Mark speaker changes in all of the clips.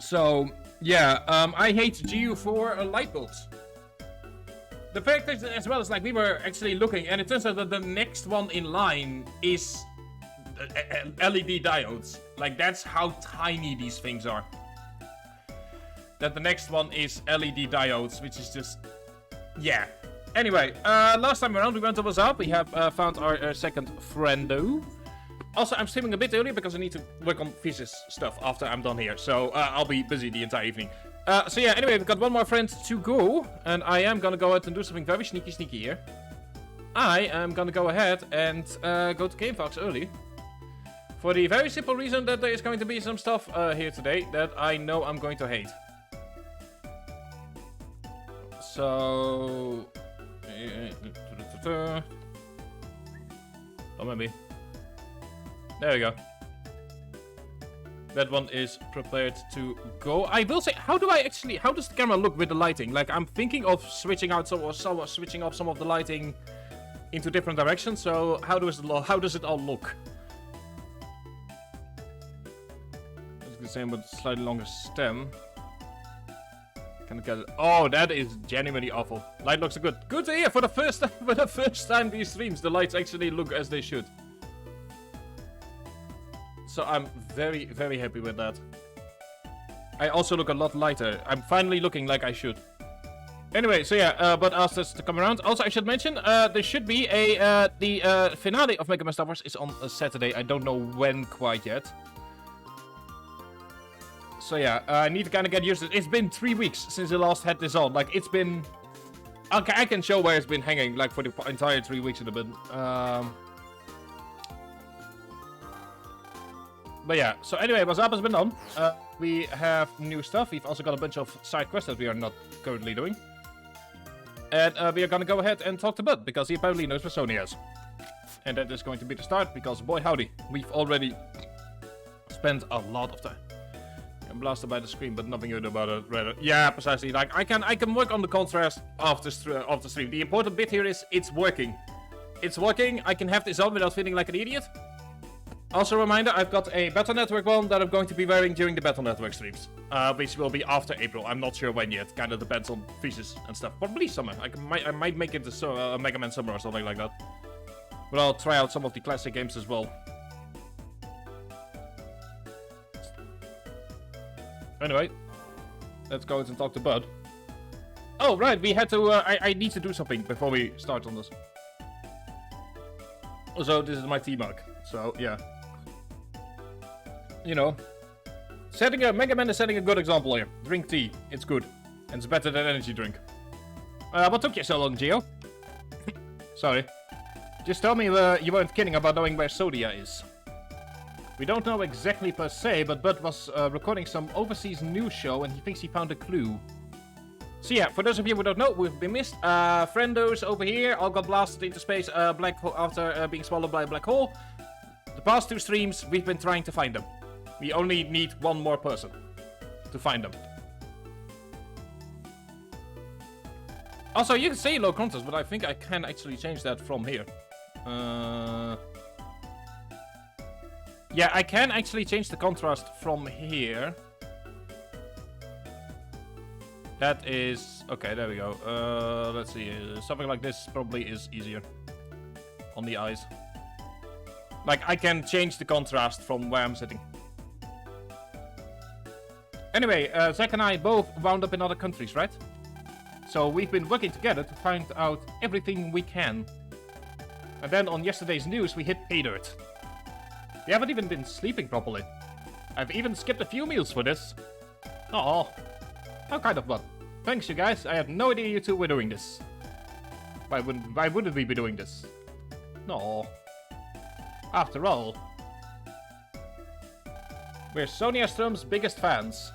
Speaker 1: So, yeah, I hate GU for light bulbs. The fact is, as well, is like we were actually looking, and it turns out that the next one in line is LED diodes. Like, that's how tiny these things are. That the next one is LED diodes, which is just... yeah. Anyway, last time around we went to WhatsApp. We have found our second friendo. Also, I'm streaming a bit earlier because I need to work on physics stuff after I'm done here. So, I'll be busy the entire evening. So yeah, anyway, we've got one more friend to go. And I am gonna go ahead and do something very sneaky here. I am gonna go ahead and go to GameFox early. For the very simple reason that there is going to be some stuff here today that I know I'm going to hate. So... oh, maybe. There we go. That one is prepared to go. I will say, how does the camera look with the lighting? Like, I'm thinking of switching out switching off some of the lighting into different directions. So, how does it all look? It's the same but slightly longer stem. Can I get it? Oh, that is genuinely awful. Light looks good. Good to hear. For the first time these streams, the lights actually look as they should. So I'm very, very happy with that. I also look a lot lighter. I'm finally looking like I should. Anyway, so yeah, but asked us to come around. Also, I should mention, there should be the finale of Mega Man Star Wars is on a Saturday. I don't know when quite yet. So yeah, I need to kind of get used to it. It's been 3 weeks since I last had this on. Like, it's been... okay, I can show where it's been hanging, like, for the entire 3 weeks it has been. But yeah, so anyway, WhatsApp has been done. We have new stuff. We've also got a bunch of side quests that we are not currently doing. And we are gonna go ahead and talk to Bud, because he apparently knows where Sony is. And that is going to be the start, because boy howdy, we've already spent a lot of time. I'm blasted by the screen, but nothing good about it. Rather, yeah, precisely. Like, I can work on the contrast of the stream. The important bit here is it's working. It's working. I can have this on without feeling like an idiot. Also, a reminder, I've got a Battle Network one that I'm going to be wearing during the Battle Network streams. Which will be after April. I'm not sure when yet. Kind of depends on thesis and stuff. Probably summer. I might make it a Mega Man Summer or something like that. But I'll try out some of the classic games as well. Anyway, let's go and talk to Bud. Oh, right, we had to... I need to do something before we start on this. So, this is my tea mug. So, yeah. You know, Mega Man is setting a good example here. Drink tea. It's good. And it's better than energy drink. What took you so long, Gio? Sorry. Just tell me you weren't kidding about knowing where Sodia is. We don't know exactly per se, but Bud was recording some overseas news show and he thinks he found a clue. So yeah, for those of you who don't know, we've been missed. Friendos over here all got blasted into space black hole after being swallowed by a black hole. The past 2 streams, we've been trying to find them. We only need one more person to find them. Also, you can say low contrast, but I think I can actually change that from here. Yeah, I can actually change the contrast from here. That is... okay, there we go. Let's see. Something like this probably is easier on the eyes. Like, I can change the contrast from where I'm sitting. Anyway, Zach and I both wound up in other countries, right? So we've been working together to find out everything we can. And then on yesterday's news, we hit pay dirt. We haven't even been sleeping properly. I've even skipped a few meals for this. Aw. How kind of fun. Thanks, you guys. I had no idea you two were doing this. Why wouldn't we be doing this? No. After all, we're Sonia Ström's biggest fans.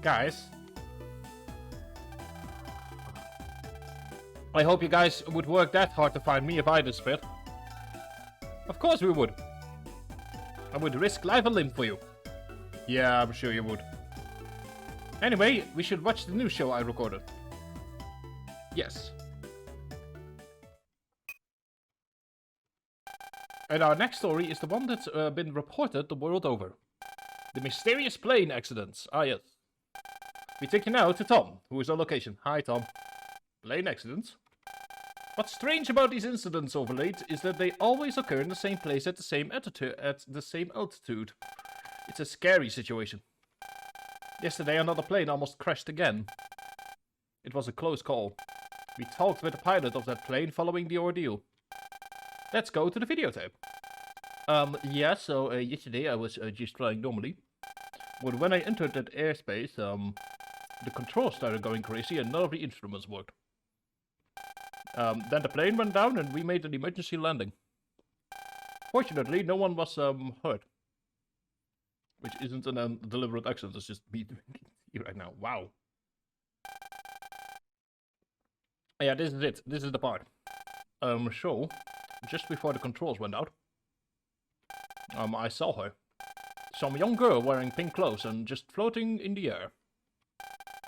Speaker 1: Guys, I hope you guys would work that hard to find me if I disappeared. Of course we would. I would risk life and limb for you. Yeah, I'm sure you would. Anyway, we should watch the new show I recorded. Yes.
Speaker 2: 「
Speaker 1: And our next story is the one that's been reported the world over. The mysterious plane accidents. Ah, yes. We take you now to Tom, who is on location. Hi, Tom. Plane accidents? What's strange about these incidents over late is that they always occur in the same place at the same altitude. It's a scary situation. Yesterday, another plane almost crashed again. It was a close call. We talked with the pilot of that plane following the ordeal. Let's go to the videotape. Yeah, so yesterday I was just flying normally. But when I entered that airspace, the controls started going crazy and none of the instruments worked. Then the plane went down and we made an emergency landing. Fortunately, no one was hurt. Which isn't a deliberate accident, it's just me doing it right now. Wow. Yeah, this is it. This is the part. So, just before the controls went out, I saw her. Some young girl wearing pink clothes and just floating in the air.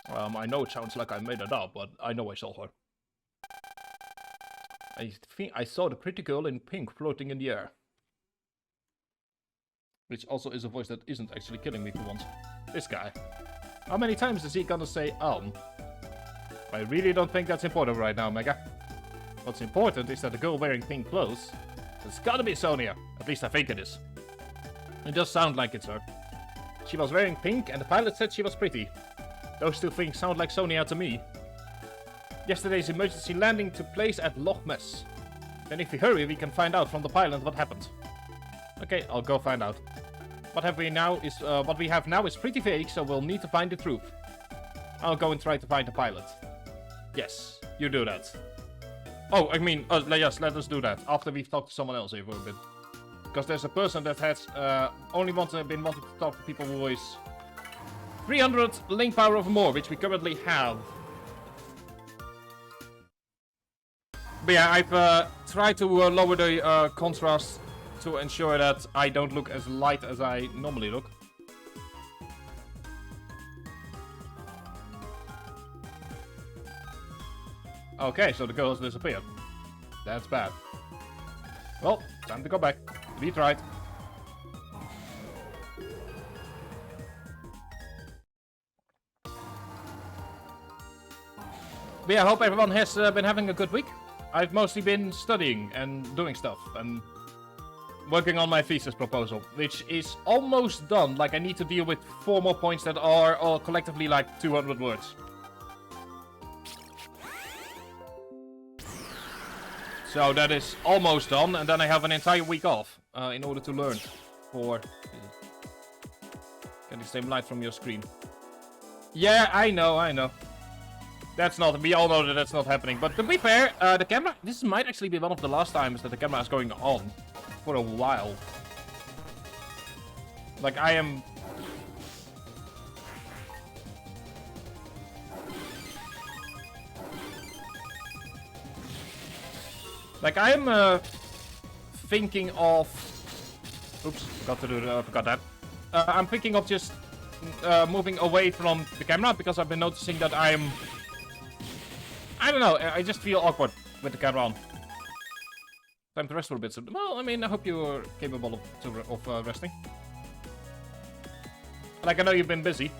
Speaker 1: I know it sounds like I made it up, but I know I saw her. I think I saw the pretty girl in pink floating in the air. Which also is a voice that isn't actually killing me for once. This guy. How many times is he gonna say, I really don't think that's important right now, Mega. What's important is that the girl wearing pink clothes, it's gotta be Sonia. At least I think it is. It does sound like it's her. She was wearing pink and the pilot said she was pretty. Those two things sound like Sonia to me. Yesterday's emergency landing took place at Loch Ness. Then if we hurry, we can find out from the pilot what happened. Okay, I'll go find out. What we have now is pretty vague, so we'll need to find the truth. I'll go and try to find the pilot. Yes, you do that. Oh, I mean, yes, let us do that. After we've talked to someone else here for a bit. Because there's a person that has only been wanting to talk to people who is 300 link power or more, which we currently have. But yeah, I've tried to lower the contrast to ensure that I don't look as light as I normally look. Okay, so the girl has disappeared. That's bad. Well, time to go back. We tried. But yeah, I hope everyone has been having a good week. I've mostly been studying and doing stuff and working on my thesis proposal, which is almost done. Like, I need to deal with 4 more points that are all collectively like 200 words. So that is almost done, and then I have an entire week off in order to learn for... Getting the same light from your screen. Yeah, I know. That's not... We all know that that's not happening. But to be fair, the camera... This might actually be one of the last times that the camera is going on for a while. Like, I am... Like, I am thinking of... Oops, forgot that. I'm thinking of just moving away from the camera, because I've been noticing that I'm... I don't know, I just feel awkward with the camera on. Time to rest for a bit. So, well, I mean, I hope you're capable of resting. Like, I know you've been busy.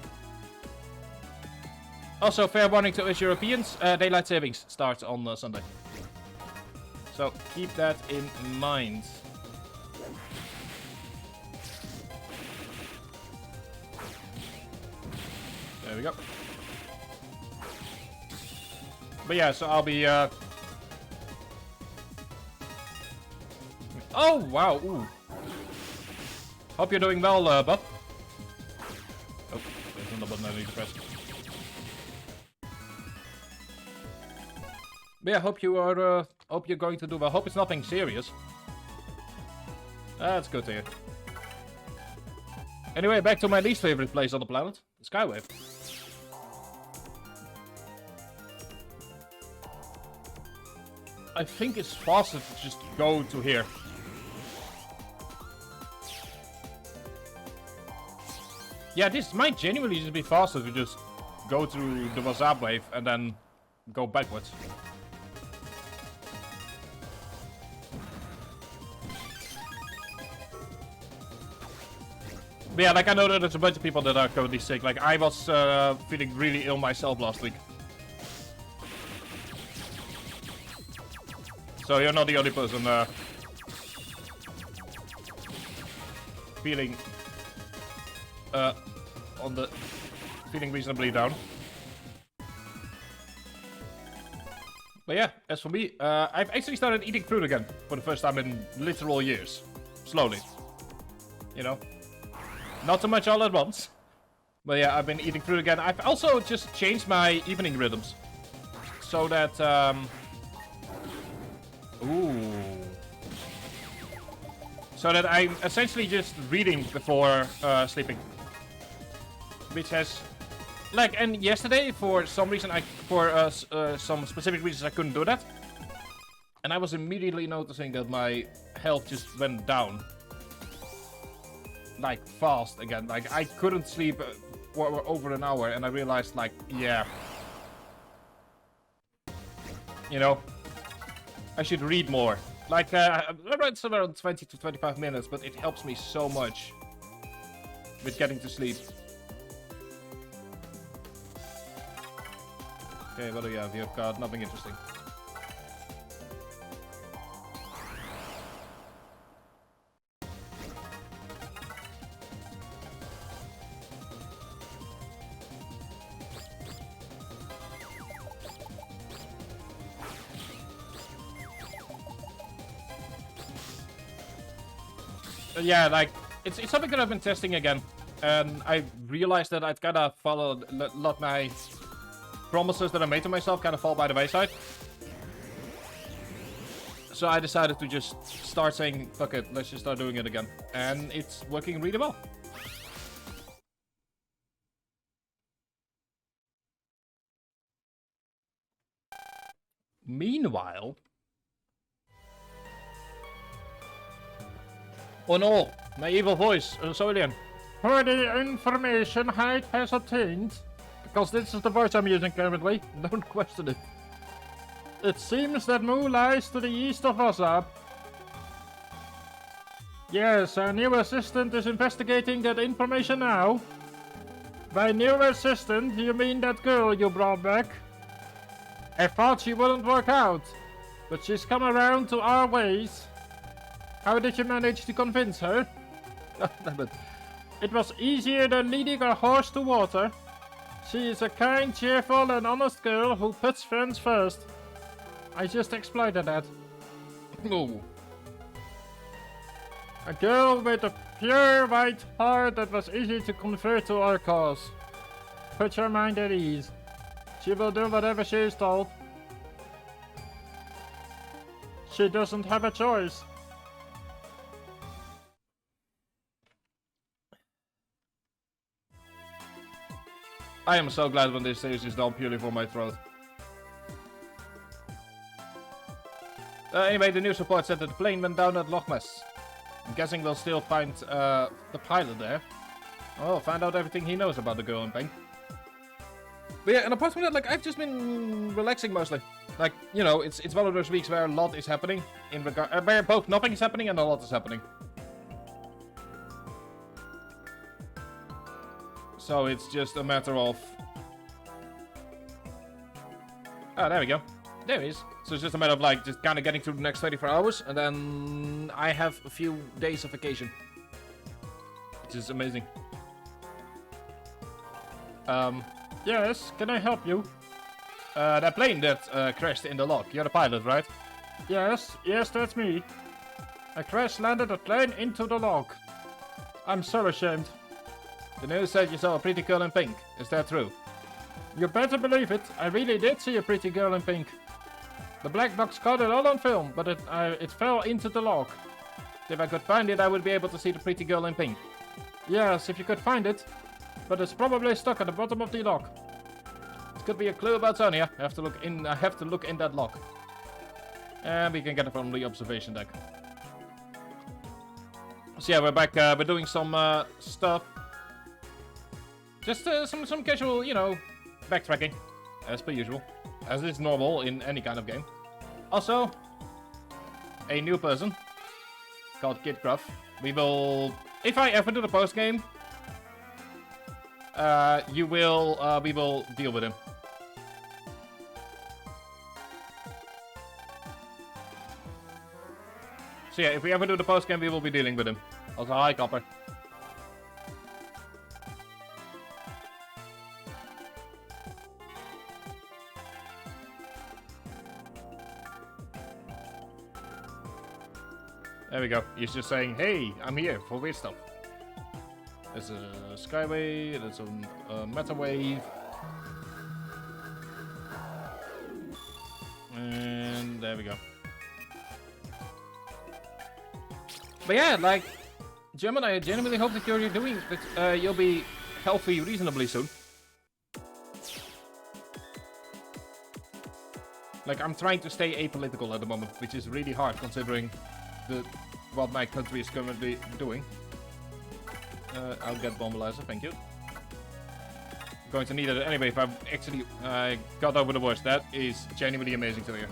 Speaker 1: Also, fair warning to us Europeans, daylight savings starts on Sunday. So, keep that in mind. There we go. But yeah, so I'll be, Oh, wow, ooh. Hope you're doing well, Bob. Oh, there's another button I need to press. But yeah, hope you're going to do well. Hope it's nothing serious. That's good to hear. Anyway, back to my least favorite place on the planet, Skywave. I think it's faster to just go to here. Yeah, this might genuinely just be faster to just go through the WhatsApp wave and then go backwards. But yeah, like I know that there's a bunch of people that are currently sick. Like I was feeling really ill myself last week. So you're not the only person feeling feeling reasonably down. But yeah, as for me, I've actually started eating fruit again for the first time in literal years. Slowly. You know? Not so much all at once. But yeah, I've been eating fruit again. I've also just changed my evening rhythms. So that, so that I'm essentially just reading before sleeping. Which has... Like, and yesterday, for some reason, some specific reasons, I couldn't do that. And I was immediately noticing that my health just went down. Like, fast again. Like, I couldn't sleep for over an hour, and I realized, like, yeah. You know, I should read more. Like, I read somewhere around 20 to 25 minutes, but it helps me so much with getting to sleep. Okay, what do you have? You've got nothing interesting. Yeah, like, it's something that I've been testing again. And I realized that I've gotta follow, let my promises that I made to myself kind of fall by the wayside. So I decided to just start saying, fuck it, let's just start doing it again. And it's working really well. Meanwhile... Oh no, my evil voice, Solian.
Speaker 2: For the information Hyde has obtained, because this is the voice I'm using currently, don't question it. It seems that Mu lies to the east of Ozab. Yes, our new assistant is investigating that information now. By new assistant, you mean that girl you brought back? I thought she wouldn't work out, but she's come around to our ways. How did you manage to convince her? It was easier than leading a horse to water. She is a kind, cheerful and honest girl who puts friends first. I just exploited that.
Speaker 1: No.
Speaker 2: A girl with a pure white heart that was easy to convert to our cause. Put your mind at ease. She will do whatever she is told. She doesn't have a choice.
Speaker 1: I am so glad when this stage is done purely for my throat. Anyway, the news report said that the plane went down at Loch Ness. I'm guessing we'll still find the pilot there. Oh, find out everything he knows about the girl in pink. But yeah, and apart from that, like, I've just been relaxing mostly. Like, you know, it's one of those weeks where a lot is happening in regard, where both nothing is happening and a lot is happening. So it's just a matter of... Oh, there we go. There he is. So it's just a matter of, like, just kind of getting through the next 24 hours, and then I have a few days of vacation. Which is amazing.
Speaker 2: Yes, can I help you?
Speaker 1: That plane that crashed in the lock. You're the pilot, right?
Speaker 2: Yes, that's me. I crash-landed a plane into the log. I'm so ashamed.
Speaker 1: The news said you saw a pretty girl in pink. Is that true?
Speaker 2: You better believe it. I really did see a pretty girl in pink. The black box caught it all on film, but it fell into the log.
Speaker 1: If I could find it, I would be able to see the pretty girl in pink.
Speaker 2: Yes, if you could find it. But it's probably stuck at the bottom of the log.
Speaker 1: It could be a clue about Sonia. I have to look in that log. And we can get it from the observation deck. So yeah, we're back. We're doing some stuff. Just some casual, you know, backtracking, as per usual, as is normal in any kind of game. Also, a new person called Kid Gruff. We will, if I ever do the post game, we will deal with him. So yeah, if we ever do the post game, we will be dealing with him. Also, hi, Copper. There we go. He's just saying, hey, I'm here for weird stuff. There's a skyway, there's a meta wave. And there we go. But yeah, like, German, I genuinely hope that you'll be healthy reasonably soon. Like, I'm trying to stay apolitical at the moment, which is really hard considering what my country is currently doing. I'll get Bombilizer, thank you. Going to need it anyway if I've actually got over the worst. That is genuinely amazing to hear.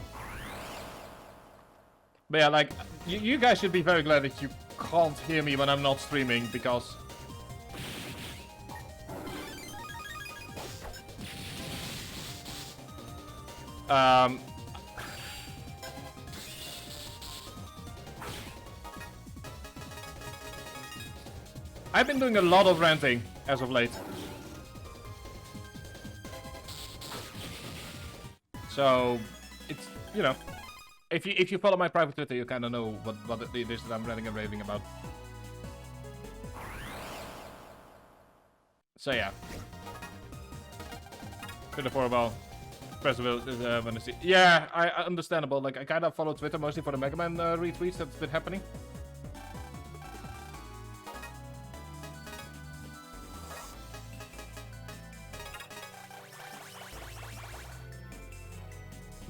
Speaker 1: But yeah, like, you guys should be very glad that you can't hear me when I'm not streaming, because... I've been doing a lot of ranting as of late. So, it's, you know, if you follow my private Twitter, you kind of know what it is that I'm ranting and raving about. So yeah. Twitter for a while. Festival when I see. Yeah, I understandable. Like, I kind of follow Twitter mostly for the Mega Man retweets that's been happening.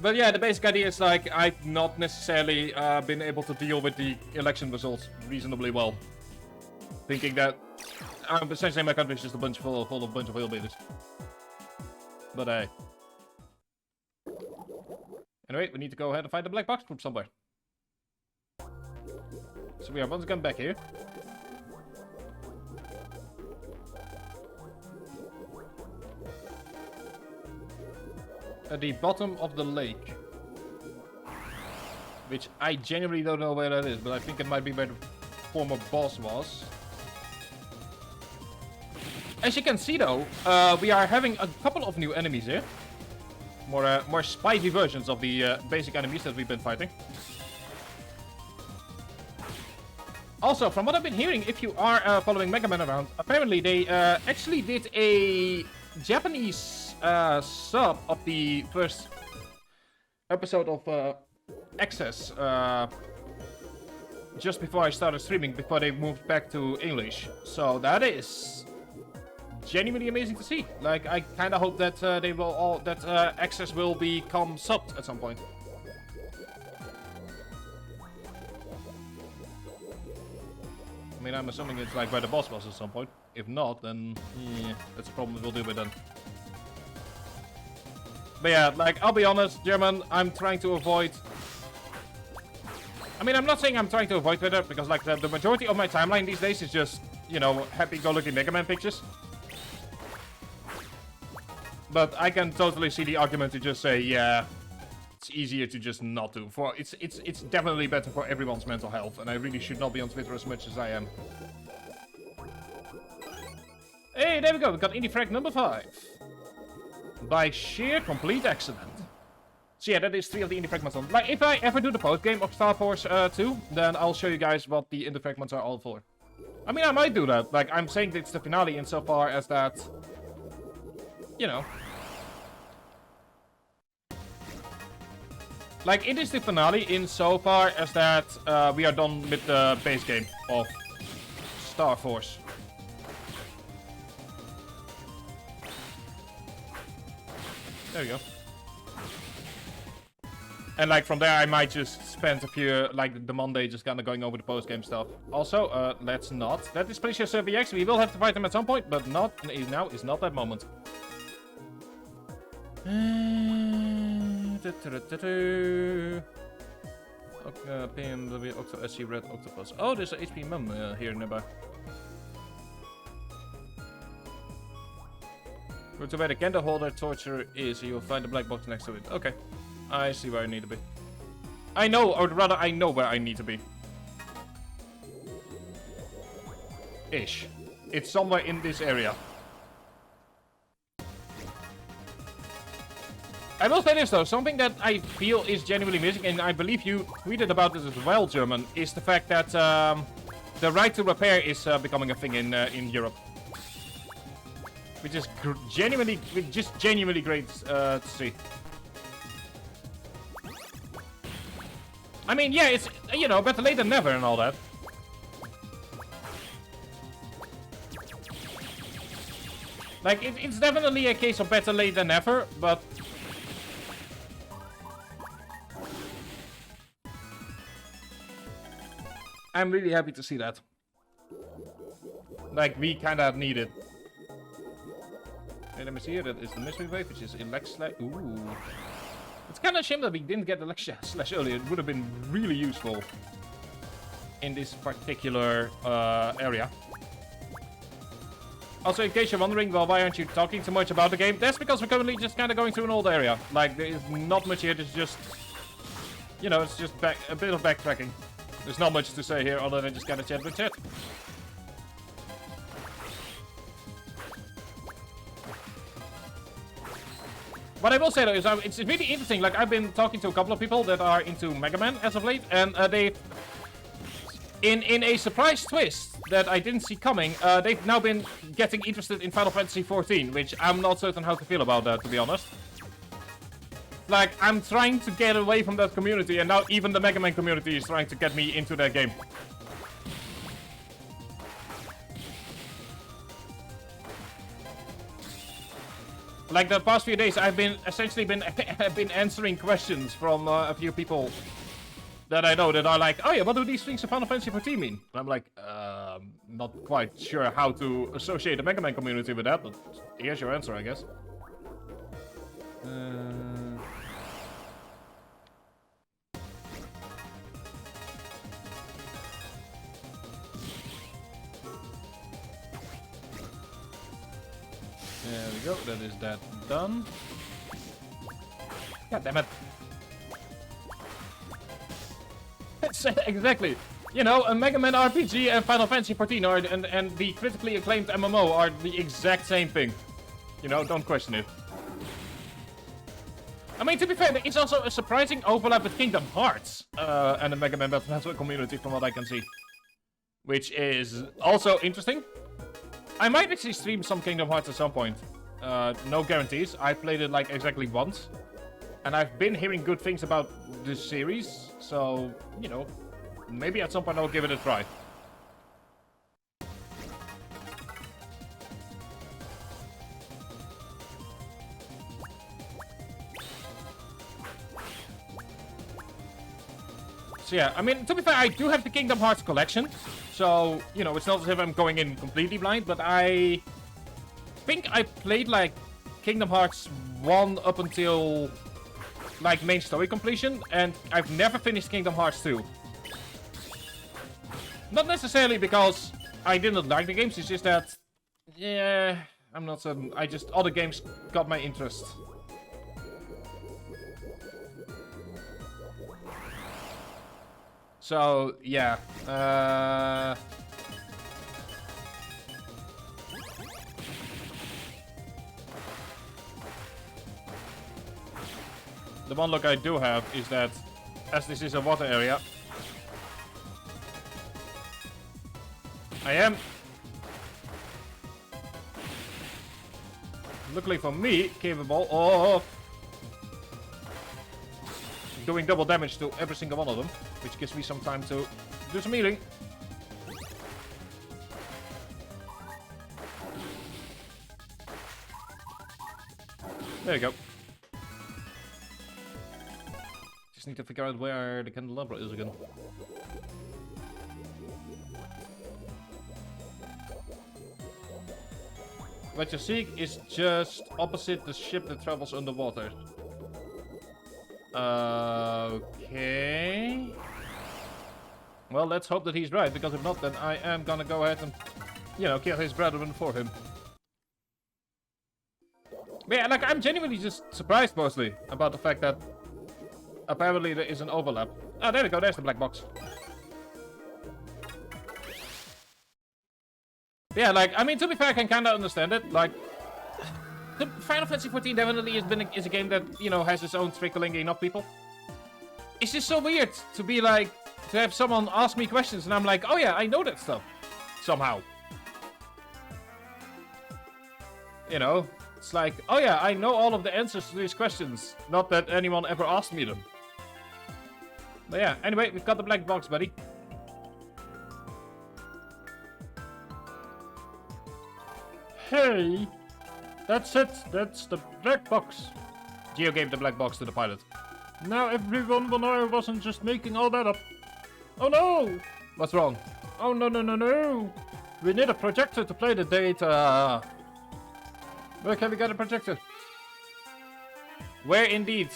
Speaker 1: But yeah, the basic idea is, like, I've not necessarily been able to deal with the election results reasonably well. Thinking that essentially my country is just a bunch full of a bunch of wheelbaiters. But hey. Anyway, we need to go ahead and find the black box group somewhere. So we are once again back here. At the bottom of the lake. Which I genuinely don't know where that is, but I think it might be where the former boss was. As you can see though, we are having a couple of new enemies here. More spicy versions of the basic enemies that we've been fighting. Also, from what I've been hearing, if you are following Mega Man around, apparently they actually did a Japanese sub of the first episode of Access just before I started streaming, before they moved back to English. So that is genuinely amazing to see. Like, I kind of hope that they will all Access will become subbed at some point. I mean, I'm assuming it's like where the boss was at some point. If not, then yeah, that's a problem we'll deal with then. But yeah, like, I'll be honest, German, I'm trying to avoid... I mean, I'm not saying I'm trying to avoid Twitter, because, like, the majority of my timeline these days is just, you know, happy-go-lucky Mega Man pictures. But I can totally see the argument to just say, yeah, it's easier to just not do. It's definitely better for everyone's mental health, and I really should not be on Twitter as much as I am. Hey, there we go, we got Indie Frag number 5. By sheer complete accident. So yeah, that is 3 of the indie fragments on. Like, if I ever do the post game of Star Force 2, then I'll show you guys what the indie fragments are all for. I mean, I might do that. Like, I'm saying it's the finale insofar as that, you know. Like, it is the finale insofar as that we are done with the base game of Star Force. There we go. And like from there I might just spend a few, like the Monday just kind of going over the post-game stuff. Also, let's not. That is Precious VX. We will have to fight him at some point, but now is not that moment. PMW Octo SC Red Octopus. Oh, there's a HP Mum here nearby. Go to where the candle holder torture is, you'll find the black box next to it. Okay. I see where I need to be. I know, or rather, I know where I need to be. Ish. It's somewhere in this area. I will say this though, something that I feel is genuinely missing, and I believe you tweeted about this as well, German, is the fact that the right to repair is becoming a thing in Europe. Which is genuinely great to see. I mean, yeah, it's, you know, better late than never and all that. Like, it's definitely a case of better late than never, but... I'm really happy to see that. Like, we kinda need it. Okay, let me see here, that is the mystery wave, which is elect slash... Ooh. It's kinda a shame that we didn't get elect slash earlier. It would have been really useful in this particular area. Also, in case you're wondering, well, why aren't you talking too much about the game? That's because we're currently just kind of going through an old area. Like, there is not much here, there's just... You know, it's just a bit of backtracking. There's not much to say here other than just kind of chat with chat. What I will say though is it's really interesting. Like, I've been talking to a couple of people that are into Mega Man as of late, and they, in a surprise twist that I didn't see coming, they've now been getting interested in Final Fantasy XIV, which I'm not certain how to feel about that, to be honest. Like, I'm trying to get away from that community, and now even the Mega Man community is trying to get me into that game. Like, the past few days, I've been essentially been answering questions from a few people that I know that are like, oh yeah, what do these things in Final Fantasy XIV mean? And I'm like, not quite sure how to associate the Mega Man community with that, but here's your answer, I guess. There we go, that is that done. God damn it. Exactly. You know, a Mega Man RPG and Final Fantasy XIV are, and the critically acclaimed MMO are the exact same thing. You know, don't question it. I mean, to be fair, it's also a surprising overlap with Kingdom Hearts and the Mega Man Battle Network community from what I can see. Which is also interesting. I might actually stream some Kingdom Hearts at some point. No guarantees. I played it like exactly once. And I've been hearing good things about this series. So, you know, maybe at some point I'll give it a try. So yeah, I mean, to be fair, I do have the Kingdom Hearts collection. So, you know, it's not as if I'm going in completely blind, but I think I played, like, Kingdom Hearts 1 up until, like, main story completion, and I've never finished Kingdom Hearts 2. Not necessarily because I didn't like the games, it's just that, yeah, I'm not certain. Other games got my interest. So, yeah. The one look I do have is that, as this is a water area, I am, luckily for me, capable of doing double damage to every single one of them, which gives me some time to do some healing. There you go. Just need to figure out where the candelabra is again. What you seek is just opposite the ship that travels underwater. Okay. Well, let's hope that he's right, because if not, then I am gonna go ahead and, you know, kill his brethren for him. But yeah, like, I'm genuinely just surprised mostly about the fact that apparently there is an overlap. Oh, there we go, there's the black box. Yeah, like, I mean, to be fair, I can kinda understand it. Like, the Final Fantasy XIV definitely is a game that, you know, has its own trickling of people. It's just so weird to be like, to have someone ask me questions and I'm like, oh yeah, I know that stuff. Somehow. You know? It's like, oh yeah, I know all of the answers to these questions. Not that anyone ever asked me them. But yeah, anyway, we've got the black box, buddy.
Speaker 2: Hey! That's it. That's the black box.
Speaker 1: Geo gave the black box to the pilot.
Speaker 2: Now everyone will know I wasn't just making all that up. Oh no!
Speaker 1: What's wrong?
Speaker 2: Oh no no no no! We need a projector to play the data. Where can we get a projector?
Speaker 1: Where indeed?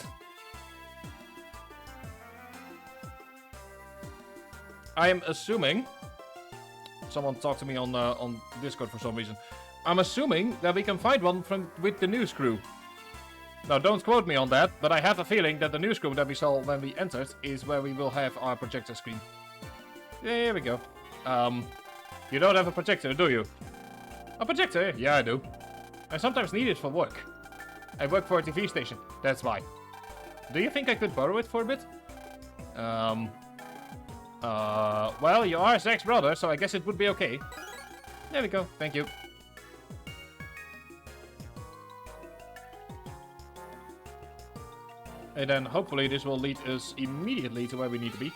Speaker 1: I am assuming... Someone talked to me on Discord for some reason. I'm assuming that we can find one with the news crew. Now, don't quote me on that, but I have a feeling that the news crew that we saw when we entered is where we will have our projector screen. There we go. You don't have a projector, do you? A projector? Yeah, I do. I sometimes need it for work. I work for a TV station, that's why. Do you think I could borrow it for a bit? Well, you are Zach's brother, so I guess it would be okay. There we go, thank you. And then hopefully this will lead us immediately to where we need to be.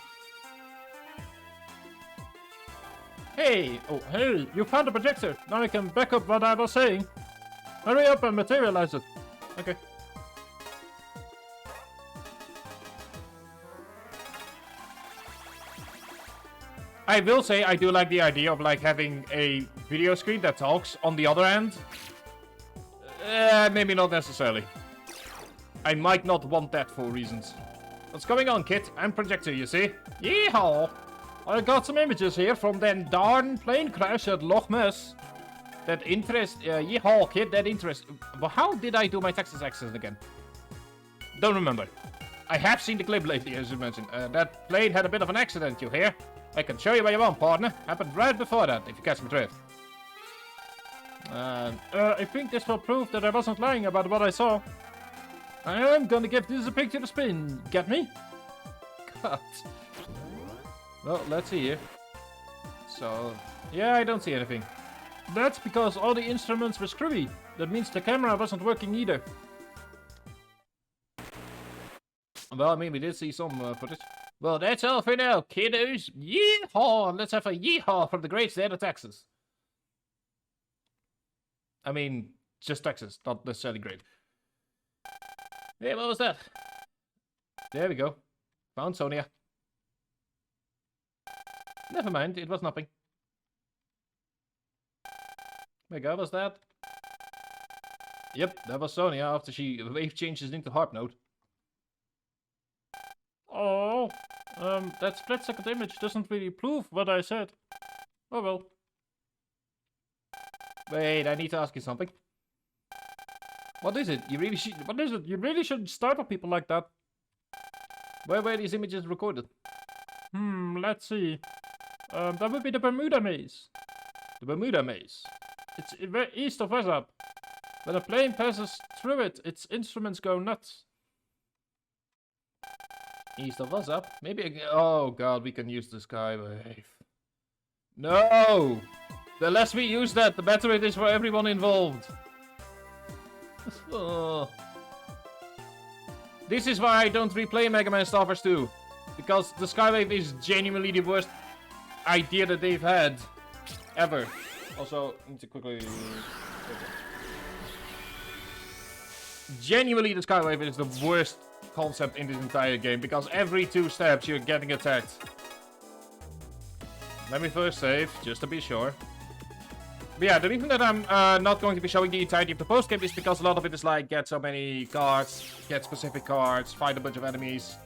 Speaker 2: Hey! Oh, hey! You found a projector! Now I can back up what I was saying. Hurry up and materialize it.
Speaker 1: Okay. I will say I do like the idea of like having a video screen that talks on the other end. Maybe not necessarily. I might not want that for reasons. What's going on, kid? I'm projector, you see? Yeehaw!
Speaker 2: I got some images here from that darn plane crash at Loch Ness.
Speaker 1: That interest, yeehaw, kid, that interest. But how did I do my Texas accent again? Don't remember. I have seen the clip lately, as you mentioned. That plane had a bit of an accident, you hear? I can show you where you want, partner. Happened right before that, if you catch my drift.
Speaker 2: I think this will prove that I wasn't lying about what I saw. I'm gonna give this a picture to spin. Get me?
Speaker 1: God. Well, let's see here. So, yeah, I don't see anything.
Speaker 2: That's because all the instruments were screwy. That means the camera wasn't working either.
Speaker 1: Well, I mean, we did see some footage. Well, that's all for now, kiddos. Yeehaw! Let's have a yeehaw from the great state of Texas. I mean, just Texas, not necessarily great. Hey, what was that? There we go. Found Sonia. Never mind, it was nothing. Wait, what was that? Yep, that was Sonia after she wave changes into harp note.
Speaker 2: Oh, that split-second image doesn't really prove what I said. Oh well.
Speaker 1: Wait, I need to ask you something. What is it? You really should.
Speaker 2: What is it? You really shouldn't startle people like that.
Speaker 1: Where were these images recorded?
Speaker 2: Let's see. That would be the Bermuda Maze.
Speaker 1: The Bermuda Maze.
Speaker 2: It's east of Wessup. When a plane passes through it, its instruments go nuts.
Speaker 1: East of Wessup? Maybe. Oh god, we can use the Skywave. No! The less we use that, the better it is for everyone involved. Oh. This is why I don't replay Mega Man Star Wars 2. Because the Skywave is genuinely the worst idea that they've had. Ever. Also, I need to quickly... Genuinely, the Skywave is the worst concept in this entire game. Because every 2 steps you're getting attacked. Let me first save, just to be sure. But yeah, the reason that I'm not going to be showing the entirety of the post-game is because a lot of it is like, get so many cards, get specific cards, fight a bunch of enemies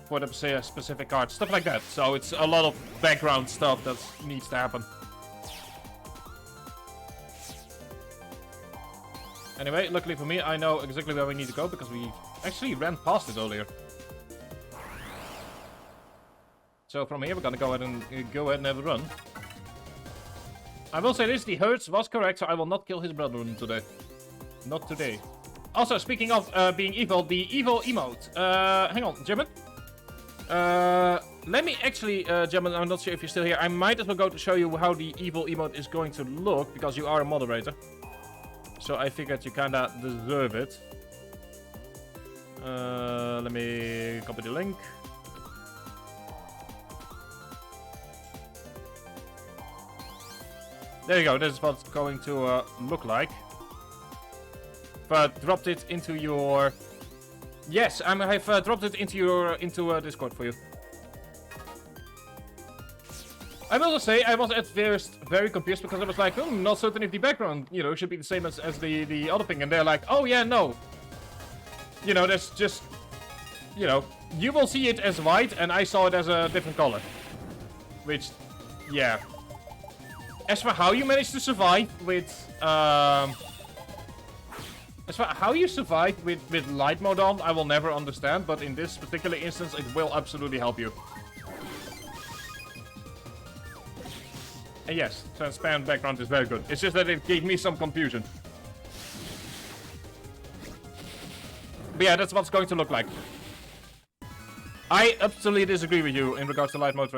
Speaker 1: for the specific cards, stuff like that. So it's a lot of background stuff that needs to happen. Anyway, luckily for me, I know exactly where we need to go because we actually ran past it earlier. So from here, we're gonna go ahead and have a run. I will say this, the Hertz was correct, so I will not kill his brother today. Not today. Also, speaking of being evil, the evil emote. Hang on, German. Let me actually, German, I'm not sure if you're still here. I might as well go to show you how the evil emote is going to look, because you are a moderator. So I figured you kinda deserve it. Let me copy the link. There you go, this is what it's going to look like. But dropped it into your... Yes, I have dropped it into Discord for you. I will just say, I was at first very confused because I was like, not certain if the background, you know, should be the same as the other thing. And they're like, oh yeah, no. You know, that's just, you know, you will see it as white and I saw it as a different color. Which, yeah. As for how you managed to survive with, as for how you survive with light mode on, I will never understand. But in this particular instance, it will absolutely help you. And yes, transparent background is very good. It's just that it gave me some confusion. But yeah, that's what it's going to look like. I absolutely disagree with you in regards to light mode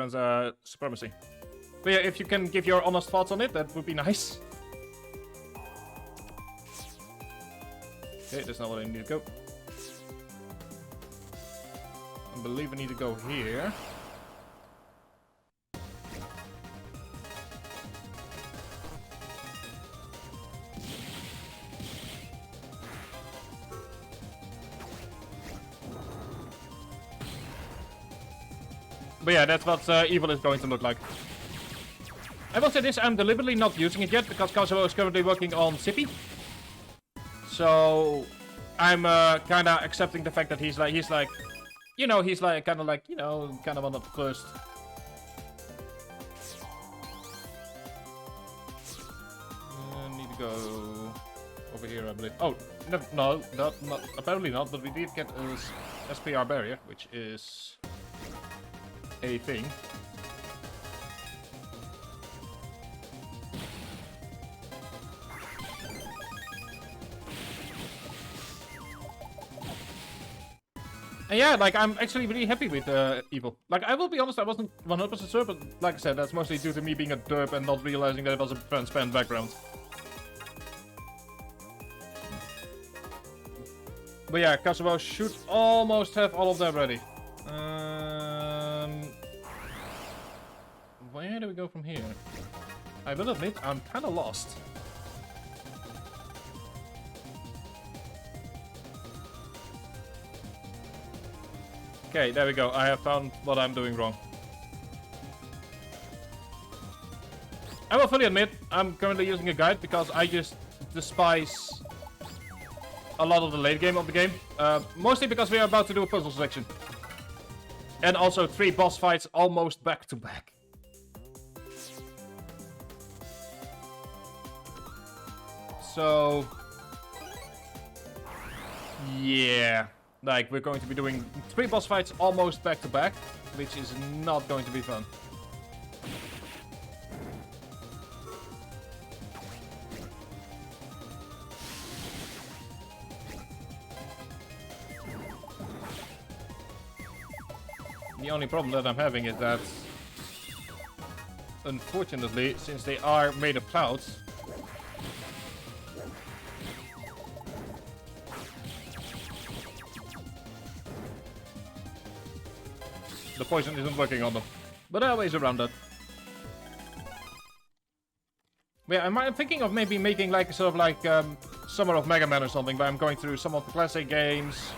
Speaker 1: supremacy. But yeah, if you can give your honest thoughts on it, that would be nice. Okay, that's not where I need to go. I believe I need to go here. But yeah, that's what evil is going to look like. I will say this, I'm deliberately not using it yet because Kosovo is currently working on Sippy. So I'm kind of accepting the fact that he's like, you know, he's like kind of like, you know, kind of on the first. Need to go over here, I believe. Oh, no, not apparently not, but we did get a SPR barrier, which is a thing. And yeah, like, I'm actually really happy with Evil. Like, I will be honest, I wasn't 100% sure, but like I said, that's mostly due to me being a derp and not realizing that it was a transparent background. But yeah, Kosovo should almost have all of them ready. Where do we go from here? I will admit, I'm kind of lost. Okay, there we go. I have found what I'm doing wrong. I will fully admit, I'm currently using a guide because I just despise a lot of the late game of the game. Mostly because we are about to do a puzzle section. And also 3 boss fights almost back to back. So... yeah. Like, we're going to be doing 3 boss fights almost back to back, which is not going to be fun. The only problem that I'm having is that, unfortunately, since they are made of clouds, the poison isn't working on them. But there are ways around that. But yeah, I'm thinking of maybe making like sort of like Summer of Mega Man or something, where I'm going through some of the classic games,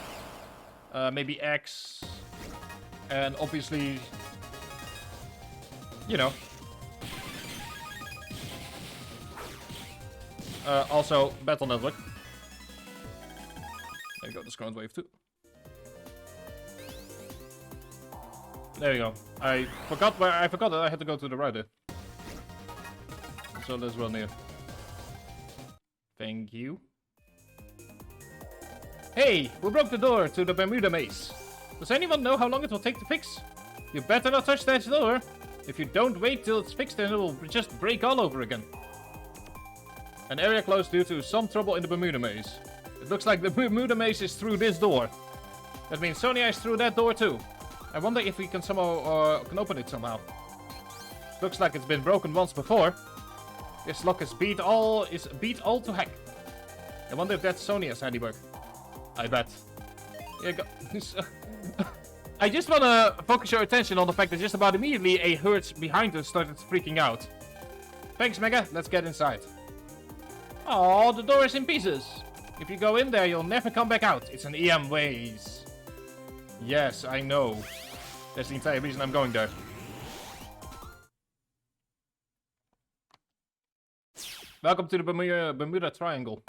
Speaker 1: maybe X, and obviously, you know, also Battle Network. There you go, Discount Wave 2. There we go. I forgot that I had to go to the right there. So let's run here. Thank you.
Speaker 2: Hey, who broke the door to the Bermuda maze? Does anyone know how long it will take to fix? You better not touch that door. If you don't wait till it's fixed, then it will just break all over again. An area closed due to some trouble in the Bermuda maze. It looks like the Bermuda maze is through this door. That means Sonia is through that door too. I wonder if we can somehow can open it somehow. Looks like it's been broken once before. This lock is beat all to heck. I wonder if that's Sonia's handiwork. I bet. Yeah, I just want to focus your attention on the fact that just about immediately a herd behind us started freaking out. Thanks, Mega. Let's get inside. Oh, the door is in pieces. If you go in there, you'll never come back out. It's an EM ways. Yes, I know. That's the entire reason I'm going there. Welcome to the Bermuda Triangle.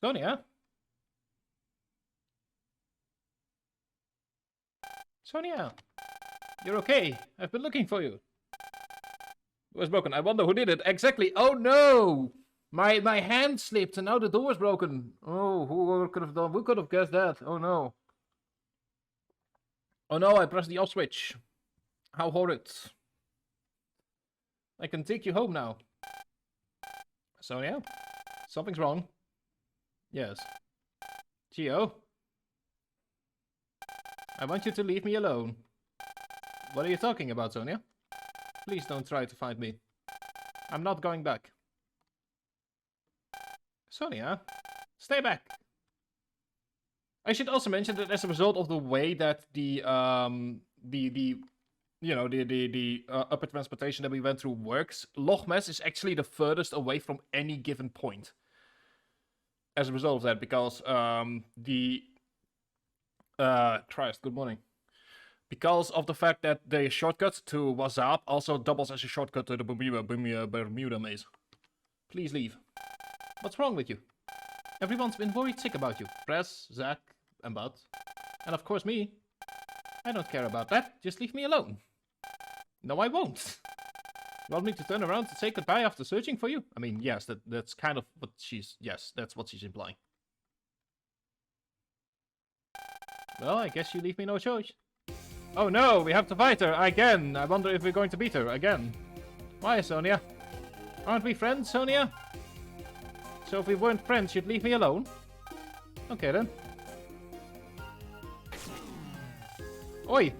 Speaker 2: Sonia? Sonia, you're okay. I've been looking for you. It was broken. I wonder who did it. Exactly. Oh no! My hand slipped and now the door is broken. Oh, who could have done? Who could have guessed that? Oh no. Oh no, I pressed the off switch. How horrid. I can take you home now. Sonia? Something's wrong. Yes. Gio? I want you to leave me alone. What are you talking about, Sonia? Please don't try to find me. I'm not going back. Sonia? Stay back! I should also mention that as a result of the way that the upper transportation that we went through works, Loch Ness is actually the furthest away from any given point. As a result of that, because Christ, good morning. Because of the fact that the shortcut to Wazap also doubles as a shortcut to the Bermuda maze. Please leave. What's wrong with you? Everyone's been worried sick about you. Press, Zach, and Bud. And of course me. I don't care about that. Just leave me alone. No, I won't. You want me to turn around and say goodbye after searching for you? I mean, yes, that's kind of what she's... Yes, that's what she's implying. Well, I guess you leave me no choice. Oh no, we have to fight her again. I wonder if we're going to beat her again. Why, Sonia? Aren't we friends, Sonia? So if we weren't friends, you'd leave me alone? Okay then. Oi!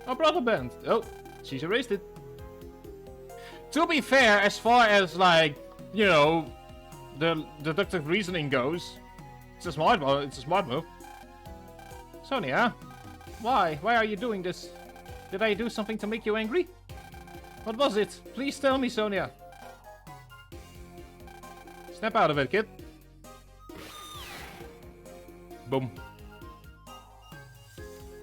Speaker 2: Our brother band! Oh, she's erased it. To be fair, as far as, like, you know, the deductive reasoning goes, it's a smart move. Sonia? Why? Why are you doing this? Did I do something to make you angry? What was it? Please tell me, Sonia. Snap out of it, kid. Boom.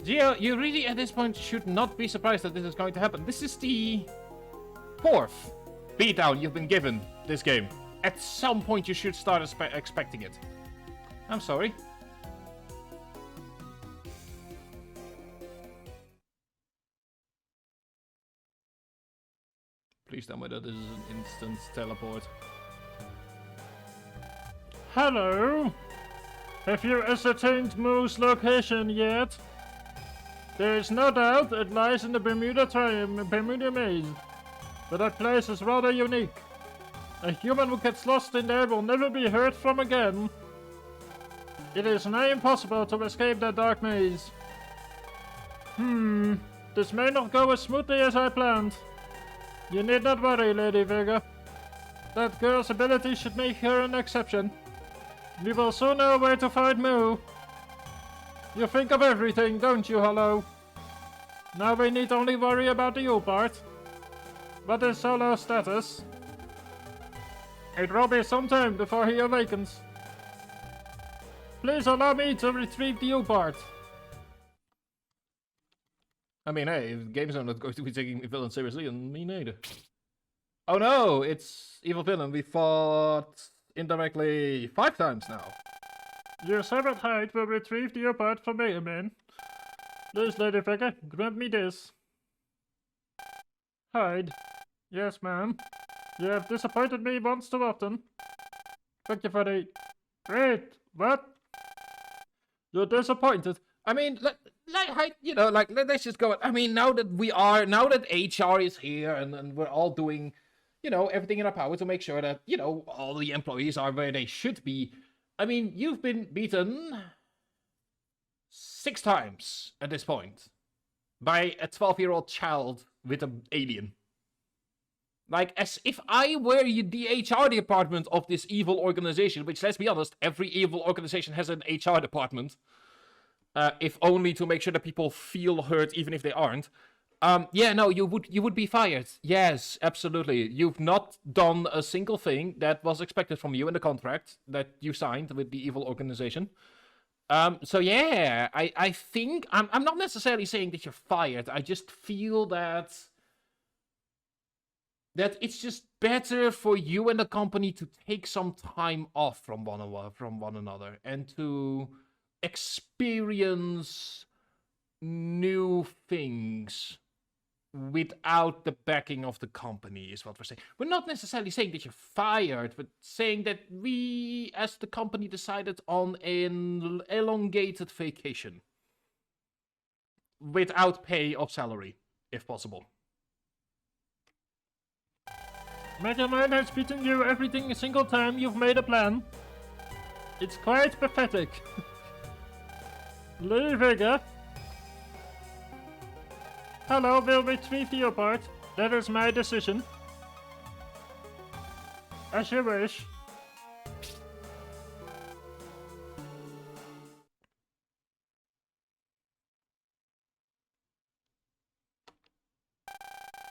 Speaker 2: Gio, you really at this point should not be surprised that this is going to happen. This is the 4th beatdown you've been given this game. At some point you should start expecting it. I'm sorry. Please tell me that this is an instant teleport. Hello? Have you ascertained Moo's location yet? There is no doubt it lies in the Bermuda maze. But that place is rather unique. A human who gets lost in there will never be heard from again. It is nigh impossible to escape that dark maze. This may not go as smoothly as I planned. You need not worry, Lady Vega. That girl's ability should make her an exception. We will soon know where to find Moo. You think of everything, don't you, Hollow? Now we need only worry about the you part. What is Solo's status? It will be some time before he awakens. Please allow me to retrieve the you part. I mean, hey, if the game's not going to be taking villain seriously, and me neither. Oh no, it's evil villain. We fought indirectly 5 times now. Your servant Hyde will retrieve the part from Mega Man. Please, Lady Vega, grant me this. Hyde. Yes, ma'am. You have disappointed me once too often. Thank you for the... Wait, what? You're disappointed.
Speaker 1: I mean, let's just go. I mean, now that HR is here and we're all doing, everything in our power to make sure that, all the employees are where they should be. I mean, you've been beaten 6 times at this point by a 12-year-old child with an alien. Like, as if I were the HR department of this evil organization, which, let's be honest, every evil organization has an HR department. If only to make sure that people feel hurt, even if they aren't. You would be fired. Yes, absolutely. You've not done a single thing that was expected from you in the contract that you signed with the evil organization. I think I'm not necessarily saying that you're fired. I just feel that it's just better for you and the company to take some time off from one another and to experience new things without the backing of the company, is what we're saying. We're not necessarily saying that you're fired, but saying that we, as the company, decided on an elongated vacation without pay or salary, if possible.
Speaker 2: Mega Man has beaten you every single time you've made a plan. It's quite pathetic. Leaving. Hello, we'll retrieve your part. That is my decision. As you wish.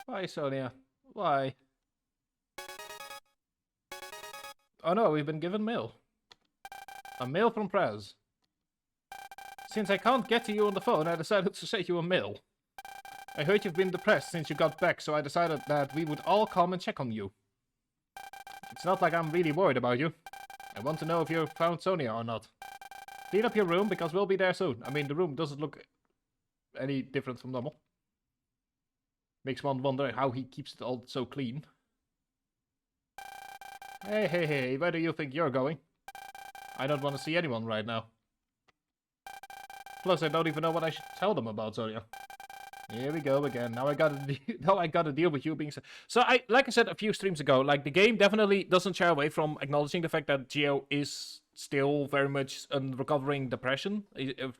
Speaker 1: Why, Sonia? Why? Oh no, we've been given mail. A mail from Prez. Since I can't get to you on the phone, I decided to send you a mail. I heard you've been depressed since you got back, so I decided that we would all come and check on you. It's not like I'm really worried about you. I want to know if you found Sonia or not. Clean up your room, because we'll be there soon. I mean, the room doesn't look any different from normal. Makes one wonder how he keeps it all so clean. Hey, where do you think you're going? I don't want to see anyone right now. Plus, I don't even know what I should tell them about Sonia. Here we go again. Now I gotta deal with you being so. Like I said a few streams ago, like, the game definitely doesn't shy away from acknowledging the fact that Geo is still very much recovering depression,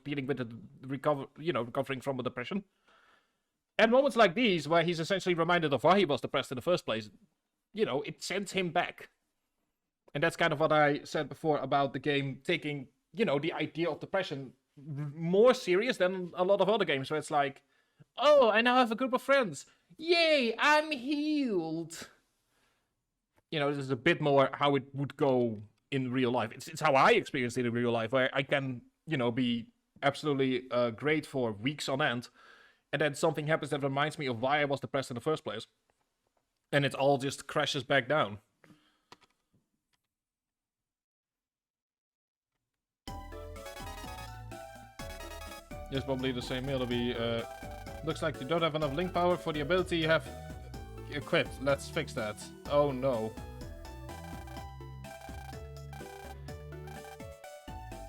Speaker 1: dealing with the recovering from a depression. And moments like these, where he's essentially reminded of why he was depressed in the first place, it sends him back. And that's kind of what I said before about the game taking, the idea of depression more serious than a lot of other games, where it's like, oh, I now have a group of friends. Yay, I'm healed. This is a bit more how it would go in real life. It's how I experienced it in real life, where I can, be absolutely great for weeks on end, and then something happens that reminds me of why I was depressed in the first place. And it all just crashes back down. It's probably the same mail to be, looks like you don't have enough link power for the ability you have equipped. Let's fix that. Oh no.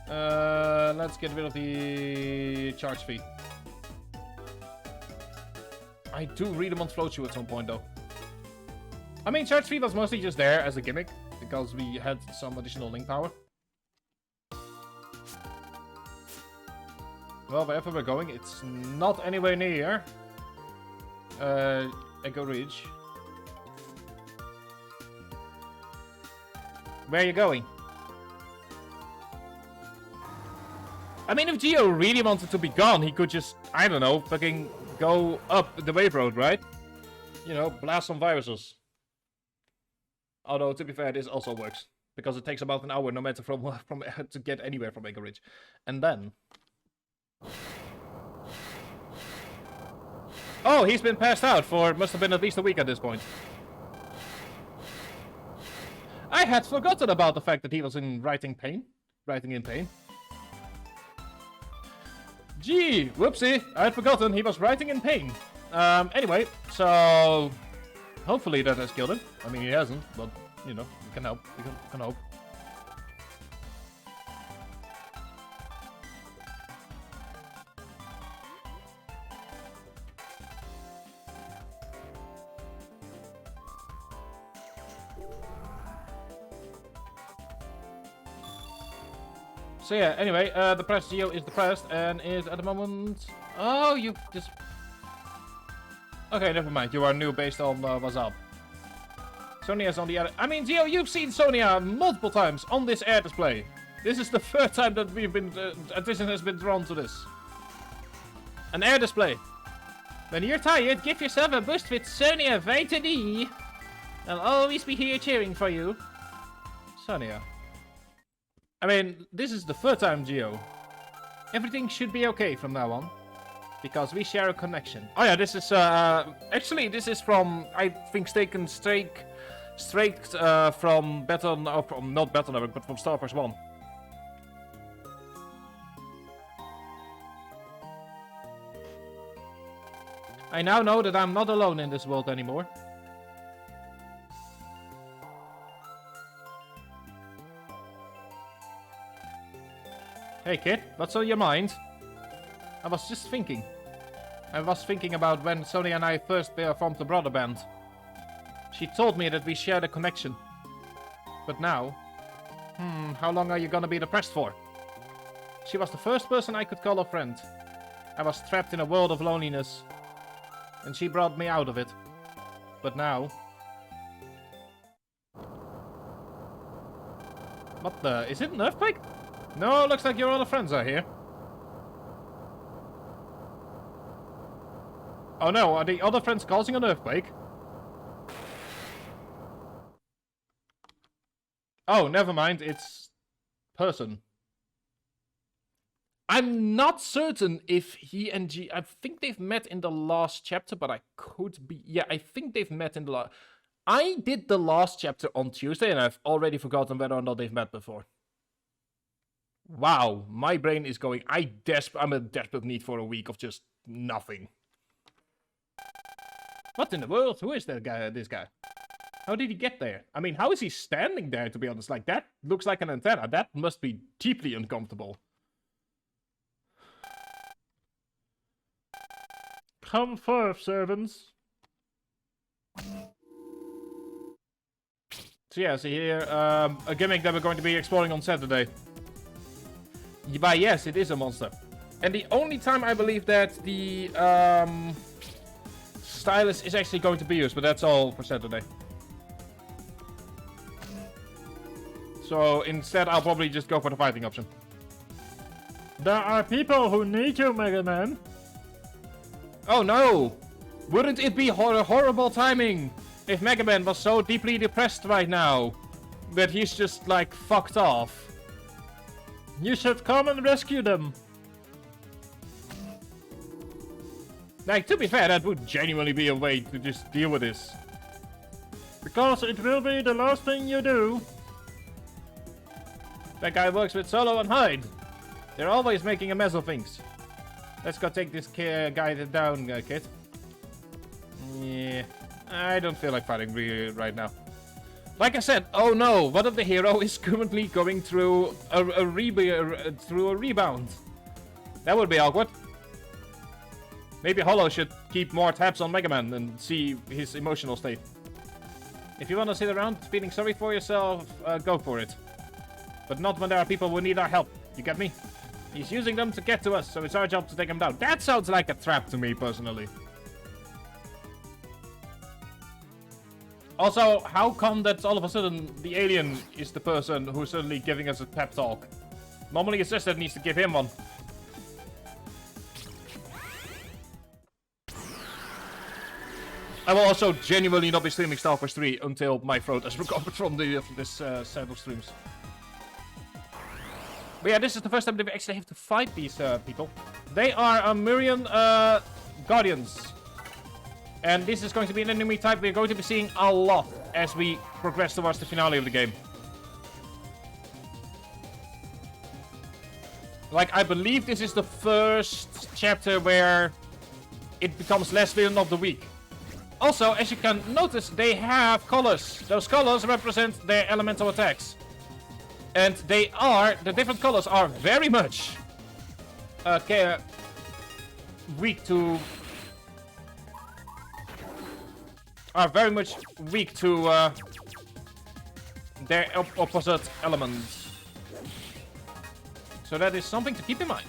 Speaker 1: Let's get rid of the charge fee. I do really want float you at some point though. I mean, charge fee was mostly just there as a gimmick, because we had some additional link power. Well, wherever we're going, it's not anywhere near Echo Ridge. Where are you going? I mean, if Geo really wanted to be gone, he could just, I don't know, fucking go up the wave road, right? Blast some viruses. Although, to be fair, this also works, because it takes about an hour, no matter from to get anywhere from Echo Ridge. And then... Oh, he's been passed out for, must have been at least a week at this point. I had forgotten about the fact that he was writing in pain. Gee, whoopsie, I had forgotten he was writing in pain. Anyway, so hopefully that has killed him. I mean, he hasn't, but, we can help. We can hope.
Speaker 2: So yeah, anyway, the press Geo is depressed and is at the moment... Oh, you just... Okay, never mind. You are new based on what's up. Sonia's on the other... I mean, Geo, you've seen Sonia multiple times on this air display. This is the third time that we've been... attention has been drawn to this. An air display. When you're tired, give yourself a boost with Sonia Vitamin E. I'll always be here cheering for you. Sonia. I mean, this is the third time, Geo. Everything should be okay from now on. Because we share a connection. Oh yeah, this is, actually, this is from, I think, taken straight from Battle, not Battle Network, but from Star Wars 1. I now know that I'm not alone in this world anymore. Hey kid, what's on your mind? I was just thinking. I was thinking about when Sonia and I first formed the brother band. She told me that we shared a connection. But now... how long are you gonna be depressed for? She was the first person I could call a friend. I was trapped in a world of loneliness. And she brought me out of it. But now... What the... Is it an earthquake? No, looks like your other friends are here. Oh no, are the other friends causing an earthquake? Oh, never mind, it's... person. I'm not certain if he and G... I think they've met in the last chapter, but I could be... Yeah, I think they've met in the last... I did the last chapter on Tuesday, and I've already forgotten whether or not they've met before. Wow, my brain is going... I'm in desperate need for a week of just nothing. What in the world? Who is that guy? This guy? How did he get there? I mean, how is he standing there, to be honest? Like, that looks like an antenna. That must be deeply uncomfortable. Come forth, servants. So yeah, so here, a gimmick that we're going to be exploring on Saturday. But yes, it is a monster. And the only time I believe that the stylus is actually going to be used, but that's all for Saturday. So instead, I'll probably just go for the fighting option. There are people who need you, Mega Man. Oh no! Wouldn't it be horrible timing if Mega Man was so deeply depressed right now that he's just like fucked off? You should come and rescue them. Like, to be fair, that would genuinely be a way to just deal with this. Because it will be the last thing you do. That guy works with Solo and Hyde. They're always making a mess of things. Let's go take this guy down, kid. Yeah, I don't feel like fighting right now. Like I said, oh no, what if the hero is currently going through a rebound? That would be awkward. Maybe Hollow should keep more tabs on Mega Man and see his emotional state. If you want to sit around feeling sorry for yourself, go for it. But not when there are people who need our help. You get me? He's using them to get to us, so it's our job to take him down. That sounds like a trap to me, personally. Also, how come that all of a sudden the alien is the person who's suddenly giving us a pep talk? Normally it's just that needs to give him one. I will also genuinely not be streaming Star Wars 3 until my throat has recovered from this set of streams. But yeah, this is the first time that we actually have to fight these people. They are Amurian Guardians. And this is going to be an enemy type we're going to be seeing a lot as we progress towards the finale of the game. Like, I believe this is the first chapter where it becomes less villain of the week. Also, as you can notice, they have colors. Those colors represent their elemental attacks. And the different colors are very much weak to their opposite elements.
Speaker 1: So that is something to keep in mind.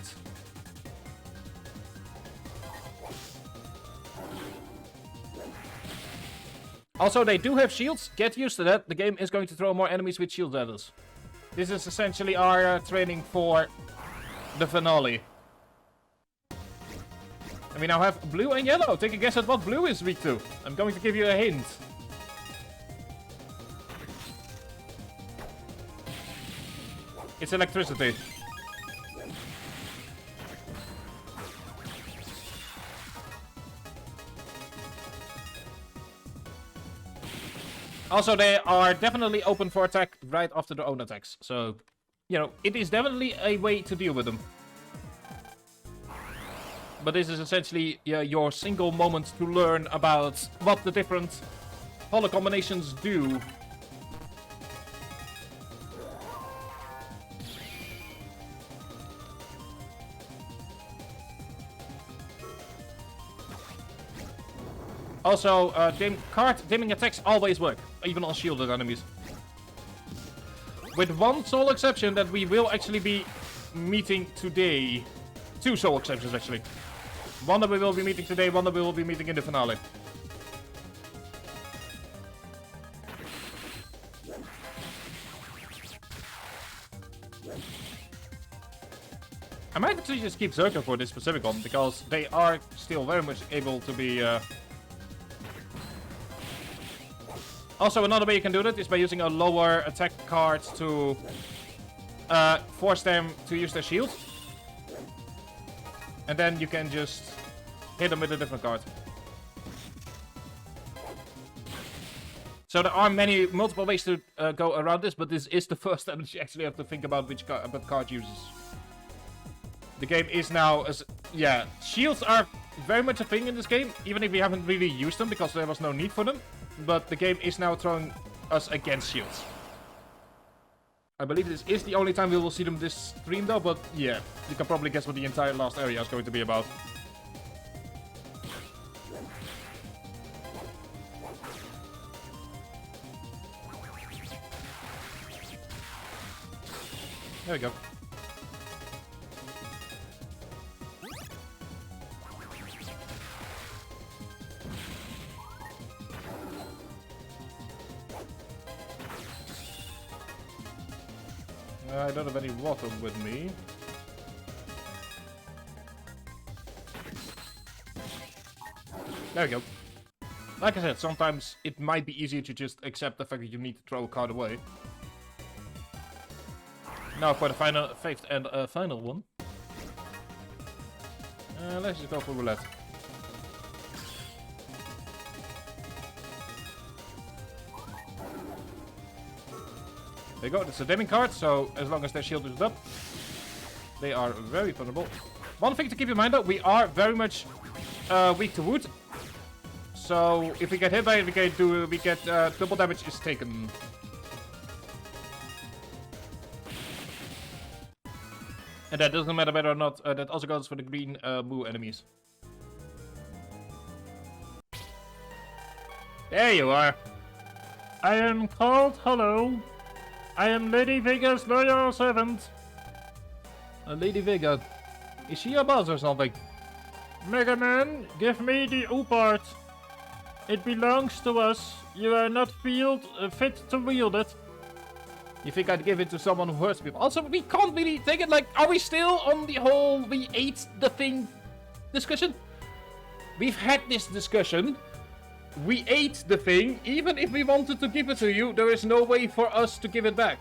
Speaker 1: Also, they do have shields. Get used to that. The game is going to throw more enemies with shield levels. This is essentially our training for the finale. And we now have blue and yellow. Take a guess at what blue is weak to. I'm going to give you a hint. It's electricity. Also, they are definitely open for attack right after their own attacks. So, you know, it is definitely a way to deal with them. But this is essentially your single moment to learn about what the different holo combinations do. Also, card dimming attacks always work, even on shielded enemies. With one sole exception that we will actually be meeting today. Two sole exceptions, actually. One that we will be meeting today, one that we will be meeting in the finale. I might actually just keep Zerka for this specific one, because they are still very much able to be... Also, another way you can do that is by using a lower attack card to force them to use their shield. And then you can just hit them with a different card. So there are multiple ways to go around this, but this is the first time that you actually have to think about which card uses. The game is now... yeah, shields are very much a thing in this game, even if we haven't really used them because there was no need for them. But the game is now throwing us against shields. I believe this is the only time we will see them this stream though, but yeah, you can probably guess what the entire last area is going to be about. There we go. I don't have any water with me. There we go. Like I said, sometimes it might be easier to just accept the fact that you need to throw a card away. Now for the fifth and final one. Let's just go for roulette. There you go, it's a dimming card, so as long as their shield is up, they are very vulnerable. One thing to keep in mind though, we are very much weak to wood. So if we get hit by it, we get double damage is taken. And that doesn't matter whether or not, that also goes for the green Moo enemies. There you are.
Speaker 2: I am called Hello. I am Lady Vega's loyal servant.
Speaker 1: Lady Vega. Is she your boss or something?
Speaker 2: Mega Man, give me the U part. It belongs to us. You are not fit to wield it.
Speaker 1: You think I'd give it to someone who hurts people? Also, we can't really take it like... Are we still on the whole we ate the thing discussion? We've had this discussion. We ate the thing. Even if we wanted to give it to you, there is no way for us to give it back.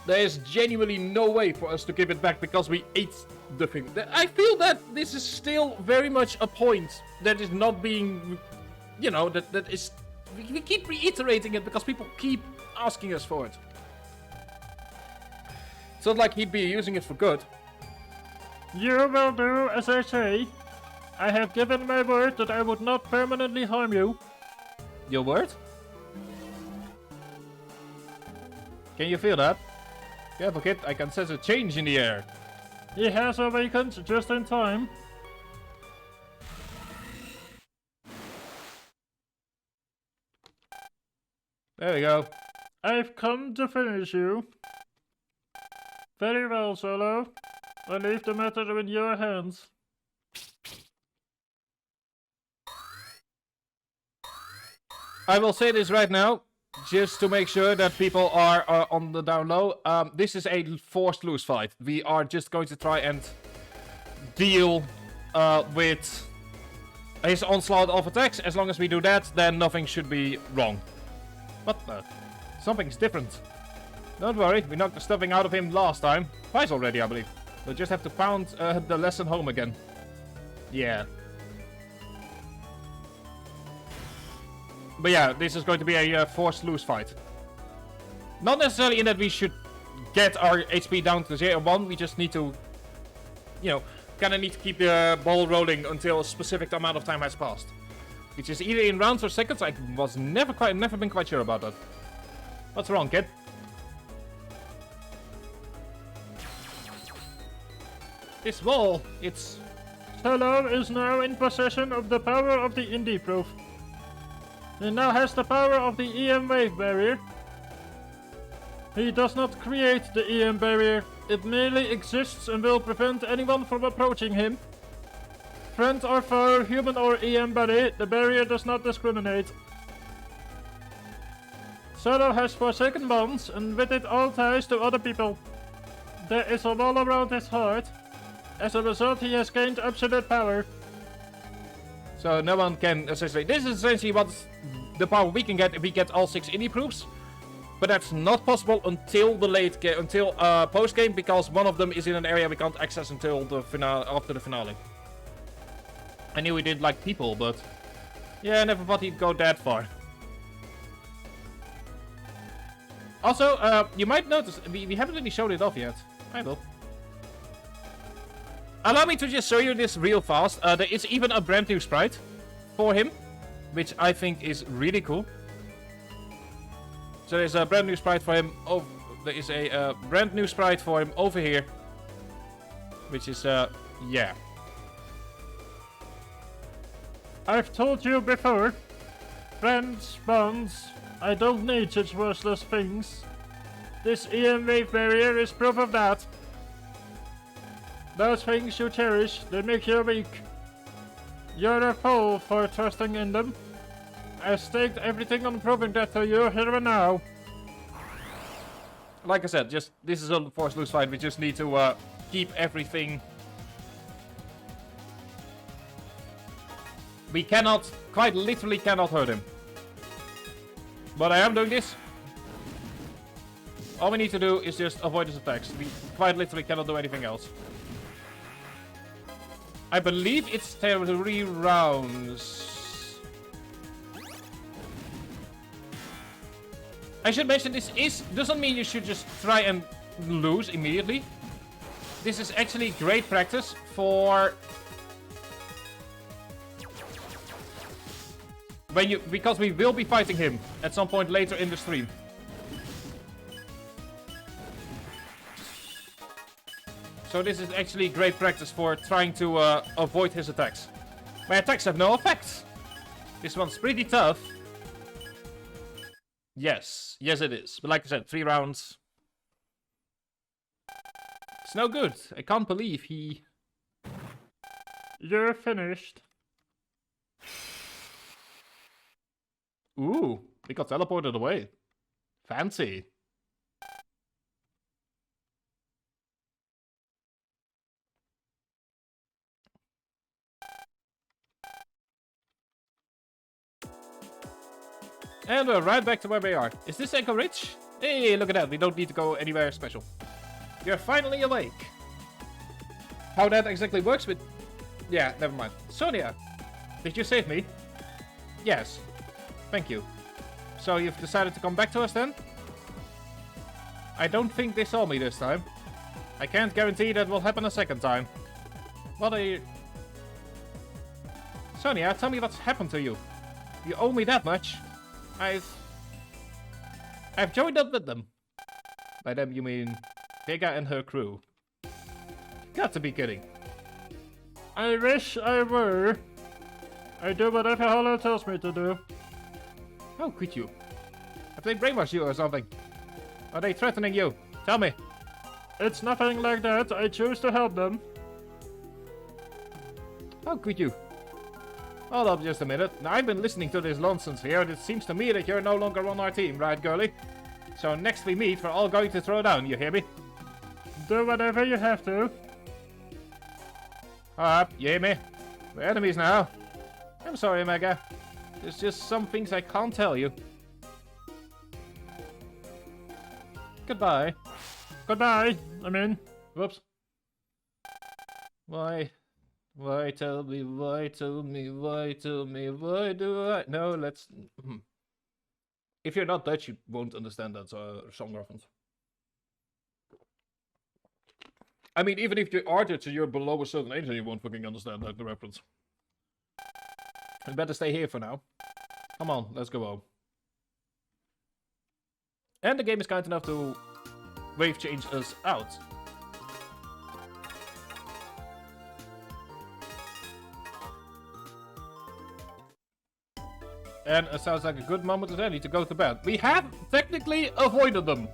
Speaker 1: There is genuinely no way for us to give it back because we ate the thing. I feel that this is still very much a point that is not being... You know, that is... We keep reiterating it because people keep asking us for it. It's not like he'd be using it for good.
Speaker 2: You will do as I say. I have given my word that I would not permanently harm you.
Speaker 1: Your word? Can you feel that? Careful, kid. I can sense a change in the air.
Speaker 2: He has awakened just in time.
Speaker 1: There we go.
Speaker 2: I've come to finish you. Very well, Solo. I leave the matter in your hands.
Speaker 1: I will say this right now, just to make sure that people are on the down low. This is a forced lose fight. We are just going to try and deal with his onslaught of attacks. As long as we do that, then nothing should be wrong. What the? Something's different. Don't worry, we knocked the stuffing out of him last time. Twice already, I believe. We'll just have to pound the lesson home again. Yeah. But yeah, this is going to be a forced lose fight. Not necessarily in that we should get our HP down to 0-1. We just need to, you know, kind of need to keep the ball rolling until a specific amount of time has passed. Which is either in rounds or seconds. I was never been quite sure about that. What's wrong, kid? This wall, it's...
Speaker 2: Solo is now in possession of the power of the Indie Proof. He now has the power of the EM wave barrier. He does not create the EM barrier. It merely exists and will prevent anyone from approaching him. Friend or foe, human or EM body, the barrier does not discriminate. Solo has forsaken bonds and with it all ties to other people. There is a wall around his heart. As a result, he has gained absolute power.
Speaker 1: So no one can essentially... This is essentially what the power we can get if we get all 6 indie proofs. But that's not possible until the late game, until post game, because one of them is in an area we can't access until the finale, after the finale. I knew he didn't like people, but yeah, I never thought he'd go that far. Also, you might notice we haven't really showed it off yet. I will. Allow me to just show you this real fast. There is even a brand new sprite for him, which I think is really cool. So there's a brand new sprite for him. Oh, there is a brand new sprite for him over here, which is yeah.
Speaker 2: I've told you before, friends, bonds, I don't need such worthless things. This EM wave barrier is proof of that. Those things you cherish, they make you weak. You're a fool for trusting in them. I staked everything on proving that to you here and now.
Speaker 1: Like I said, just this is a forced lose fight. We just need to keep everything. We cannot, quite literally cannot hurt him. But I am doing this. All we need to do is just avoid his attacks. We quite literally cannot do anything else. I believe it's 3 rounds. I should mention this doesn't mean you should just try and lose immediately. This is actually great practice for because we will be fighting him at some point later in the stream. So this is actually great practice for trying to avoid his attacks. My attacks have no effect. This one's pretty tough. Yes, yes it is. But like I said, 3 rounds. It's no good. I can't believe he...
Speaker 2: You're finished.
Speaker 1: Ooh, he got teleported away. Fancy. And we're right back to where we are. Is this Echo Ridge? Hey, look at that. We don't need to go anywhere special. You're finally awake. How that exactly works with... Yeah, never mind. Sonia, did you save me? Yes. Thank you. So you've decided to come back to us then? I don't think they saw me this time. I can't guarantee that will happen a second time. What are you... Sonia, tell me what's happened to you. You owe me that much. I've joined up with them. By them you mean Vega and her crew. Got to be kidding.
Speaker 2: I wish I were. I do whatever Hollow tells me to do.
Speaker 1: How could you? Have they brainwashed you or something? Are they threatening you? Tell me.
Speaker 2: It's nothing like that. I choose to help them.
Speaker 1: How could you? Hold up just a minute. Now, I've been listening to this nonsense here, and it seems to me that you're no longer on our team, right, girlie? So next we meet, we're all going to throw down, you hear me?
Speaker 2: Do whatever you have to.
Speaker 1: Up, you hear me? We're enemies now. I'm sorry, Mega. There's just some things I can't tell you. Goodbye.
Speaker 2: Goodbye. I mean,
Speaker 1: Whoops. Why? Why tell me, why tell me, why tell me, why do I... No, let's... If you're not Dutch, you won't understand that song reference. I mean, even if you are Dutch and you're below a certain age, you won't fucking understand that the reference. I'd better stay here for now. Come on, let's go home. And the game is kind enough to wave change us out. And it sounds like a good moment as any to go to bed. We have technically avoided them.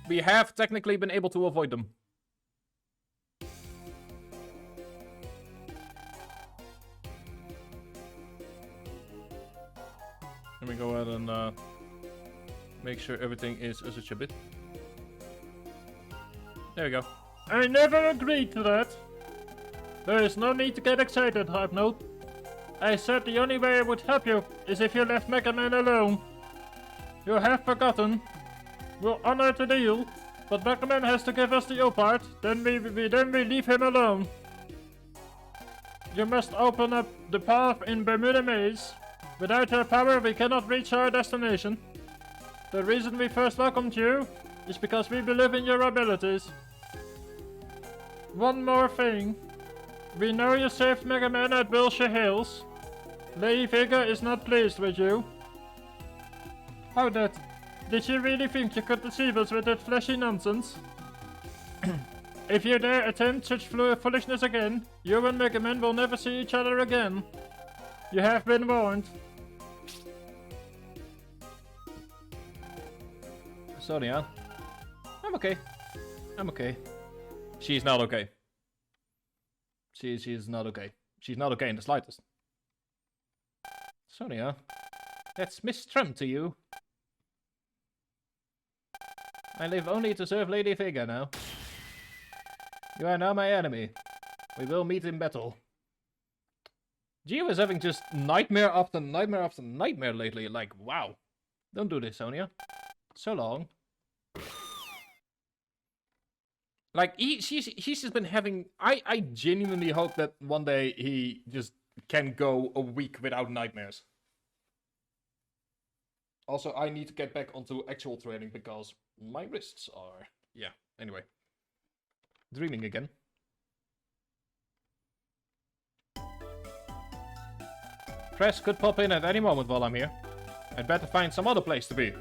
Speaker 1: We have technically been able to avoid them. Let me go ahead and make sure everything is as it should be. There we go.
Speaker 2: I never agreed to that. There is no need to get excited, Hypnote. I said the only way I would help you is if you left Mega Man alone. You have forgotten. We'll honor the deal, but Mega Man has to give us the O part, then we leave him alone. You must open up the path in Bermuda Maze. Without her power, we cannot reach our destination. The reason we first welcomed you is because we believe in your abilities. One more thing. We know you saved Mega Man at Wilshire Hills. Lady Vega is not pleased with you. How that? Did you really think you could deceive us with that flashy nonsense? If you dare attempt such foolishness again, you and Mega Man will never see each other again. You have been warned.
Speaker 1: Sonia. I'm okay. I'm okay. She's not okay. She's not okay. She's not okay in the slightest. Sonia, that's Miss Trump to you. I live only to serve Lady Vega now. You are now my enemy. We will meet in battle. Gio is having just nightmare after nightmare after nightmare lately. Like, wow. Don't do this, Sonia. So long. Like, she's just been having... I genuinely hope that one day he just can go a week without nightmares. Also, I need to get back onto actual training because my wrists are... Yeah, anyway. Dreaming again. Press could pop in at any moment while I'm here. I'd better find some other place to be.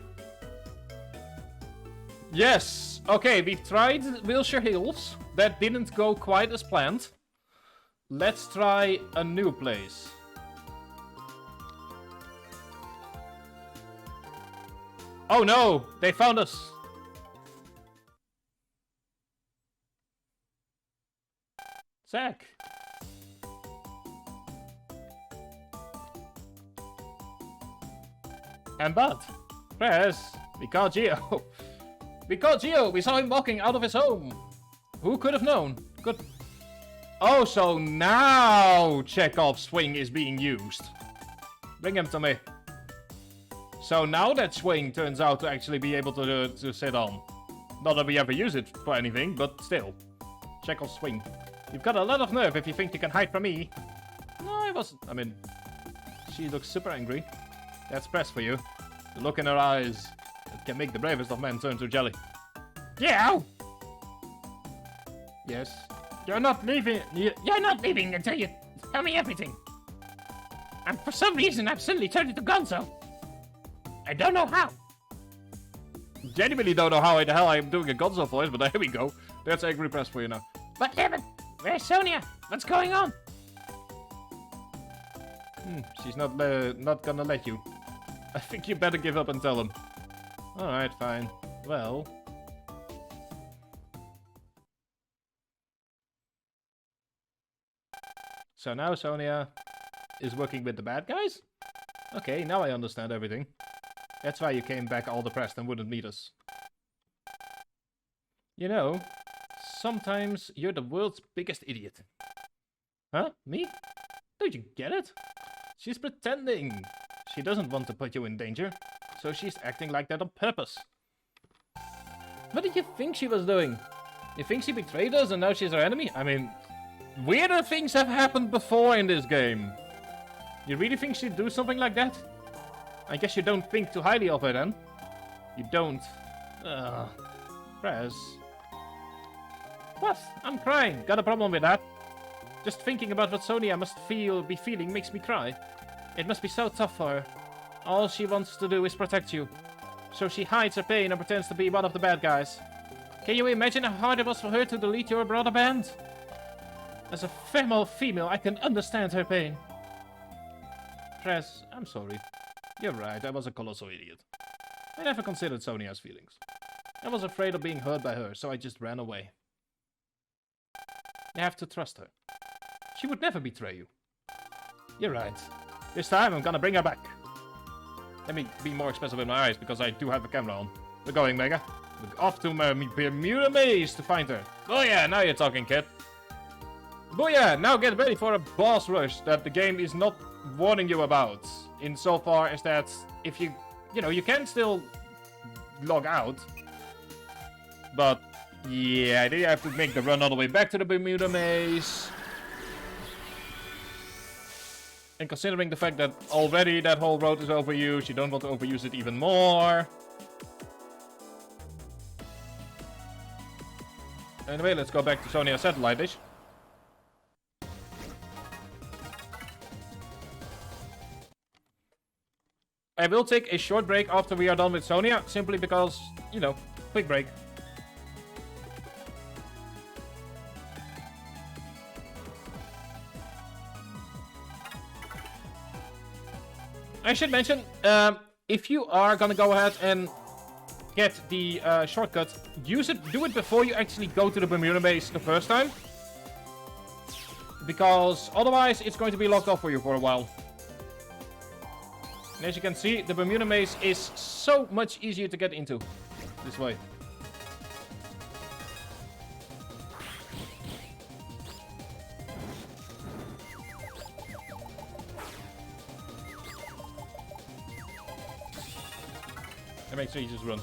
Speaker 1: Yes! Okay, we've tried Wilshire Hills. That didn't go quite as planned. Let's try a new place. Oh no! They found us! Zack! And Bud! Press! We caught Gio! We caught Gio! We saw him walking out of his home! Who could have known? Good. Oh, so now Chekhov's swing is being used. Bring him to me. So now that swing turns out to actually be able to sit on. Not that we ever use it for anything, but still. Chekhov's swing. You've got a lot of nerve if you think you can hide from me. No, I wasn't. I mean, she looks super angry. That's Press for you. The look in her eyes. It can make the bravest of men turn to jelly. Yeah! Yes?
Speaker 2: You're not leaving.
Speaker 3: You're not leaving until you tell me everything. And for some reason, I've suddenly turned into Gonzo. I don't know how.
Speaker 1: Genuinely don't know how the hell I'm doing a Gonzo voice, but there we go. That's angry Press for you now.
Speaker 3: But Evan, where's Sonia? What's going on?
Speaker 2: She's not gonna let you. I think you better give up and tell him. Alright, fine. Well... So now Sonia is working with the bad guys? Okay, now I understand everything. That's why you came back all depressed and wouldn't meet us. You know, sometimes you're the world's biggest idiot. Huh? Me? Don't you get it? She's pretending. She doesn't want to put you in danger, so she's acting like that on purpose. What did you think she was doing? You think she betrayed us and now she's our enemy? I mean, weirder things have happened before in this game. You really think she'd do something like that? I guess you don't think too highly of her then. You don't. Prez. What? I'm crying. Got a problem with that? Just thinking about what Sonia must be feeling makes me cry. It must be so tough for her. All she wants to do is protect you. So she hides her pain and pretends to be one of the bad guys. Can you imagine how hard it was for her to delete your brother band? As a female, I can understand her pain. Prez, I'm sorry. You're right, I was a colossal idiot. I never considered Sonia's feelings. I was afraid of being hurt by her, so I just ran away. You have to trust her. She would never betray you. You're right. This time I'm gonna bring her back. Let me be more expressive with my eyes, because I do have a camera on. We're going, Mega. We're off to my Bermuda maze to find her. Oh yeah, now you're talking, kid. Booyah! Now get ready for a boss rush that the game is not warning you about. Insofar as that if you can still log out. But yeah, then you have to make the run all the way back to the Bermuda maze. And considering the fact that already that whole road is overused, you don't want to overuse it even more. Anyway, let's go back to Sonia Satellite Dish. I will take a short break after we are done with Sonia, simply because, you know, quick break. I should mention, if you are gonna go ahead and get the shortcut, do it before you actually go to the Bermuda base the first time. Because otherwise it's going to be locked off for you for a while. And as you can see, the Bermuda maze is so much easier to get into this way. And make sure you just run.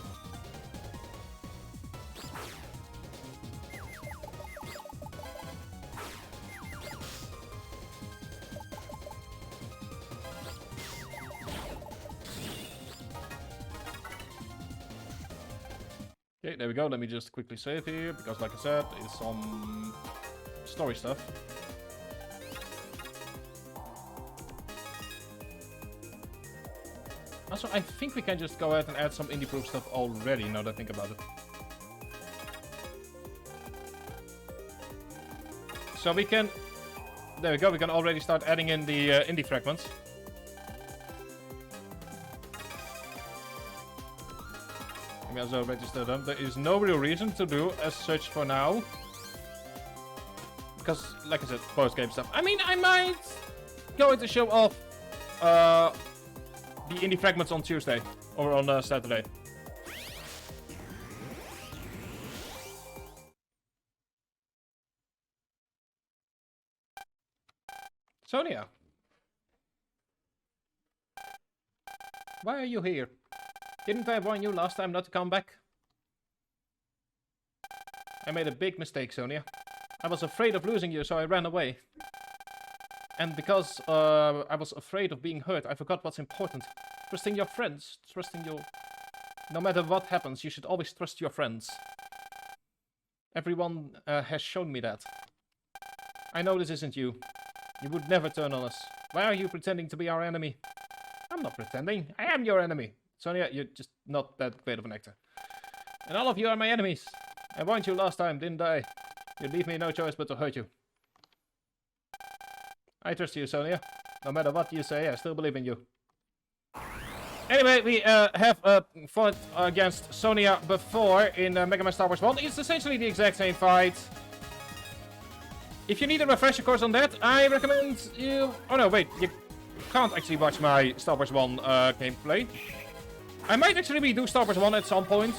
Speaker 2: Okay, there we go. Let me just quickly save here, because like I said, it's some story stuff. Also, I think we can just go ahead and add some indie proof stuff already, now that I think about it. So we can... There we go, we can already start adding in the indie fragments. Maybe I'll register them. There is no real reason to do as such for now. Because, like I said, post-game stuff. I mean, I might go to show off the indie fragments on Tuesday. Or on Saturday. Sonia. Why are you here? Didn't I warn you last time not to come back? I made a big mistake, Sonia. I was afraid of losing you, so I ran away. And because I was afraid of being hurt, I forgot what's important. Trusting your friends. Trusting your... No matter what happens, you should always trust your friends. Everyone has shown me that. I know this isn't you. You would never turn on us. Why are you pretending to be our enemy? I'm not pretending. I am your enemy. Sonia, you're just not that great of an actor. And all of you are my enemies. I warned you last time, didn't I? You leave me no choice but to hurt you. I trust you, Sonia. No matter what you say, I still believe in you.
Speaker 1: Anyway, we have fought against Sonia before in Mega Man Star Wars 1. It's essentially the exact same fight. If you need a refresher course on that, I recommend you... Oh no, wait, you can't actually watch my Star Wars 1 gameplay. I might actually redo Star Wars 1 at some point.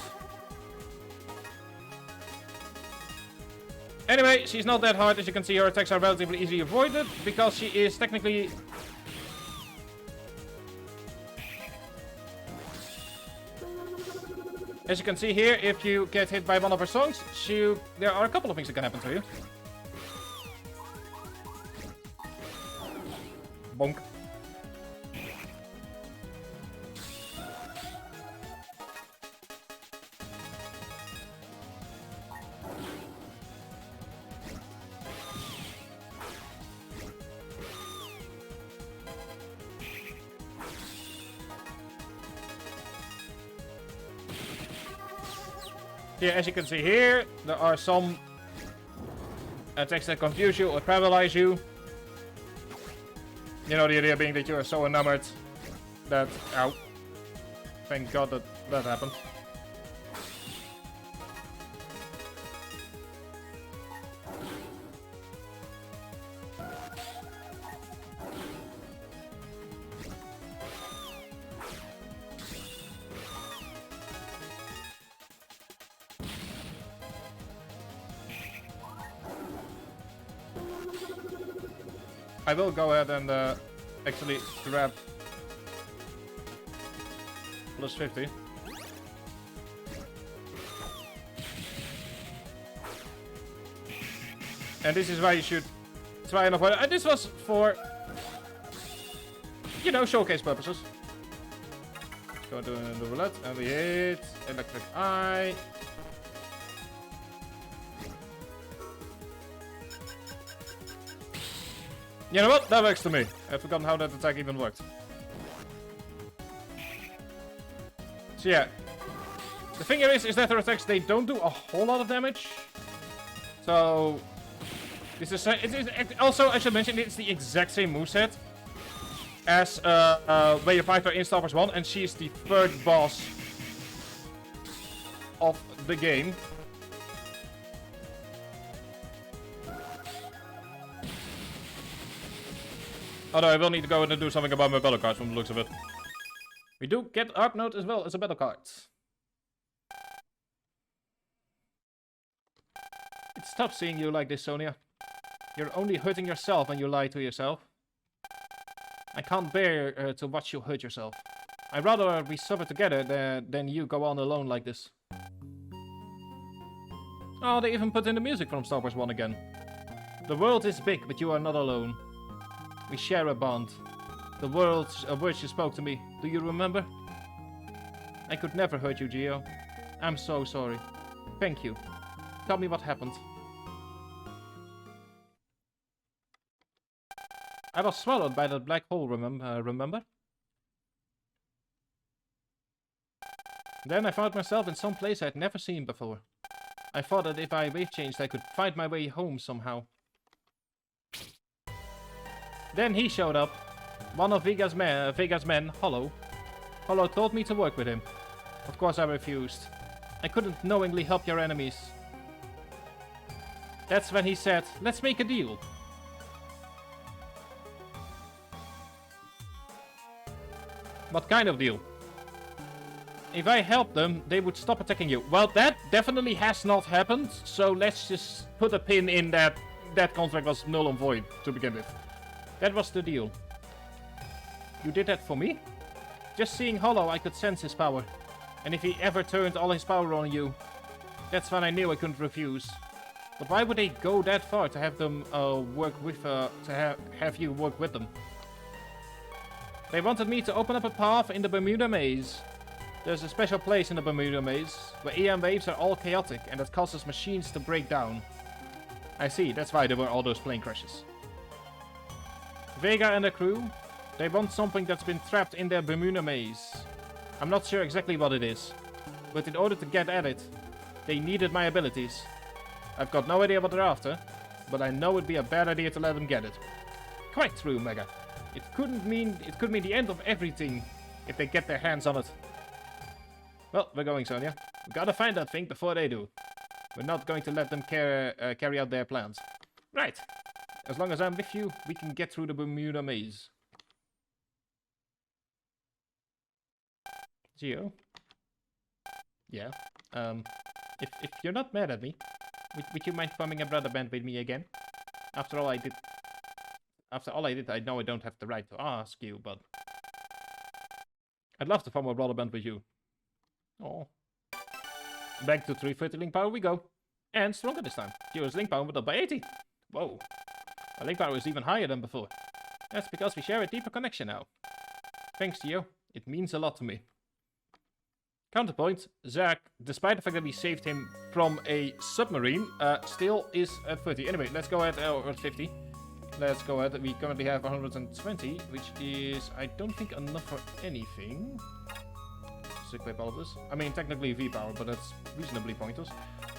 Speaker 1: Anyway, she's not that hard. As you can see, her attacks are relatively easily avoided because she is technically... As you can see here, if you get hit by one of her songs, there are a couple of things that can happen to you. Bonk. Yeah, as you can see here, there are some attacks that confuse you or paralyze you. You know, the idea being that you are so enamored that... Ow. Thank God that happened. I will go ahead and actually grab plus 50. And this is why you should try and avoid it. This was for, you know, showcase purposes. Go to the roulette and we hit electric eye. You know what? That works to me. I've forgotten how that attack even worked. So yeah. The thing is that their attacks, they don't do a whole lot of damage. So... This is also, I should mention, it's the exact same moveset as where you fight her in Star Wars 1. And she's the third boss of the game. Although I will need to go in and do something about my battle cards from the looks of it. We do get Arc Note as well as a battle card. It's tough seeing you like this, Sonia. You're only hurting yourself when you lie to yourself. I can't bear to watch you hurt yourself. I'd rather we suffer together than you go on alone like this. Oh, they even put in the music from Star Wars 1 again. The world is big, but you are not alone. We share a bond. The words you spoke to me. Do you remember? I could never hurt you, Geo. I'm so sorry. Thank you. Tell me what happened. I was swallowed by that black hole, remember? Then I found myself in some place I'd never seen before. I thought that if I wave changed, I could find my way home somehow. Then he showed up. One of Vega's men, Hollow. Hollow told me to work with him. Of course I refused. I couldn't knowingly help your enemies. That's when he said, let's make a deal. What kind of deal? If I helped them, they would stop attacking you. Well, that definitely has not happened. So let's just put a pin in that contract was null and void to begin with. That was the deal. You did that for me? Just seeing Hollow, I could sense his power. And if he ever turned all his power on you, that's when I knew I couldn't refuse. But why would they go that far to have them have you work with them? They wanted me to open up a path in the Bermuda Maze. There's a special place in the Bermuda Maze where EM waves are all chaotic and that causes machines to break down. I see, that's why there were all those plane crashes. Vega and the crew, they want something that's been trapped in their Bermuda Maze. I'm not sure exactly what it is, but in order to get at it, they needed my abilities. I've got no idea what they're after, but I know it'd be a bad idea to let them get it. Quite true, Mega.
Speaker 2: It could mean the end of everything if they get their hands on it. Well, we're going, Sonia. We gotta find that thing before they do. We're not going to let them carry out their plans. Right. As long as I'm with you, we can get through the Bermuda maze. Geo? Yeah. If you're not mad at me, would you mind forming a brother band with me again? After all I did, I know I don't have the right to ask you, but I'd love to form a brother band with you. Oh. Back to 330 link power we go. And stronger this time. Geo's link power went up by 80. Whoa. Our link power is even higher than before. That's because we share a deeper connection now. Thanks, Geo. It means a lot to me. Counterpoint, Zach, despite the fact that we saved him from a submarine, still is at 30. Anyway, let's go ahead, or 50. Let's go ahead. We currently have 120, which is, I don't think, enough for anything. Let's equip all of this. I mean, technically V-power, but that's reasonably pointless.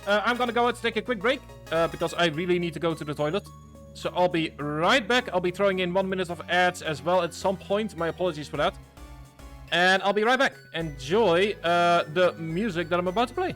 Speaker 2: I'm gonna go ahead and take a quick break, because I really need to go to the toilet. So I'll be right back. I'll be throwing in 1 minute of ads as well at some point. My apologies for that. And I'll be right back. Enjoy the music that I'm about to play.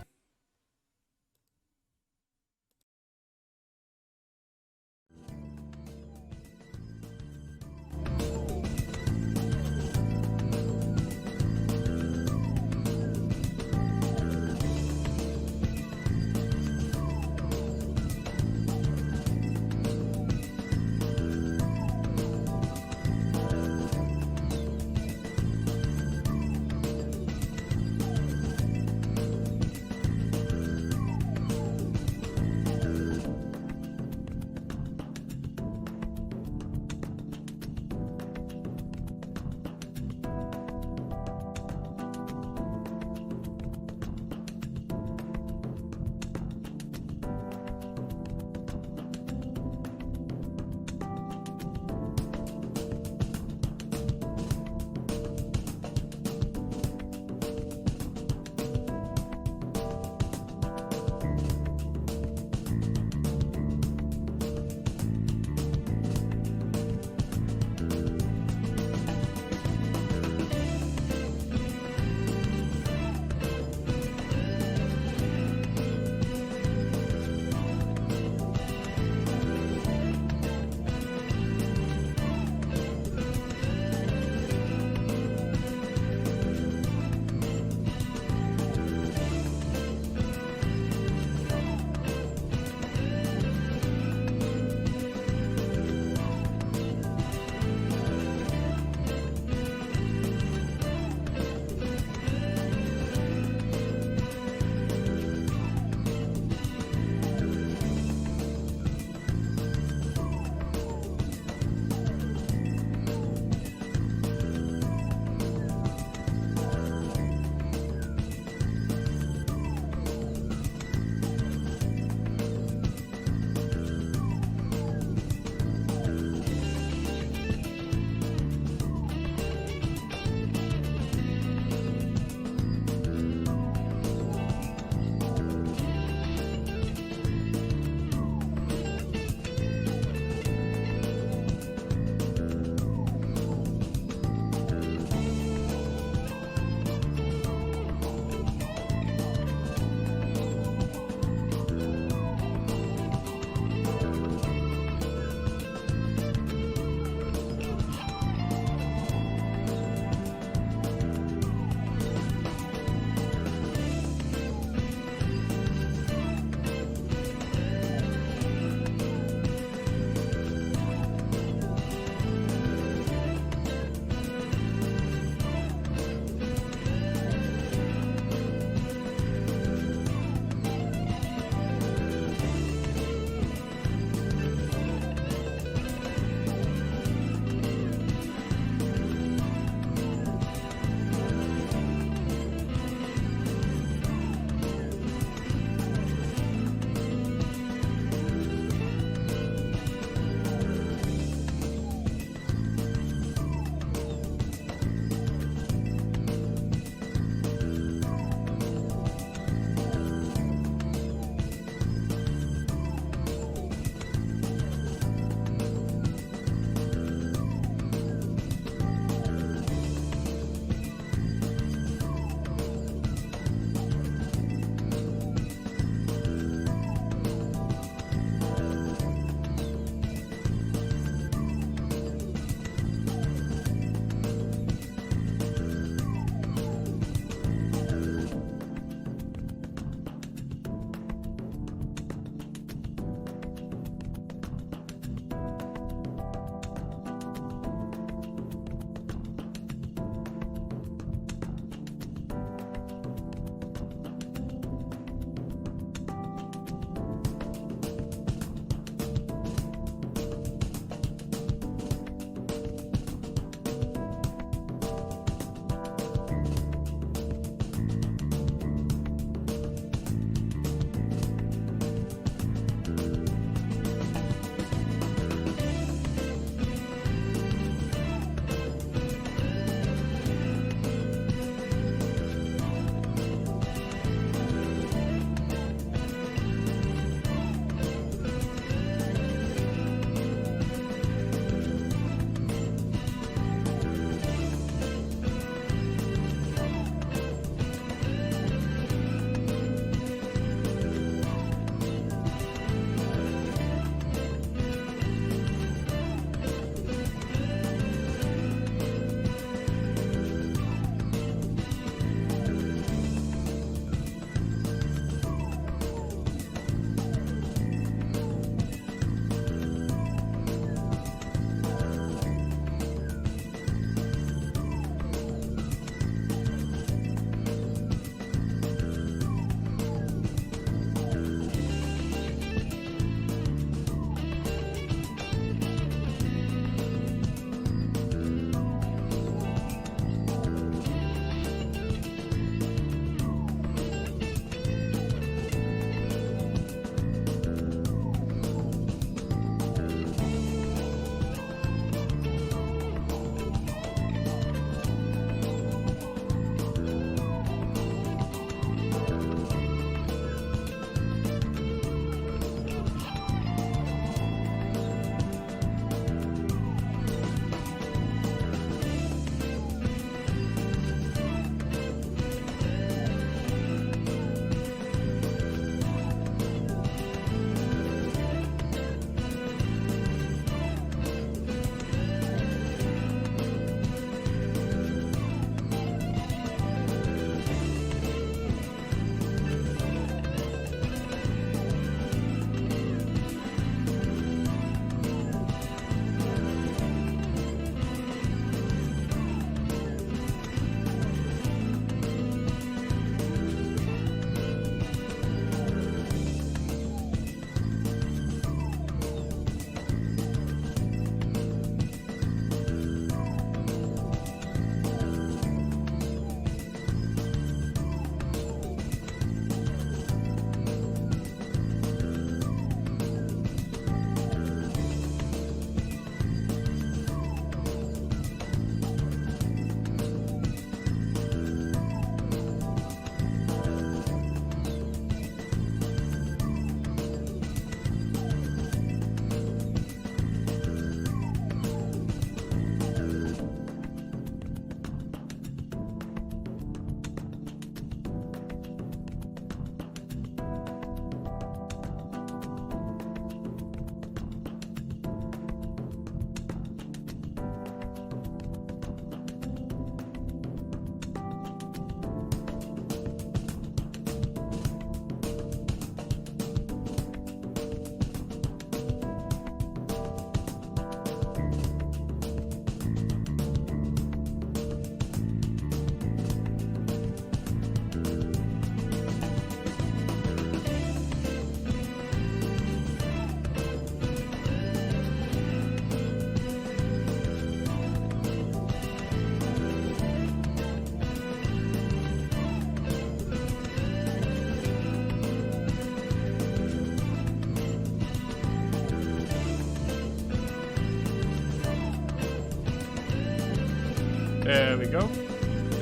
Speaker 2: There we go.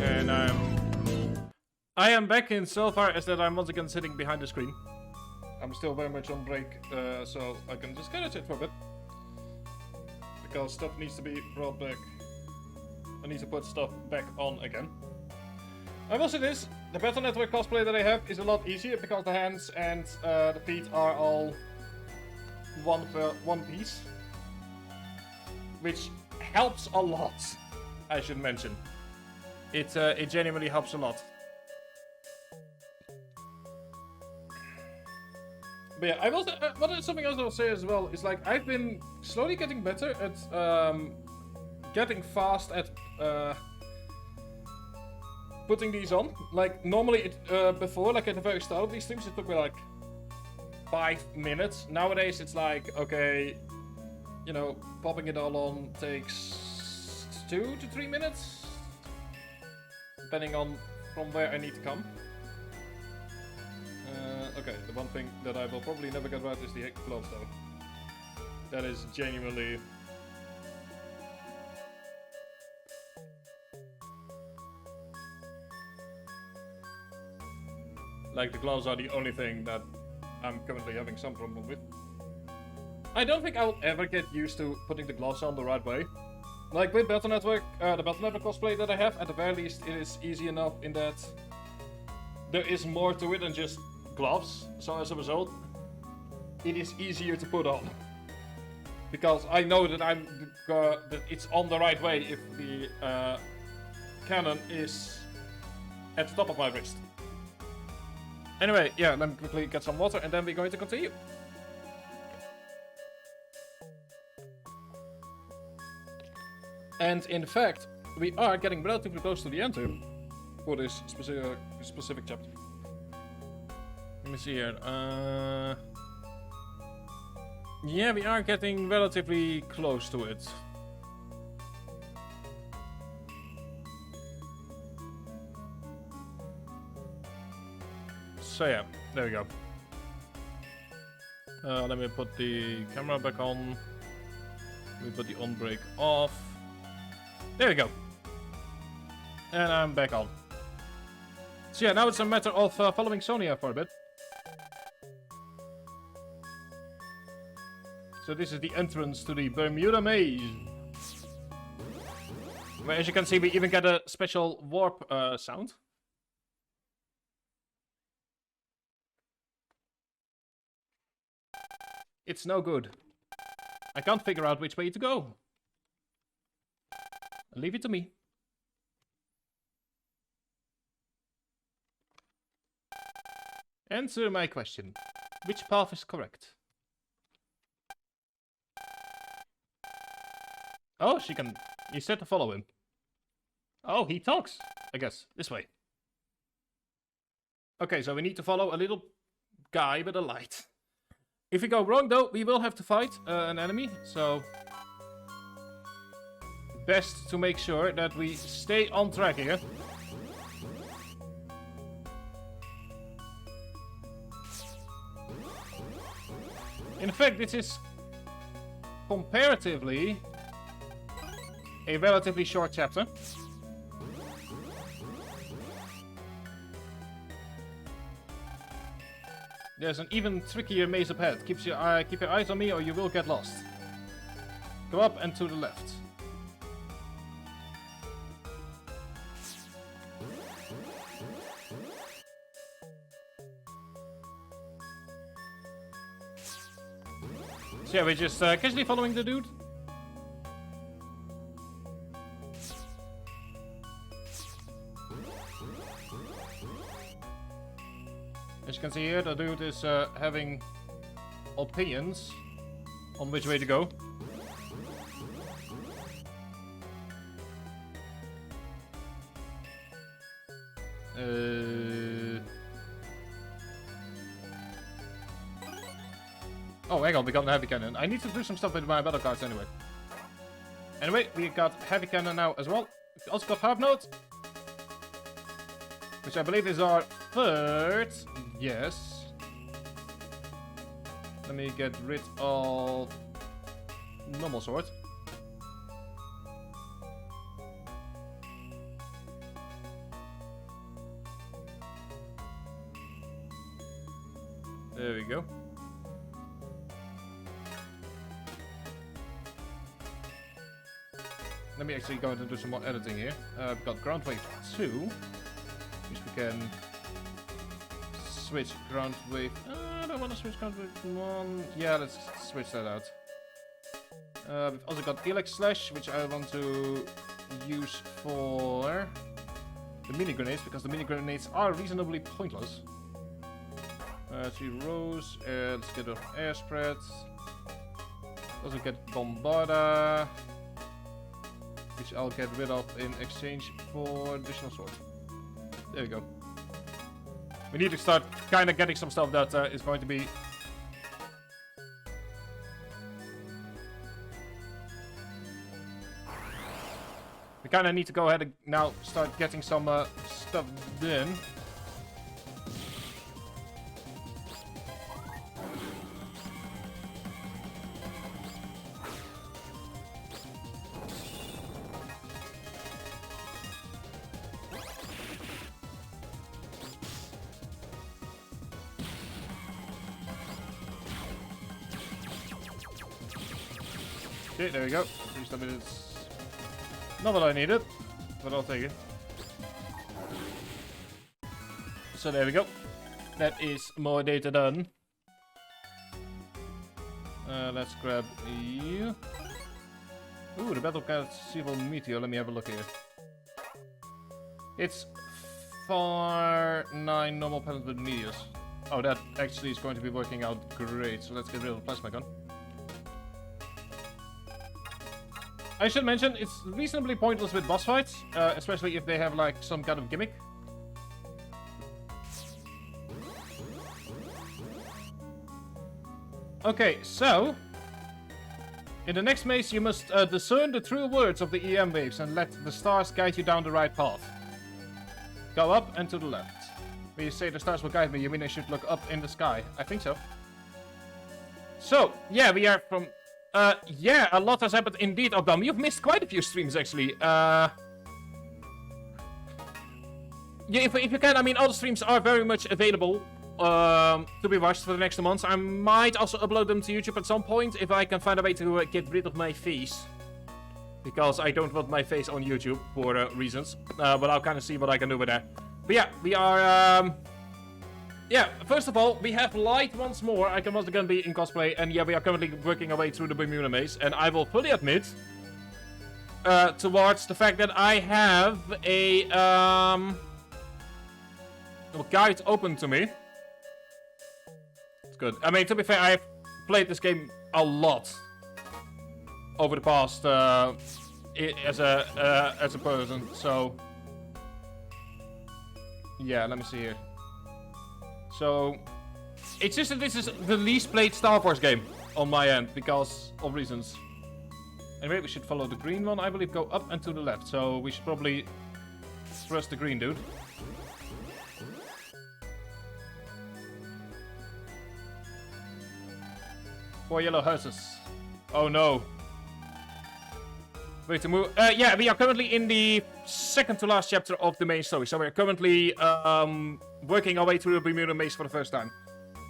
Speaker 2: And I am back in so far as that I'm once again sitting behind the screen. I'm still very much on break, so I can just kind of sit for a bit. Because stuff needs to be brought back. I need to put stuff back on again. I will say this, the Battle Network cosplay that I have is a lot easier because the hands and the feet are all one piece. Which helps a lot, I should mention. It genuinely helps a lot. But yeah, I will. Something else I will say as well is like I've been slowly getting better at getting fast at putting these on. Like normally, before, like at the very start of these things, it took me like 5 minutes. Nowadays, it's like okay, you know, popping it all on takes 2 to 3 minutes, depending on from where I need to come. Okay, the one thing that I will probably never get right is the gloves though. That is genuinely... Like the gloves are the only thing that I'm currently having some problem with. I don't think I will ever get used to putting the gloves on the right way. Like with Battle Network, the Battle Network cosplay that I have, at the very least it is easy enough in that there is more to it than just gloves, so as a result, it is easier to put on. Because I know that that it's on the right way if the cannon is at the top of my wrist. Anyway, yeah, let me quickly get some water and then we're going to continue. And in fact, we are getting relatively close to the end here for this specific chapter. Let me see here. Yeah, we are getting relatively close to it. So yeah, there we go. Let me put the camera back on. Let me put the on brake off. There we go. And I'm back on. So yeah, now it's a matter of following Sonia for a bit. So this is the entrance to the Bermuda Maze. Where, as you can see, we even get a special warp sound. It's no good. I can't figure out which way to go. Leave it to me. Answer my question. Which path is correct? Oh, she can... You said to follow him. Oh, he talks. I guess. This way. Okay, so we need to follow a little guy with a light. If we go wrong, though, we will have to fight an enemy, so... Best to make sure that we stay on track here. In fact, this is comparatively a relatively short chapter. There's an even trickier maze up ahead. Keep your eyes on me or you will get lost. Go up and to the left. So yeah, we're just casually following the dude. As you can see here, the dude is having opinions on which way to go. Oh, hang on, we got a heavy cannon. I need to do some stuff with my battle cards anyway. Anyway, we got heavy cannon now as well. We also got half note, which I believe is our third. Yes. Let me get rid of normal sword.
Speaker 1: There we go. Let me actually go and do some more editing here. We've got ground wave 2, which we can switch ground wave. I don't want to switch ground wave 1. Yeah, let's switch that out. We've also got Elex Slash, which I want to use for the mini grenades, because the mini grenades are reasonably pointless. 3 rows, let's get rid of air spread. Also get Bombarda, which I'll get rid of in exchange for additional sword. There we go. We need to start kind of getting some stuff that is going to be... We kind of need to go ahead and now start getting some stuff done. Okay, there we go. 3 minutes. Not what I needed, but I'll take it. So there we go. That is more data done. Let's grab you. Ooh, the Battle Cat Civil Meteor. Let me have a look here. It's far 9 normal penetrated meteors. Oh, that actually is going to be working out great. So let's get rid of the plasma gun. I should mention, it's reasonably pointless with boss fights, especially if they have like some kind of gimmick. Okay, so in the next maze you must discern the true words of the EM waves and let the stars guide you down the right path. Go up and to the left. When you say the stars will guide me, you mean I should look up in the sky? I think so. So, yeah, we are from... yeah, a lot has happened indeed, Ogdam. You've missed quite a few streams, actually. Yeah, if you can, I mean, all the streams are very much available to be watched for the next 2 months. I might also upload them to YouTube at some point if I can find a way to get rid of my face. Because I don't want my face on YouTube for reasons. But I'll kind of see what I can do with that. But yeah, we are... yeah, first of all, we have light once more. I can once again be in cosplay, and yeah, we are currently working our way through the Bermuda maze, and I will fully admit towards the fact that I have a guide open to me. It's good. I mean, to be fair, I've played this game a lot over the past as a person, so yeah. Let me see here. So, it's just that this is the least played Star Wars game on my end, because of reasons. Anyway, we should follow the green one, I believe, go up and to the left. So, we should probably trust the green dude. 4 yellow houses. Oh no. Wait to move. Yeah, we are currently in the second to last chapter of the main story. So we're currently working our way through the Bermuda maze for the first time.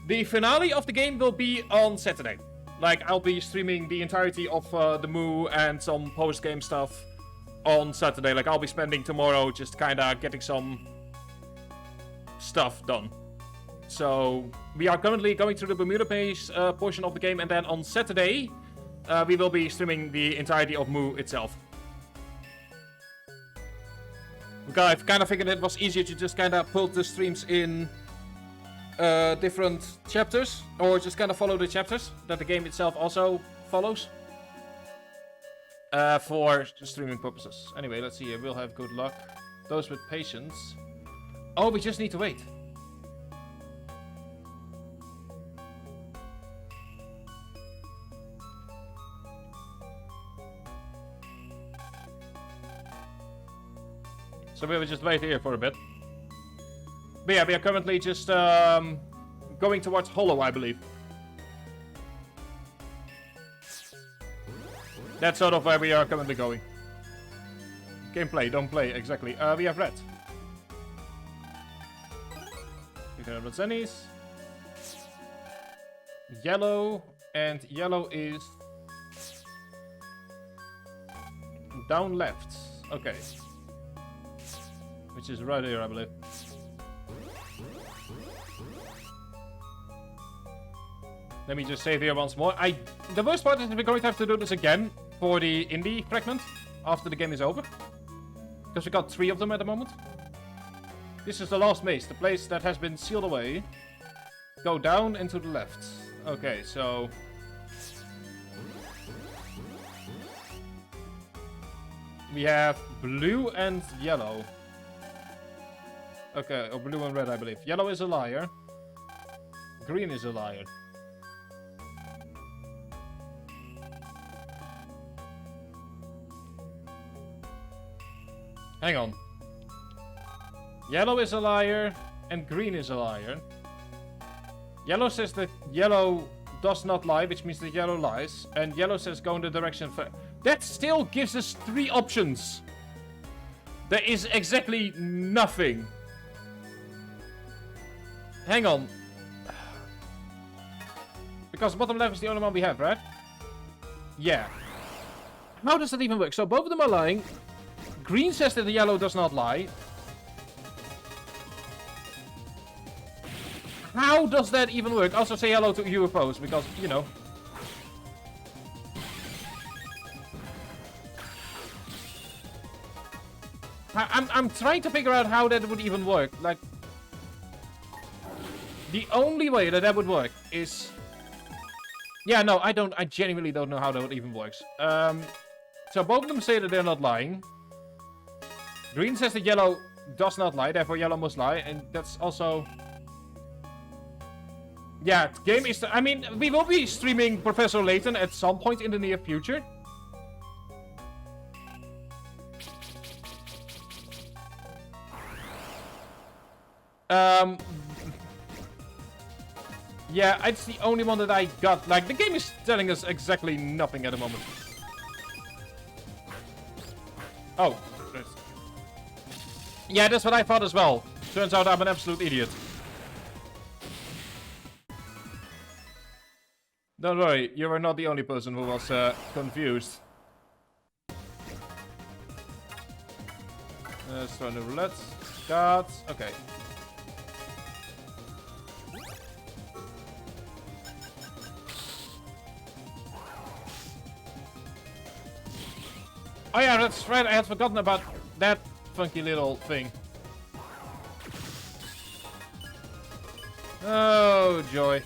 Speaker 1: The finale of the game will be on Saturday. Like, I'll be streaming the entirety of the Moo and some post-game stuff on Saturday. Like, I'll be spending tomorrow just kind of getting some stuff done. So, we are currently going through the Bermuda maze portion of the game. And then on Saturday, we will be streaming the entirety of Moo itself. Because I've kind of figured it was easier to just kind of pull the streams in different chapters, or just kind of follow the chapters that the game itself also follows for streaming purposes. Anyway, let's see here. We'll have good luck. Those with patience. Oh, we just need to wait. So we will just wait here for a bit. But yeah, we are currently just going towards Hollow, I believe. That's sort of where we are currently going. Gameplay, don't play, exactly. We have red. We can have red Zennies. yellow, and yellow is down left. Okay. Which is right here, I believe. Let me just save here once more. The worst part is we're going to have to do this again for the indie fragment after the game is over. Because we got 3 of them at the moment. This is the last maze, the place that has been sealed away. Go down and to the left. Okay, so... we have blue and yellow. Okay, or blue and red, I believe. Yellow is a liar. Green is a liar. Hang on. Yellow is a liar, and green is a liar. Yellow says that yellow does not lie, which means that yellow lies. And yellow says go in the direction for... That still gives us 3 options. There is exactly nothing. Hang on. Because bottom left is the only one we have, right? Yeah. How does that even work? So both of them are lying. Green says that the yellow does not lie. How does that even work? Also say hello to UFOs, because, you know. I'm trying to figure out how that would even work. Like, the only way that that would work is... Yeah, no, I genuinely don't know how that even works. So both of them say that they're not lying. Green says that yellow does not lie, therefore yellow must lie, and that's also... Yeah, the game is... I mean, we will be streaming Professor Layton at some point in the near future. Yeah, it's the only one that I got. Like, the game is telling us exactly nothing at the moment. Oh. Yeah, that's what I thought as well. Turns out I'm an absolute idiot. Don't worry, you are not the only person who was confused. Let's try the roulette. Cards. Okay. Oh yeah, that's right, I had forgotten about that funky little thing. Oh, joy.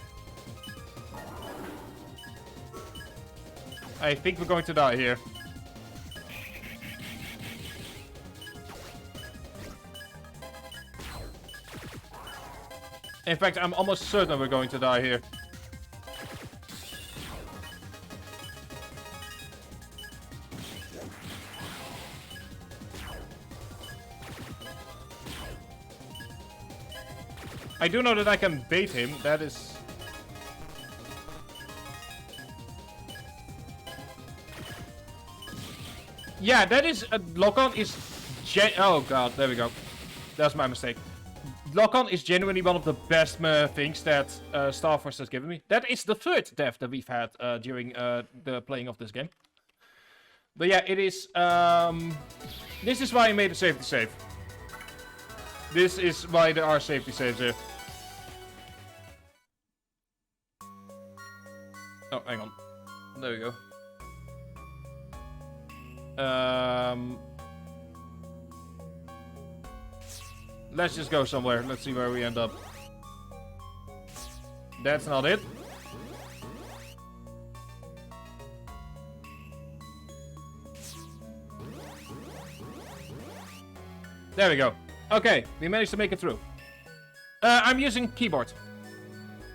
Speaker 1: I think we're going to die here. In fact, I'm almost certain we're going to die here. I do know that I can bait him. That is... Yeah, that is... lock-on is... Oh god, there we go. That's my mistake. Lock-on is genuinely one of the best things that Star Force has given me. That is the 3rd death that we've had during the playing of this game. But yeah, it is... This is why I made a safety save. This is why there are safety saves here. Oh, hang on. There we go. Let's just go somewhere. Let's see where we end up. That's not it. There we go. Okay, we managed to make it through. I'm using keyboard.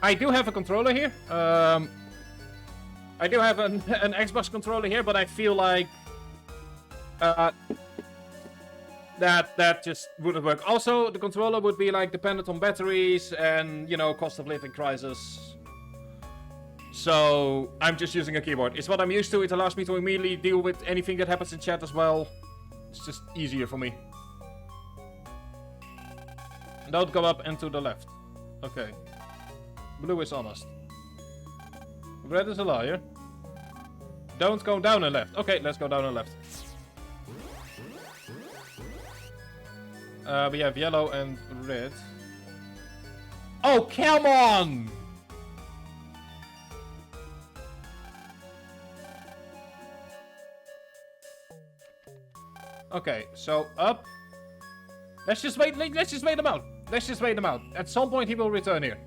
Speaker 1: I do have a controller here. I do have an Xbox controller here, but I feel like that just wouldn't work. Also, the controller would be like dependent on batteries and, you know, cost of living crisis. So I'm just using a keyboard. It's what I'm used to. It allows me to immediately deal with anything that happens in chat as well. It's just easier for me. Don't go up and to the left. Okay. Blue is honest. Red is a liar. Don't go down and left. Okay, let's go down and left. We have yellow and red. Oh, come on! Okay, so up. Let's just wait. Let's just wait him out. Let's just wait him out. At some point, he will return here.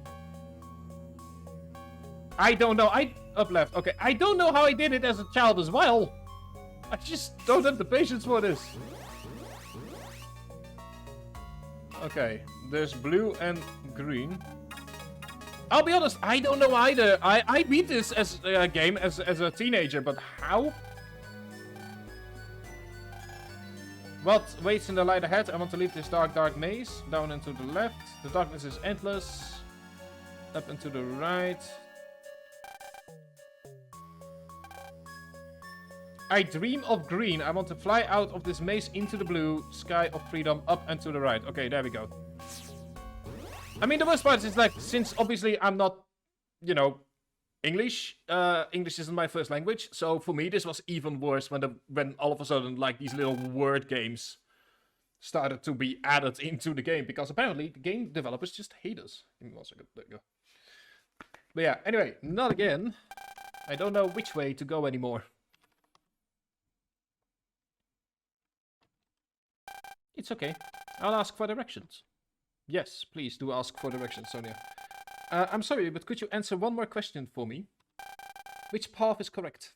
Speaker 1: I don't know. Up left. Okay, I don't know how I did it as a child as well. I just don't have the patience for this. Okay, there's blue and green. I'll be honest, I don't know either. I beat this as a game as a teenager, but how? What waits in the light ahead? I want to leave this dark maze. Down and to the left. The darkness is endless. Up and to the right. I dream of green. I want to fly out of this maze into the blue sky of freedom. Up and to the right. Okay, there we go. I mean, the worst part is like, since obviously I'm not, you know, English. English isn't my first language. So for me, this was even worse when all of a sudden, like, these little word games started to be added into the game. Because apparently, the game developers just hate us. Give me 1 second. There you go. But yeah, anyway, not again. I don't know which way to go anymore. It's okay. I'll ask for directions. Yes, please do ask for directions, Sonia. I'm sorry, but could you answer one more question for me? Which path is correct?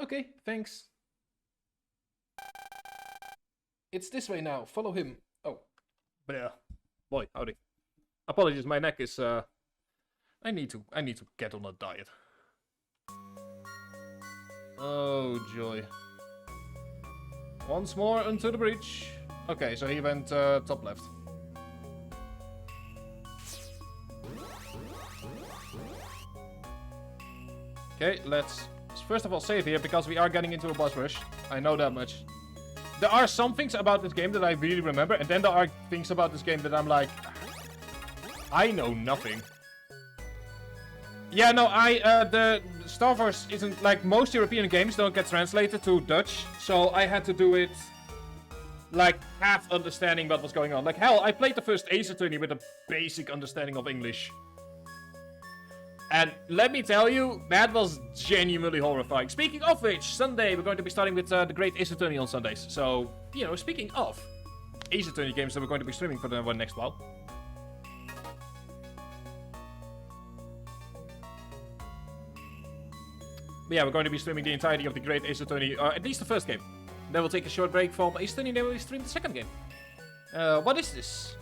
Speaker 1: Okay, thanks. It's this way now. Follow him. Oh. Bleh. Boy, howdy. Apologies, my neck is I need to get on a diet. Oh, joy. Once more onto the bridge. Okay, so he went top left. Okay, let's first of all save here, because we are getting into a boss rush. I know that much. There are some things about this game that I really remember, and then there are things about this game that I'm like, I know nothing. Yeah, no, the Star Wars isn't, like, most European games don't get translated to Dutch, so I had to do it, like, half understanding what was going on. Like, hell, I played the first Ace Attorney with a basic understanding of English. And let me tell you, that was genuinely horrifying. Speaking of which, Sunday we're going to be starting with the Great Ace Attorney on Sundays. So, you know, speaking of Ace Attorney games that we're going to be streaming for the next while. But yeah, we're going to be streaming the entirety of the Great Ace Attorney, at least the first game. Then we'll take a short break from Ace Attorney, then we'll stream the second game. What is this?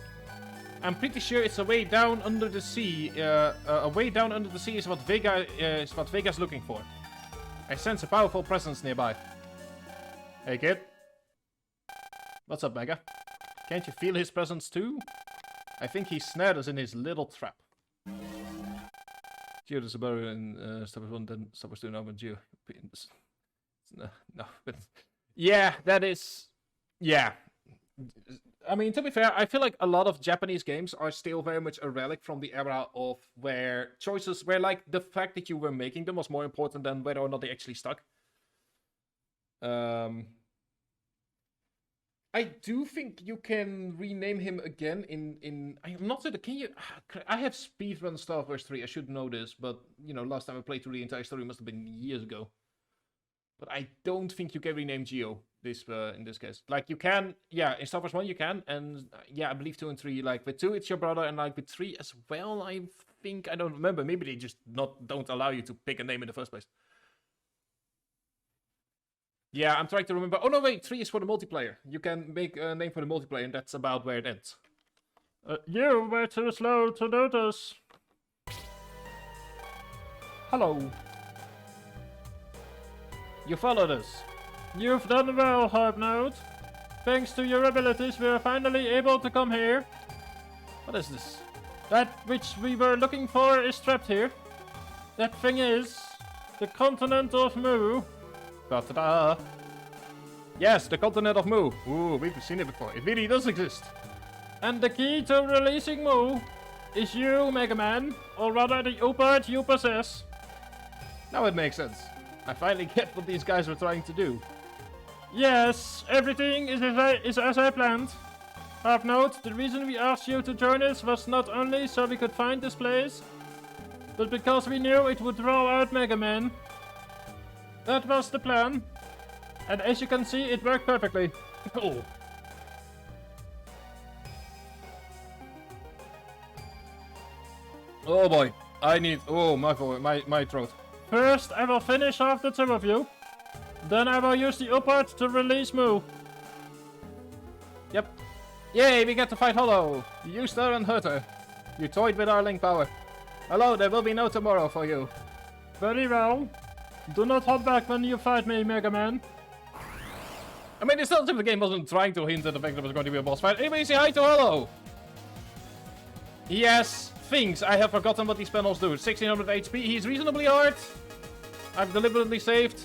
Speaker 1: I'm pretty sure it's a way down under the sea. A way down under the sea is what Vega's looking for. I sense a powerful presence nearby. Hey kid. What's up, Vega? Can't you feel his presence too? I think he snared us in his little trap. Geo is about in Stop 1, then Stop 2 now, but Geo. No, but yeah, that is. Yeah. I mean, to be fair, I feel like a lot of Japanese games are still very much a relic from the era of where choices, where like the fact that you were making them was more important than whether or not they actually stuck. I do think you can rename him again in I'm not sure, can you? I have speedrun Star Wars 3, I should know this, but, you know, last time I played through the entire story must have been years ago. But I don't think you can rename Geo in this case. Like, you can, yeah, in Star Wars 1 you can, and yeah, I believe 2 and 3, like, with 2 it's your brother, and like with 3 as well, I think, I don't remember, maybe they just don't allow you to pick a name in the first place. Yeah, I'm trying to remember. Oh no, wait, 3 is for the multiplayer. You can make a name for the multiplayer, and that's about where it ends.
Speaker 2: You were too slow to notice. Hello. You followed us. You've done well, Hobnote. Thanks to your abilities, we are finally able to come here.
Speaker 1: What is this?
Speaker 2: That which we were looking for is trapped here. That thing is the continent of Mu.
Speaker 1: Ta-da-da! Yes, the continent of Mu. Ooh, we've seen it before. It really does exist.
Speaker 2: And the key to releasing Mu is you, Mega Man, or rather the U-part you possess.
Speaker 4: Now it makes sense. I finally get what these guys were trying to do.
Speaker 2: Yes, everything is as I planned. Have note, the reason we asked you to join us was not only so we could find this place, but because we knew it would draw out Mega Man. That was the plan. And as you can see, it worked perfectly.
Speaker 1: Cool.
Speaker 4: Oh boy, I need... Oh, my throat.
Speaker 2: First, I will finish off the two of you. Then I will use the U-part to release Moo.
Speaker 4: Yep. Yay, we get to fight Hollow. You used her and hurt her. You toyed with our link power. Hello, there will be no tomorrow for you.
Speaker 2: Very well. Do not hold back when you fight me, Mega Man.
Speaker 4: I mean, it's not as if the game wasn't trying to hint at the fact that it was going to be a boss fight. Anybody say hi to Hollow? Yes, things. I have forgotten what these panels do. 1600 HP. He's reasonably hard. I've deliberately saved.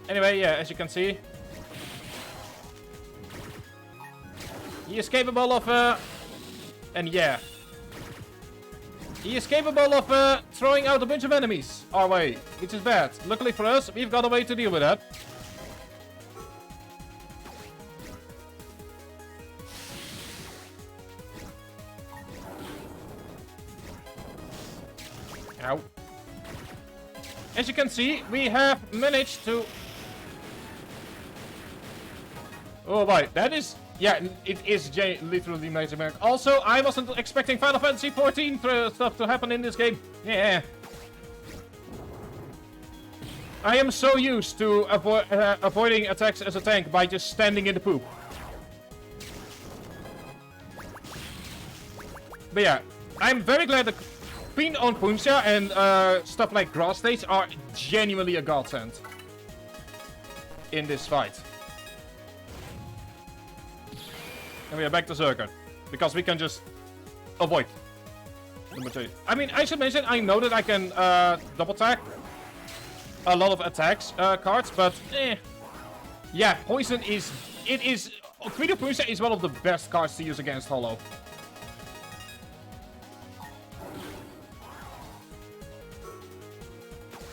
Speaker 4: Anyway, yeah, as you can see. He is capable of, and yeah. He is capable of, throwing out a bunch of enemies our way, which is bad. Luckily for us, we've got a way to deal with that. Ow. As you can see, we have managed to... Oh boy, that is... Yeah, it is literally amazing. Also, I wasn't expecting Final Fantasy 14 stuff to happen in this game. Yeah. I am so used to avoiding attacks as a tank by just standing in the poop. But yeah, I'm very glad that Queen on Punja and stuff like Grass Stage are genuinely a godsend in this fight. And we are back to Zerker, because we can just avoid the majority. I mean, I should mention, I know that I can double tag a lot of attacks cards, but yeah, poison is... It is... Queen of Punja is one of the best cards to use against Hollow.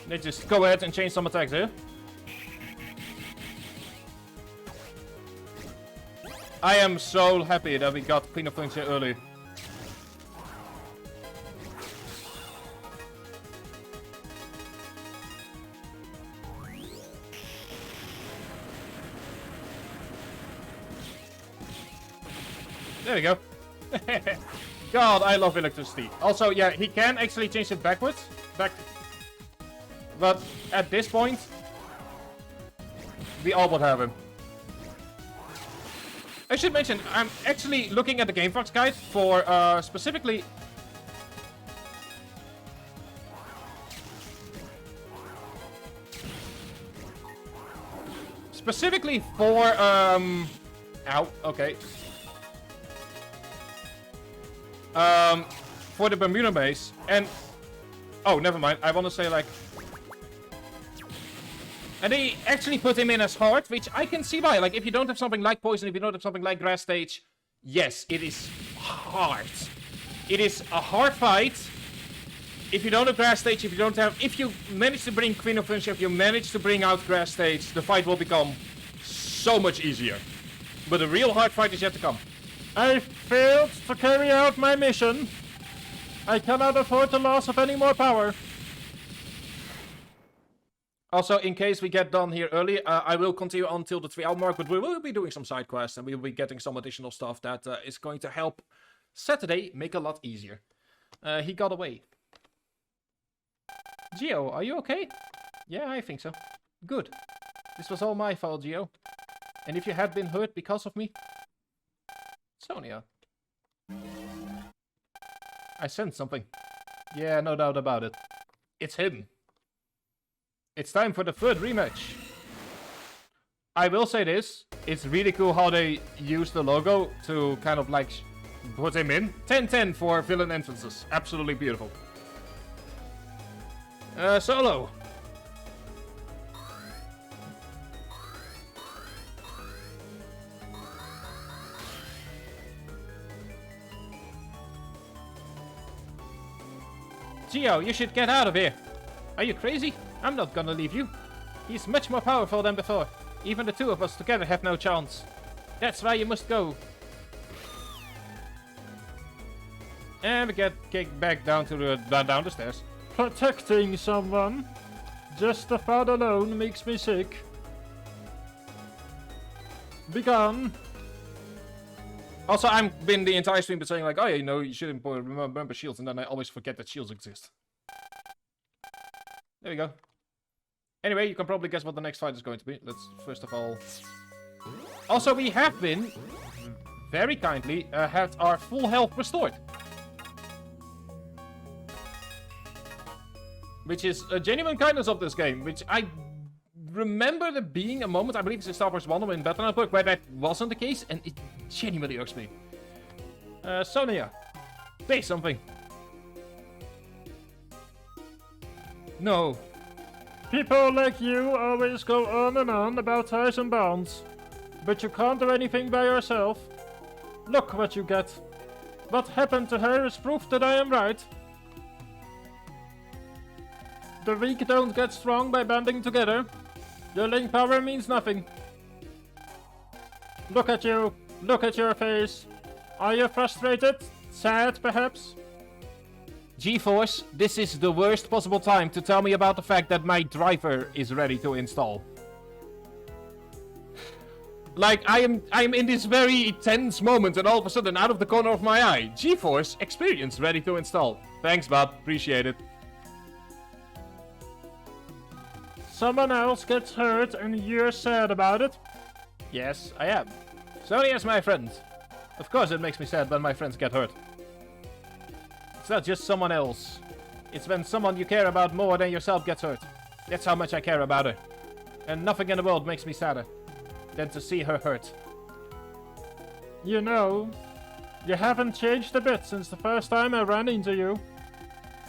Speaker 4: Let's just go ahead and change some attacks here. I am so happy that we got Queen of Punja early. There we go. God, I love electricity. Also, yeah, he can actually change it backwards. But at this point, we all would have him. I should mention, I'm actually looking at the GameFox guide for specifically... Specifically for, Ow, okay. For the Bermuda base, and... Oh, never mind, I want to say, like... And they actually put him in as hard, which I can see why. Like, if you don't have something like Poison, if you don't have something like Grass Stage, yes, it is hard. It is a hard fight. If you don't have Grass Stage, if you manage to bring Queen of Punja, if you manage to bring out Grass Stage, the fight will become so much easier. But the real hard fight is yet to come.
Speaker 2: I failed to carry out my mission. I cannot afford the loss of any more power.
Speaker 4: Also, in case we get done here early, I will continue until the 3-hour mark, but we will be doing some side quests and we will be getting some additional stuff that is going to help Saturday make a lot easier. He got away. Geo, are you okay? Yeah, I think so. Good. This was all my fault, Geo. And if you had been hurt because of me... Sonia. I sensed something. Yeah, no doubt about it. It's him. It's time for the third rematch. I will say this. It's really cool how they use the logo to kind of like put him in. 10-10 for villain entrances. Absolutely beautiful. Solo. Geo, you should get out of here. Are you crazy? I'm not gonna leave you. He's much more powerful than before. Even the two of us together have no chance. That's why you must go. And we get kicked back down to the down the stairs.
Speaker 2: Protecting someone, just the thought alone makes me sick. Be gone.
Speaker 4: Also, I've been the entire stream saying like, oh yeah, you know, you shouldn't remember shields, and then I always forget that shields exist. There we go. Anyway, you can probably guess what the next fight is going to be. Let's first of all... Also, we have been, very kindly, had our full health restored. Which is a genuine kindness of this game, which I remember there being a moment, I believe it's in Star Wars 1 or in Battle Network, where that wasn't the case, and it genuinely irks me. Sonia, say something. No.
Speaker 2: People like you always go on and on about ties and bonds. But you can't do anything by yourself. Look what you get. What happened to her is proof that I am right. The weak don't get strong by banding together. Your link power means nothing. Look at you. Look at your face. Are you frustrated? Sad, perhaps?
Speaker 4: GeForce, this is the worst possible time to tell me about the fact that my driver is ready to install. Like, I am in this very tense moment, and all of a sudden, out of the corner of my eye, GeForce Experience ready to install. Thanks, bud. Appreciate it.
Speaker 2: Someone else gets hurt and you're sad about it?
Speaker 4: Yes, I am. So yes, my friends. Of course it makes me sad when my friends get hurt. It's not just someone else. It's when someone you care about more than yourself gets hurt. That's how much I care about her. And nothing in the world makes me sadder than to see her hurt.
Speaker 2: You know, you haven't changed a bit since the first time I ran into you.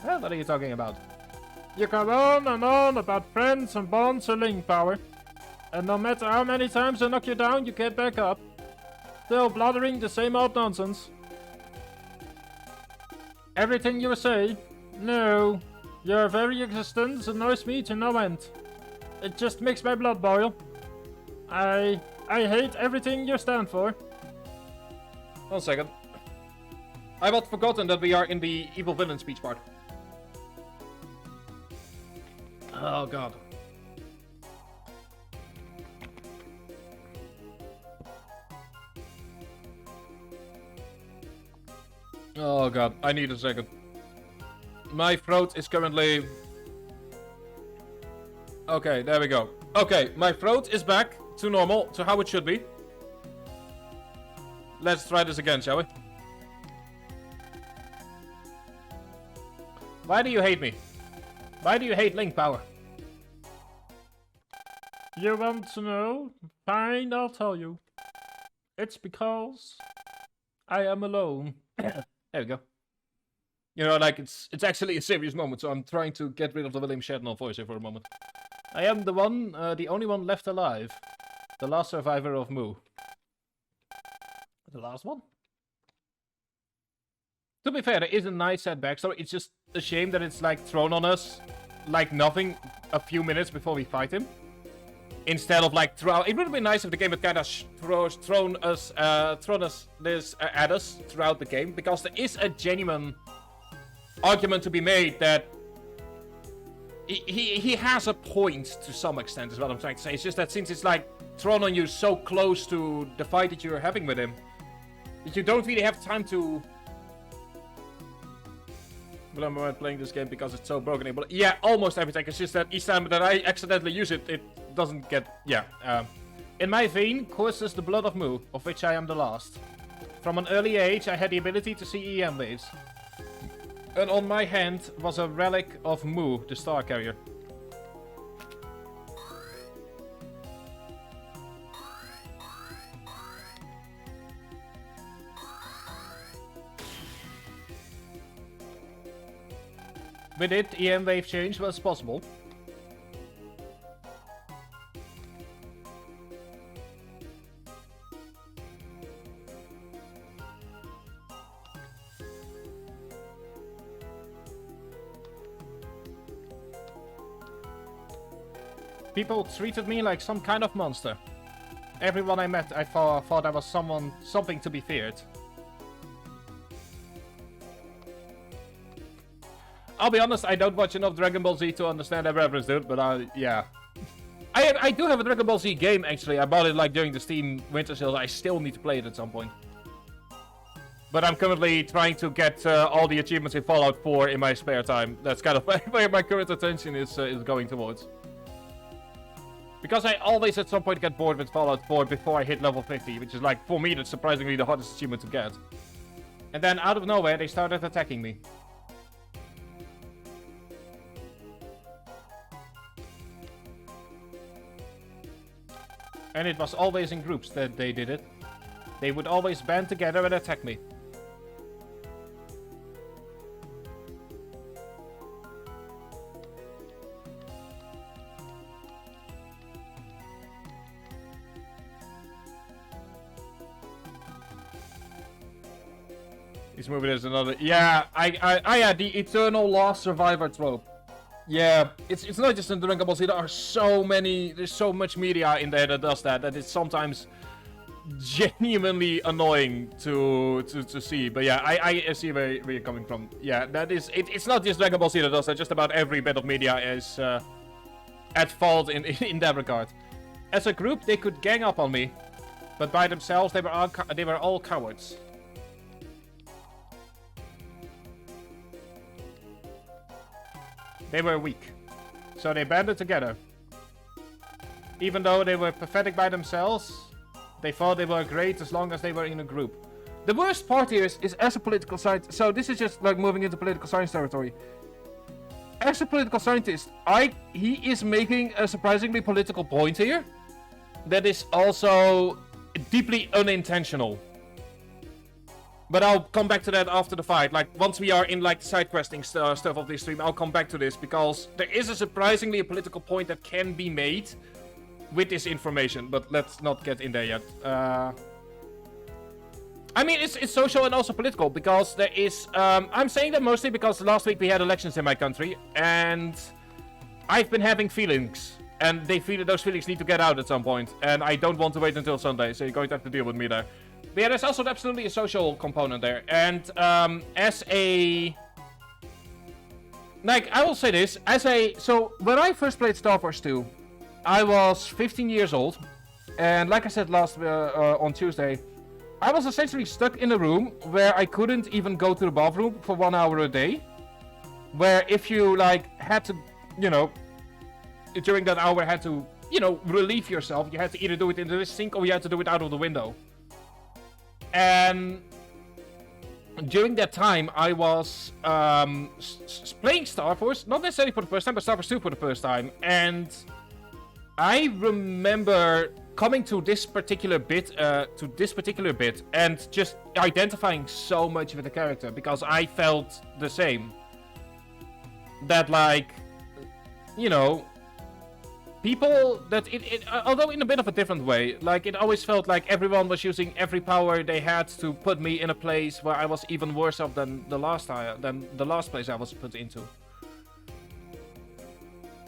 Speaker 4: Well, what are you talking about?
Speaker 2: You go on and on about friends and bonds and link power. And no matter how many times I knock you down, you get back up. Still blathering the same old nonsense. Everything you say, no, your very existence annoys me to no end. It just makes my blood boil. I hate everything you stand for.
Speaker 4: 1 second. I had forgotten that we are in the evil villain speech part. Oh god. Oh god, I need a second. My throat is currently... Okay, there we go. Okay, my throat is back to normal, to how it should be. Let's try this again, shall we? Why do you hate me? Why do you hate link power?
Speaker 2: You want to know? Fine, I'll tell you. It's because I am alone.
Speaker 4: There we go. You know, like, it's actually a serious moment, so I'm trying to get rid of the William Shatner voice here for a moment. I am the only one left alive. The last survivor of Moo. The last one? To be fair, there is a nice sad backstory. It's just a shame that it's, like, thrown on us like nothing a few minutes before we fight him. Instead of, like, it would have been nice if the game had kind of thrown this at us throughout the game, because there is a genuine argument to be made that he has a point to some extent, is what I'm trying to say. It's just that since it's, like, thrown on you so close to the fight that you're having with him, that you don't really have time to... But I'm playing this game because it's so broken. But yeah, almost every time. It's just that each time that I accidentally use it, it doesn't get... Yeah. In my vein courses the blood of Moo, of which I am the last. From an early age, I had the ability to see EM waves. And on my hand was a relic of Moo, the Star Carrier. With it, EM wave change was possible. People treated me like some kind of monster. Everyone I met, I thought I was something to be feared. I'll be honest, I don't watch enough Dragon Ball Z to understand that reference, dude, but yeah. I do have a Dragon Ball Z game, actually. I bought it like during the Steam winter sales. I still need to play it at some point. But I'm currently trying to get all the achievements in Fallout 4 in my spare time. That's kind of where my current attention is going towards. Because I always at some point get bored with Fallout 4 before I hit level 50, which is like, for me, that's surprisingly the hardest achievement to get. And then out of nowhere, they started attacking me. And it was always in groups that they did it. They would always band together and attack me. This movie is another... Yeah, I had the eternal lost survivor trope. Yeah, it's not just in Dragon Ball Z. There are so many... There's so much media in there that does that. That it's sometimes genuinely annoying to see. But yeah, I see where you're coming from. Yeah, that is... It's not just Dragon Ball Z that does that. Just about every bit of media is at fault in that regard. As a group, they could gang up on me. But by themselves, they were all cowards. They were weak, so they banded together. Even though they were pathetic by themselves, they thought they were great as long as they were in a group. The worst part here is as a political scientist, so this is just like moving into political science territory. As a political scientist, he is making a surprisingly political point here that is also deeply unintentional. But I'll come back to that after the fight. Like, once we are in, like, side questing stuff of this stream, I'll come back to this. Because there is a surprisingly political point that can be made with this information. But let's not get in there yet. I mean, it's social and also political. Because there is... I'm saying that mostly because last week we had elections in my country. And I've been having feelings. And those feelings need to get out at some point. And I don't want to wait until Sunday. So you're going to have to deal with me there. But yeah, there's also absolutely a social component there. And as a... Like, I will say this. So, when I first played Star Wars 2, I was 15 years old. And like I said on Tuesday, I was essentially stuck in a room where I couldn't even go to the bathroom for 1 hour a day. Where if you, like, had to, you know... During that hour, had to, you know, relieve yourself. You had to either do it into the sink or you had to do it out of the window. And during that time, I was playing Star Wars, not necessarily for the first time, but Star Wars 2 for the first time. And I remember coming to this particular bit, and just identifying so much with the character because I felt the same. That, like, you know. People that although in a bit of a different way, like it always felt like everyone was using every power they had to put me in a place where I was even worse off than the last place I was put into.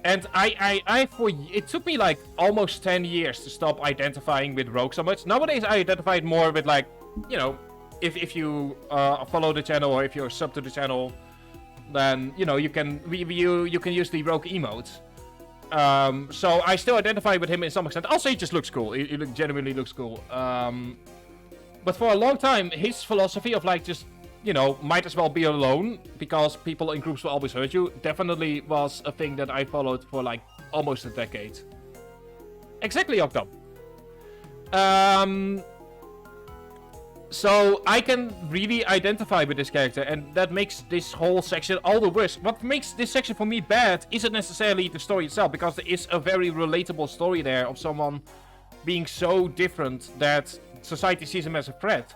Speaker 4: And it took me like almost 10 years to stop identifying with Rogue so much. Nowadays I identified more with, like, you know, if you follow the channel or if you're sub to the channel, then you know you can use the Rogue emotes. So I still identify with him in some extent. Also, he just looks cool. He genuinely looks cool. But for a long time, his philosophy of, like, just, you know, might as well be alone because people in groups will always hurt you, definitely was a thing that I followed for, like, almost a decade. Exactly, Octo. So I can really identify with this character, and that makes this whole section all the worse. What makes this section for me bad isn't necessarily the story itself, because there is a very relatable story there of someone being so different that society sees him as a threat.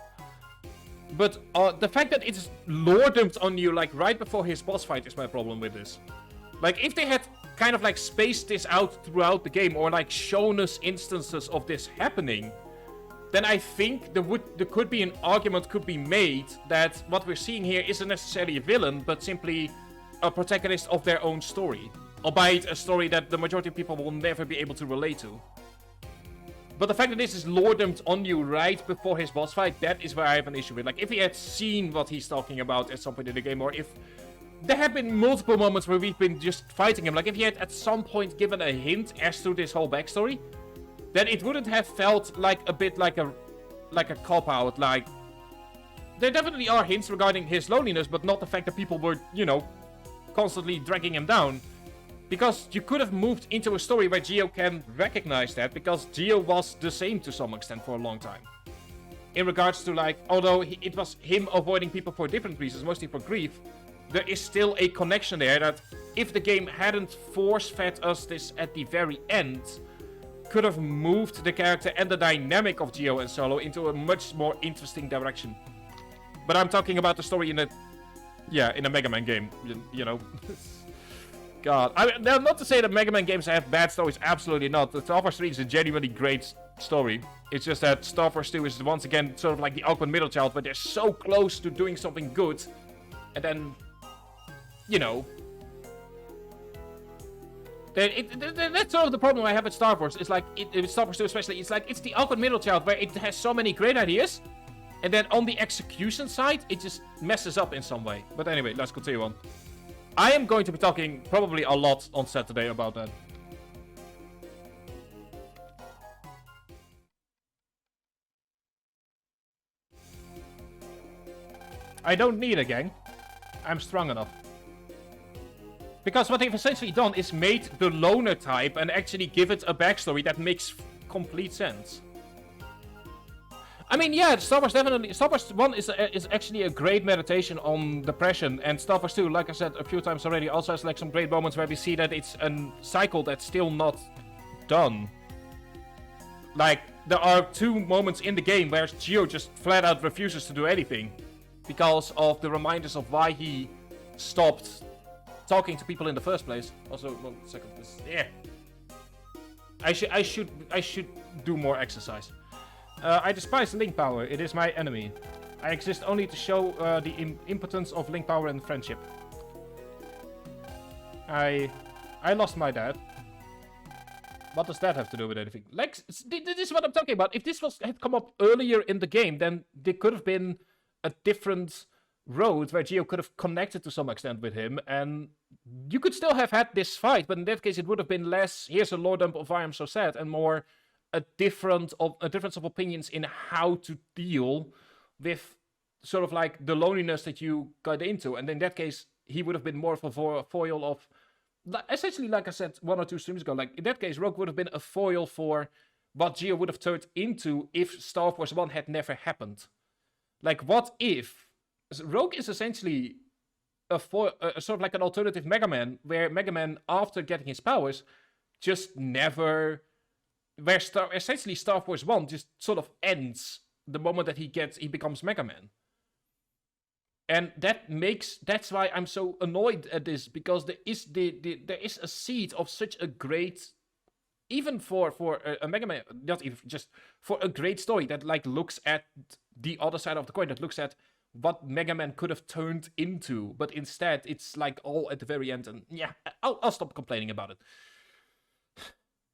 Speaker 4: But the fact that it's lore dumped on you, like, right before his boss fight is my problem with this. Like, if they had kind of, like, spaced this out throughout the game, or, like, shown us instances of this happening, then I think there could be an argument could be made that what we're seeing here isn't necessarily a villain, but simply a protagonist of their own story. albeit a story that the majority of people will never be able to relate to. But the fact that this is lordomed on you right before his boss fight, that is where I have an issue with. Like, if he had seen what he's talking about at some point in the game, or if there have been multiple moments where we've been just fighting him, like if he had at some point given a hint as to this whole backstory, then it wouldn't have felt like a bit like a cop-out. Like, there definitely are hints regarding his loneliness, but not the fact that people were, you know, constantly dragging him down. Because you could have moved into a story where Geo can recognize that, because Geo was the same to some extent for a long time. In regards to, like, although it was him avoiding people for different reasons, mostly for grief, there is still a connection there that, if the game hadn't force-fed us this at the very end, could have moved the character and the dynamic of Geo and Solo into a much more interesting direction. But I'm talking about the story in a Mega Man game, you know. God, I mean, not to say that Mega Man games have bad stories, absolutely not. The Star Wars 3 is a genuinely great story. It's just that Star Wars 2 is once again sort of like the awkward middle child, where they're so close to doing something good, and then, you know, that's sort of the problem I have with Star Wars. It's like, with Star Wars 2 especially, it's like, it's the awkward middle child, where it has so many great ideas, and then on the execution side, it just messes up in some way. But anyway, let's continue on. I am going to be talking probably a lot on Saturday about that. I don't need a gang. I'm strong enough. Because what they've essentially done is made the loner type and actually give it a backstory that makes complete sense. I mean, yeah, Star Wars 1 is actually a great meditation on depression, and Star Wars 2, like I said a few times already, also has like some great moments where we see that it's a cycle that's still not done. Like, there are 2 moments in the game where Geo just flat out refuses to do anything because of the reminders of why he stopped talking to people in the first place. Also, 1 second, yeah. I should do more exercise. I despise Link Power. It is my enemy. I exist only to show the impotence of Link Power and friendship. I lost my dad. What does that have to do with anything? Like, this is what I'm talking about. If this had come up earlier in the game, then there could have been a different road where Geo could have connected to some extent with him, and you could still have had this fight, but in that case it would have been less, here's a lore dump of why I'm so sad, and more a difference of opinions in how to deal with sort of like the loneliness that you got into. And in that case, he would have been more of a foil of, essentially, like I said 1 or 2 streams ago, like in that case, Rogue would have been a foil for what Geo would have turned into if Star Wars 1 had never happened. Like, what if Rogue is essentially a sort of like an alternative Mega Man, where Mega Man, after getting his powers, just never, where essentially Star Wars 1 just sort of ends the moment that he becomes Mega Man. And that's why I'm so annoyed at this, because there is a seed of such a great, even for a Mega Man, not even just for a great story that like looks at the other side of the coin, that looks at what Mega Man could have turned into, but instead it's like all at the very end, and yeah, I'll stop complaining about it.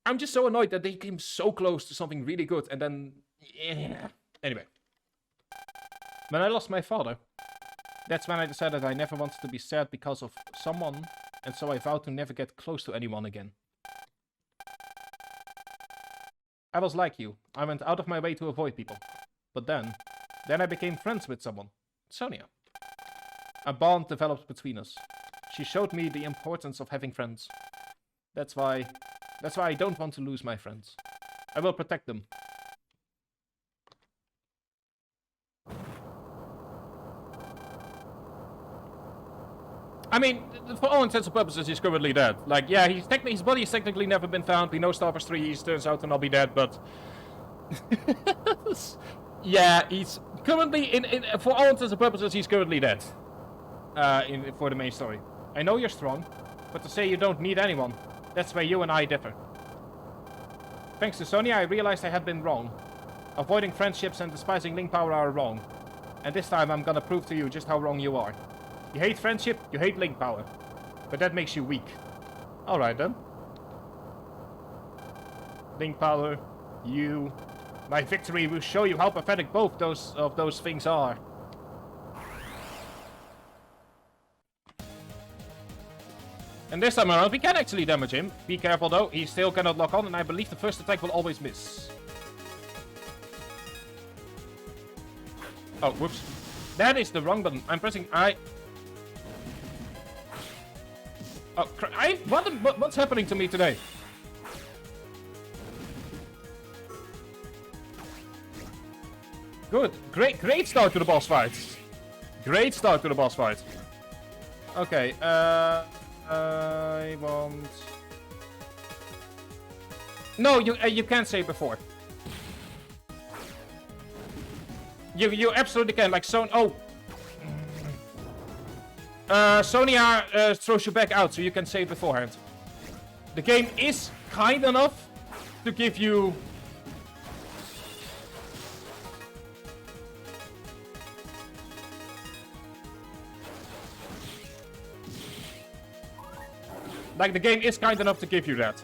Speaker 4: I'm just so annoyed that they came so close to something really good, and then, yeah. Anyway. When I lost my father, that's when I decided I never wanted to be sad because of someone, and so I vowed to never get close to anyone again. I was like you. I went out of my way to avoid people. But then I became friends with someone. Sonia. A bond developed between us. She showed me the importance of having friends. That's why I don't want to lose my friends. I will protect them. I mean, for all intents and purposes, he's currently dead. Like, yeah, his body has technically never been found. We know Star Wars 3, he turns out to not be dead, but... yeah, he's currently, for all intents and purposes, he's currently dead. For the main story. I know you're strong, but to say you don't need anyone, that's where you and I differ. Thanks to Sonia, I realized I had been wrong. Avoiding friendships and despising Link Power are wrong. And this time I'm gonna prove to you just how wrong you are. You hate friendship, you hate Link Power. But that makes you weak. Alright then. Link power, you. My victory will show you how pathetic both of those things are. And this time around, we can actually damage him. Be careful though, he still cannot lock on, and I believe the first attack will always miss. Oh, whoops. That is the wrong button. I'm pressing I. Oh, what's happening to me today? Good. Great start to the boss fight. Great start to the boss fight. Okay, I want... No, you can't save before. You absolutely can, like Sonia throws you back out, so you can save beforehand. The game is kind enough to give you... Like, the game is kind enough to give you that.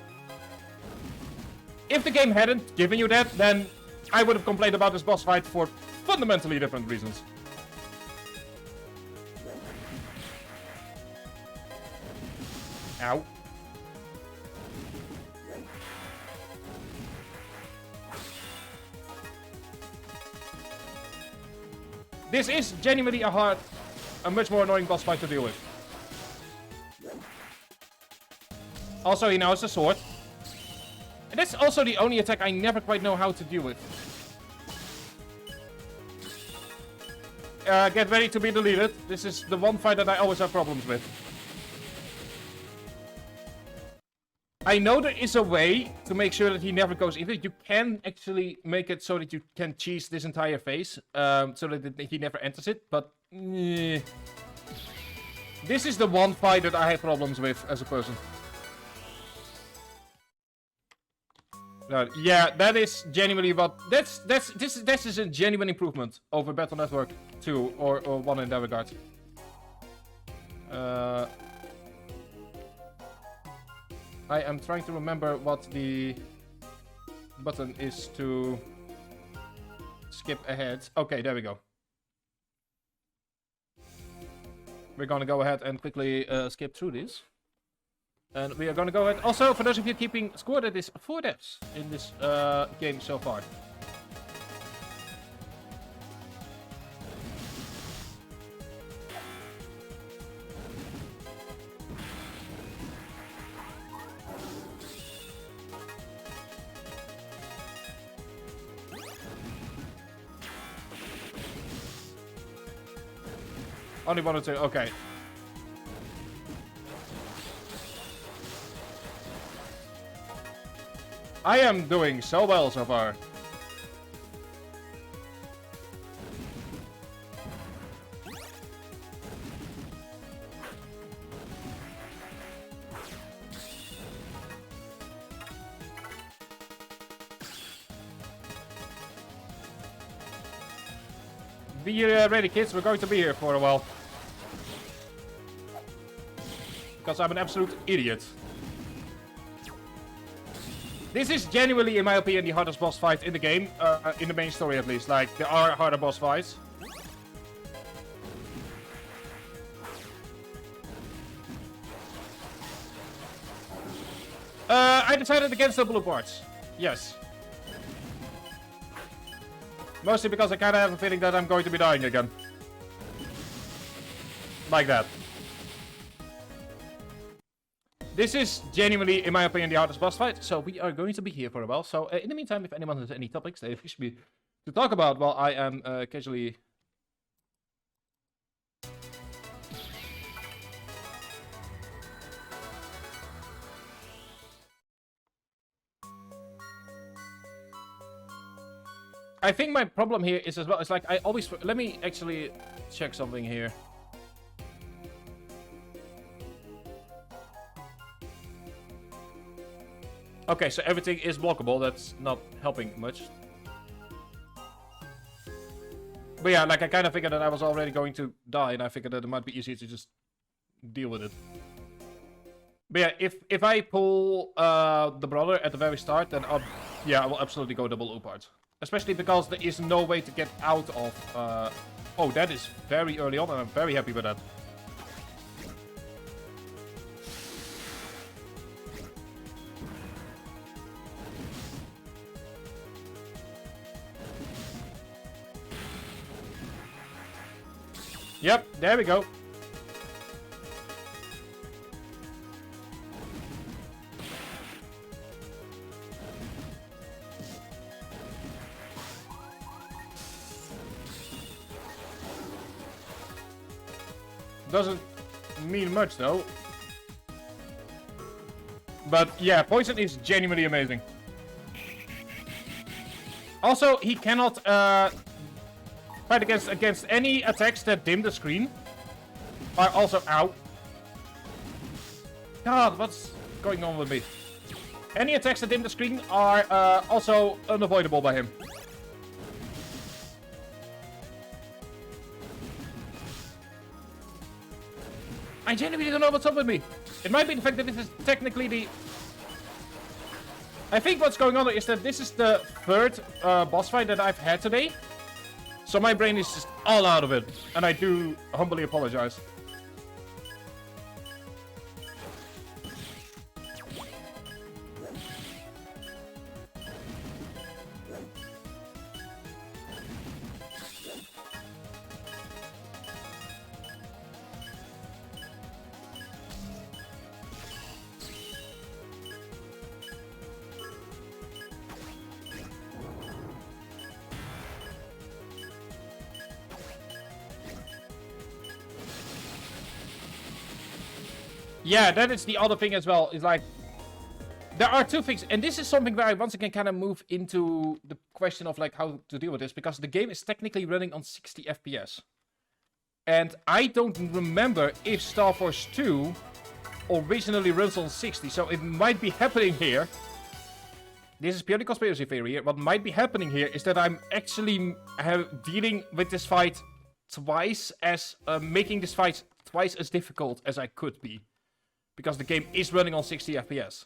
Speaker 4: If the game hadn't given you that, then I would have complained about this boss fight for fundamentally different reasons. Ow. This is genuinely a much more annoying boss fight to deal with. Also, he now has a sword. And that's also the only attack I never quite know how to deal with. Get ready to be deleted. This is the one fight that I always have problems with. I know there is a way to make sure that he never goes either. You can actually make it so that you can cheese this entire phase. So that he never enters it. But... this is the one fight that I have problems with as a person. Yeah, that is genuinely what... This is a genuine improvement over Battle Network 2 or 1 in that regard. I am trying to remember what the button is to skip ahead. Okay, there we go. We're gonna go ahead and quickly skip through this. And we are gonna go ahead. Also, for those of you keeping score, that is 4 deaths in this game so far. Only 1 or 2, okay. I am doing so well so far. Be ready, kids. We're going to be here for a while. Because I'm an absolute idiot. This is genuinely, in my opinion, the hardest boss fight in the game. In the main story, at least. Like, there are harder boss fights. I decided against the blue parts. Yes. Mostly because I kind of have a feeling that I'm going to be dying again. Like that. This is genuinely, in my opinion, the hardest boss fight, so we are going to be here for a while. So, in the meantime, if anyone has any topics they wish me to talk about while I am casually... I think my problem here is as well, it's like I always... Let me actually check something here. Okay, so everything is blockable. That's not helping much. But yeah, like I kind of figured that I was already going to die, and I figured that it might be easier to just deal with it. But yeah, if I pull the brother at the very start, then yeah, I will absolutely go double Upart. Especially because there is no way to get out of... oh, that is very early on, and I'm very happy with that. Yep, there we go. Doesn't mean much though. But yeah, poison is genuinely amazing. Also, he cannot fight against any attacks that dim the screen. Are also out. God, what's going on with me? Any attacks that dim the screen are also unavoidable by him. I genuinely don't know what's up with me. It might be the fact that this is technically the... I think what's going on is that this is the third boss fight that I've had today. So my brain is just all out of it. And I do humbly apologize. Yeah, that is the other thing as well. Is like, there are two things, and this is something where I once again kind of move into the question of like how to deal with this, because the game is technically running on 60 FPS. And I don't remember if Star Force 2 originally runs on 60, so it might be happening here. This is purely conspiracy theory here. What might be happening here is that I'm actually dealing with this fight twice as, making this fight twice as difficult as I could be. Because the game is running on 60 FPS.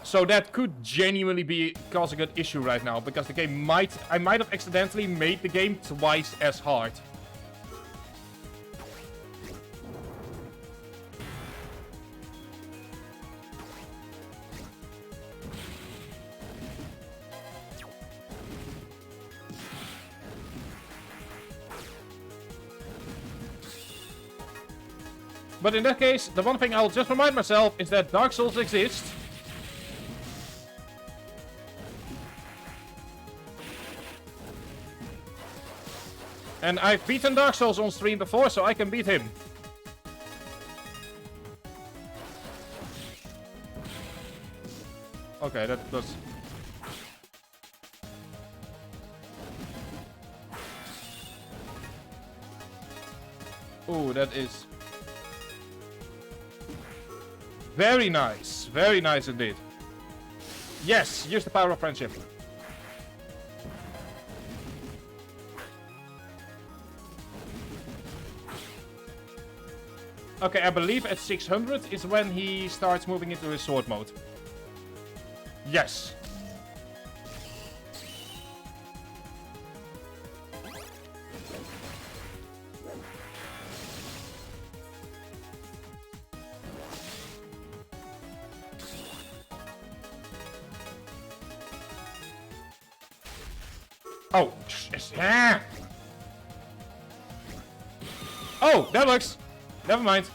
Speaker 4: So that could genuinely be causing an issue right now. Because the game I might have accidentally made the game twice as hard. But in that case, the one thing I'll just remind myself is that Dark Souls exist. And I've beaten Dark Souls on stream before, so I can beat him. Okay, that does... Ooh, that is... Very nice. Very nice indeed. Yes, use the power of friendship. Okay, I believe at 600 is when he starts moving into his sword mode. Yes. Oh, yeah. Oh, that works. Never mind.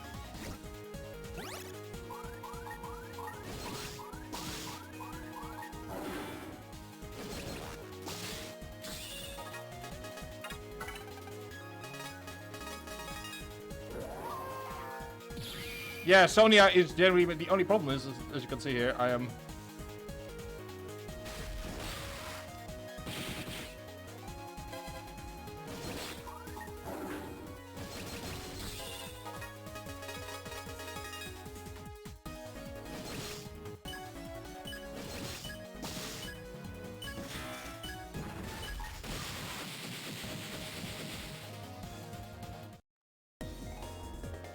Speaker 4: Yeah, Sonia is generally the only problem is, as you can see here, I am...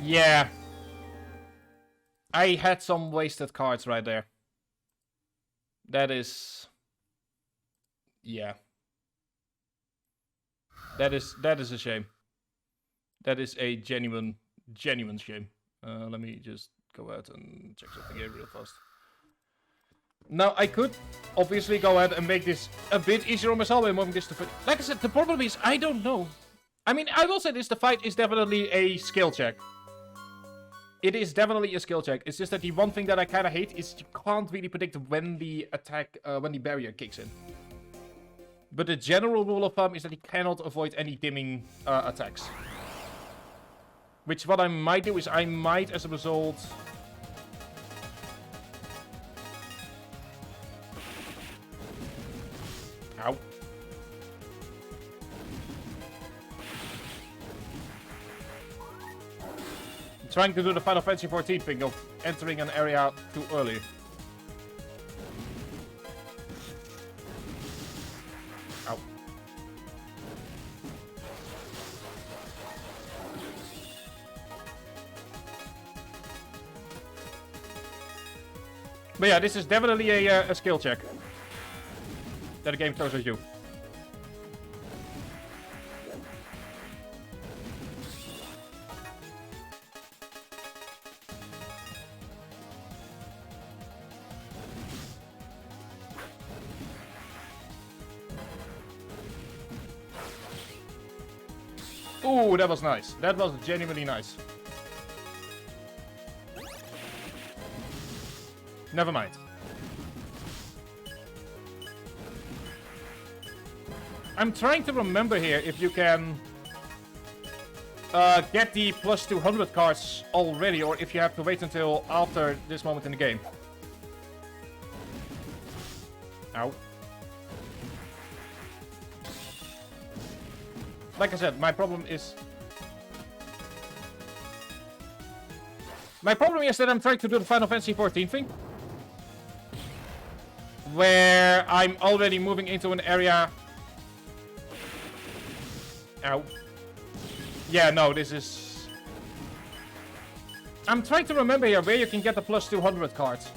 Speaker 4: Yeah. I had some wasted cards right there. That is... Yeah. That is a shame. That is a genuine shame. Let me just go ahead and check something here real fast. Now, I could obviously go ahead and make this a bit easier on myself by moving this to... Like I said, the problem is, I don't know. I mean, I will say this, the fight is definitely a skill check. It is definitely a skill check. It's just that the one thing that I kind of hate is you can't really predict when the attack, when the barrier kicks in. But the general rule of thumb is that you cannot avoid any dimming attacks. Which what I might do is I might, as a result... Ow. I'm trying to do the Final Fantasy 14 thing of entering an area too early. Ow. But yeah, this is definitely a skill check that the game throws at you. Ooh, that was nice. That was genuinely nice. Never mind. I'm trying to remember here if you can get the plus 200 cards already, or if you have to wait until after this moment in the game. Ow. Like I said, my problem is... My problem is that I'm trying to do the Final Fantasy 14 thing. Where I'm already moving into an area... Ow. Yeah, no, this is... I'm trying to remember here where you can get the plus 200 cards.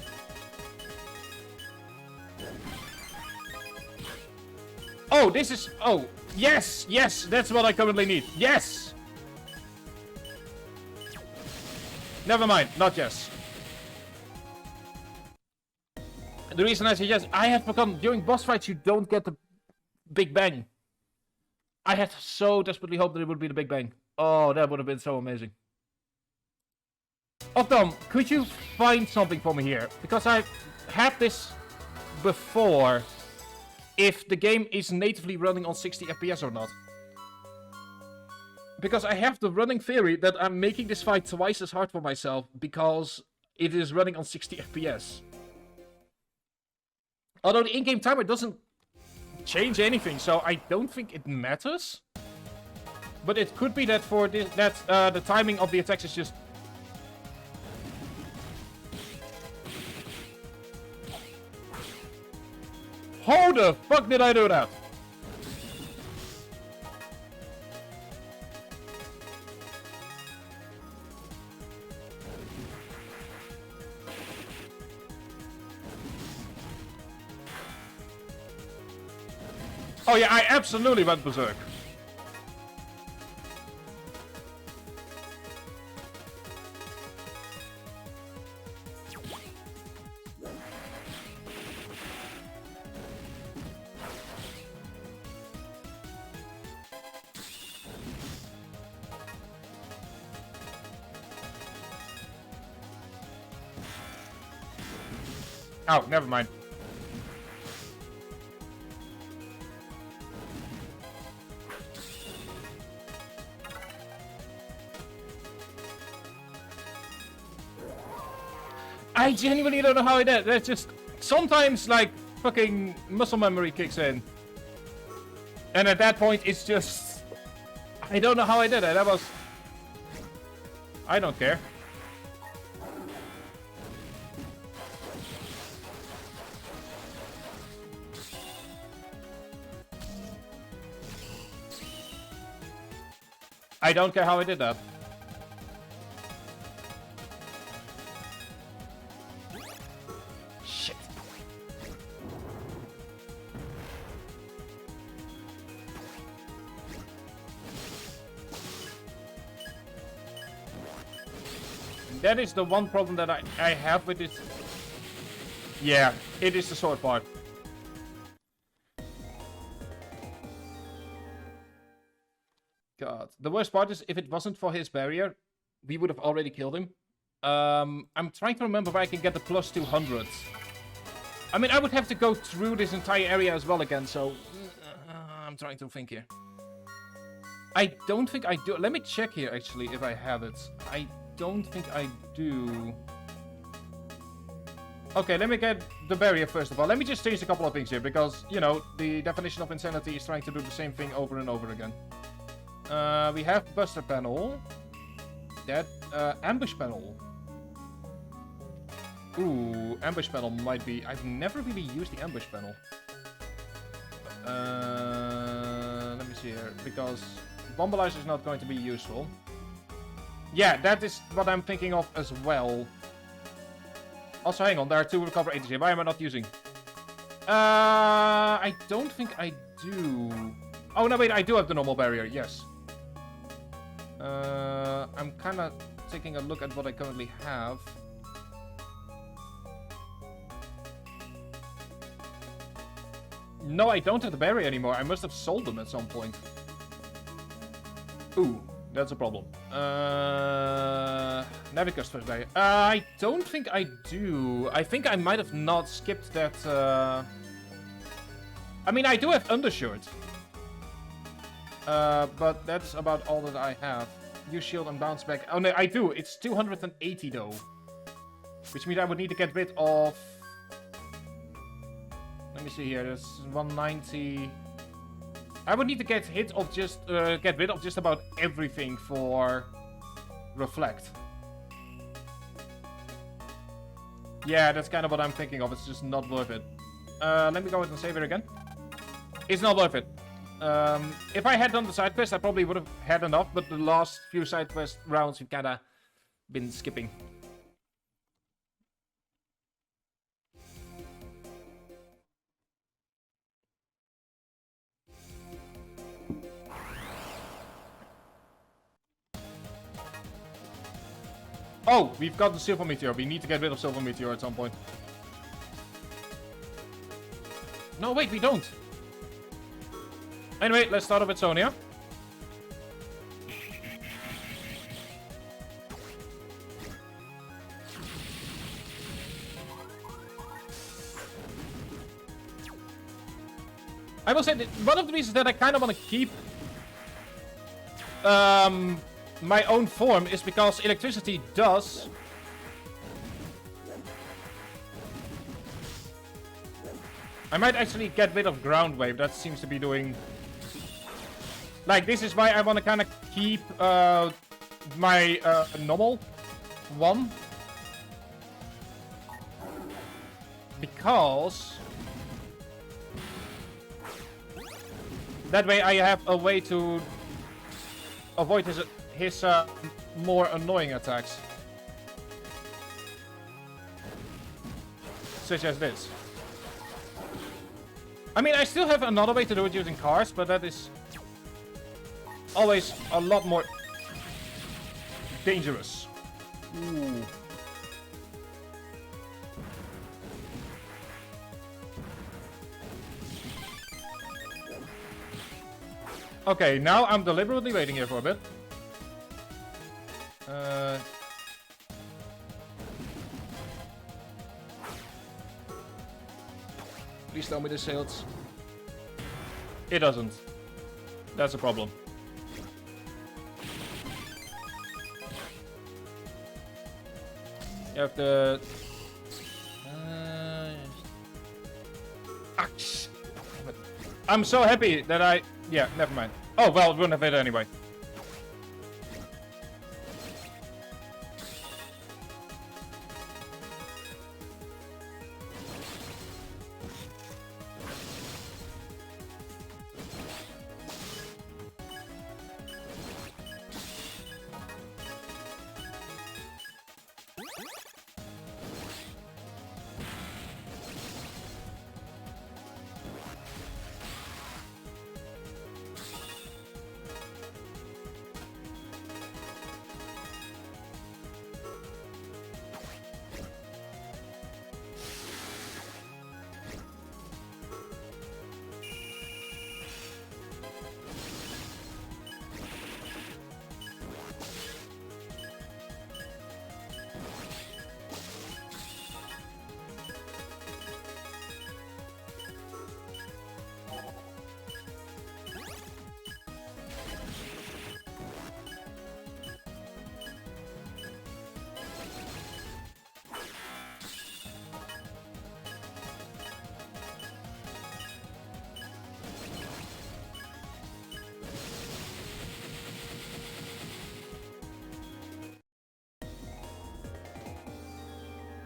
Speaker 4: Oh, this is... Oh, yes, yes, that's what I currently need. Yes! Never mind, not yes. The reason I say yes, I had forgotten, during boss fights you don't get the Big Bang. I had so desperately hoped that it would be the Big Bang. Oh, that would have been so amazing. Octom, could you find something for me here? Because I've had this before. If the game is natively running on 60 FPS or not. Because I have the running theory that I'm making this fight twice as hard for myself because it is running on 60 FPS. Although the in-game timer doesn't change anything, so I don't think it matters. But it could be that for this, the timing of the attacks is just... How the fuck did I do that? Oh yeah, I absolutely went berserk. Oh, never mind. I genuinely don't know how I did. That's just... Sometimes, like, fucking muscle memory kicks in. And at that point, it's just... I don't know how I did it. That was... I don't care. I don't care how I did that. That is the one problem that I have with this. Yeah, it is the sword part. God. The worst part is if it wasn't for his barrier, we would have already killed him. I'm trying to remember where I can get the plus 200. I mean, I would have to go through this entire area as well again, so... I'm trying to think here. I don't think I do. Let me check here, actually, if I have it. I don't think I do. Okay, let me get the barrier first of all. Let me just change a couple of things here, because, you know, the definition of insanity is trying to do the same thing over and over again. We have Buster Panel. That, Ambush Panel. Ooh, Ambush Panel might be... I've never really used the Ambush Panel. Let me see here, because Bombalizer is not going to be useful. Yeah, that is what I'm thinking of as well. Also, hang on, there are 2 recover 80 here. Why am I not using? I don't think I do. Oh, no, wait, I do have the normal barrier, yes. I'm kind of taking a look at what I currently have. No, I don't have the barrier anymore. I must have sold them at some point. Ooh, that's a problem. Navigator's first barrier. I don't think I do. I think I might have not skipped that. I mean, I do have Undershirt. But that's about all that I have. Use shield and bounce back. Oh no, I do. It's 280 though. Which means I would need to get rid of... Let me see here. That's 190. I would need to get rid of just about everything for Reflect. Yeah, that's kind of what I'm thinking of. It's just not worth it. Let me go ahead and save it again. It's not worth it. If I had done the side quest, I probably would have had enough, but the last few side quest rounds we've kinda been skipping. Oh, we've got the Silver Meteor. We need to get rid of Silver Meteor at some point. No, wait, we don't. Anyway, let's start off with Sonia. I will say that one of the reasons that I kind of want to keep my own form is because electricity does... I might actually get rid of Ground Wave. That seems to be doing... Like, this is why I want to kind of keep my normal one. Because... that way I have a way to avoid his more annoying attacks. Such as this. I mean, I still have another way to do it using cars, but that is always a lot more dangerous. Ooh. Okay, now I'm deliberately waiting here for a bit. Please tell me this sails. It doesn't. That's a problem. You have to... I'm so happy that I... Yeah, never mind. Oh, well, it wouldn't have hit anyway.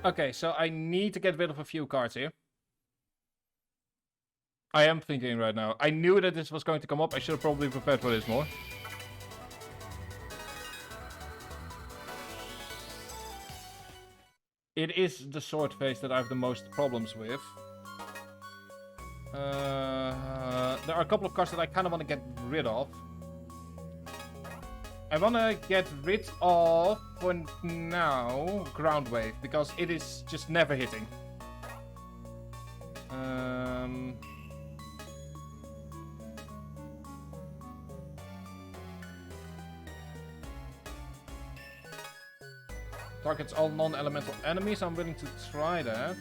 Speaker 4: Okay, so I need to get rid of a few cards here. I am thinking right now. I knew that this was going to come up. I should have probably prepared for this more. It is the sword phase that I have the most problems with. There are a couple of cards that I kind of want to get rid of. I want to get rid of, for now, Ground Wave, because it is just never hitting. Targets all non-elemental enemies. I'm willing to try that.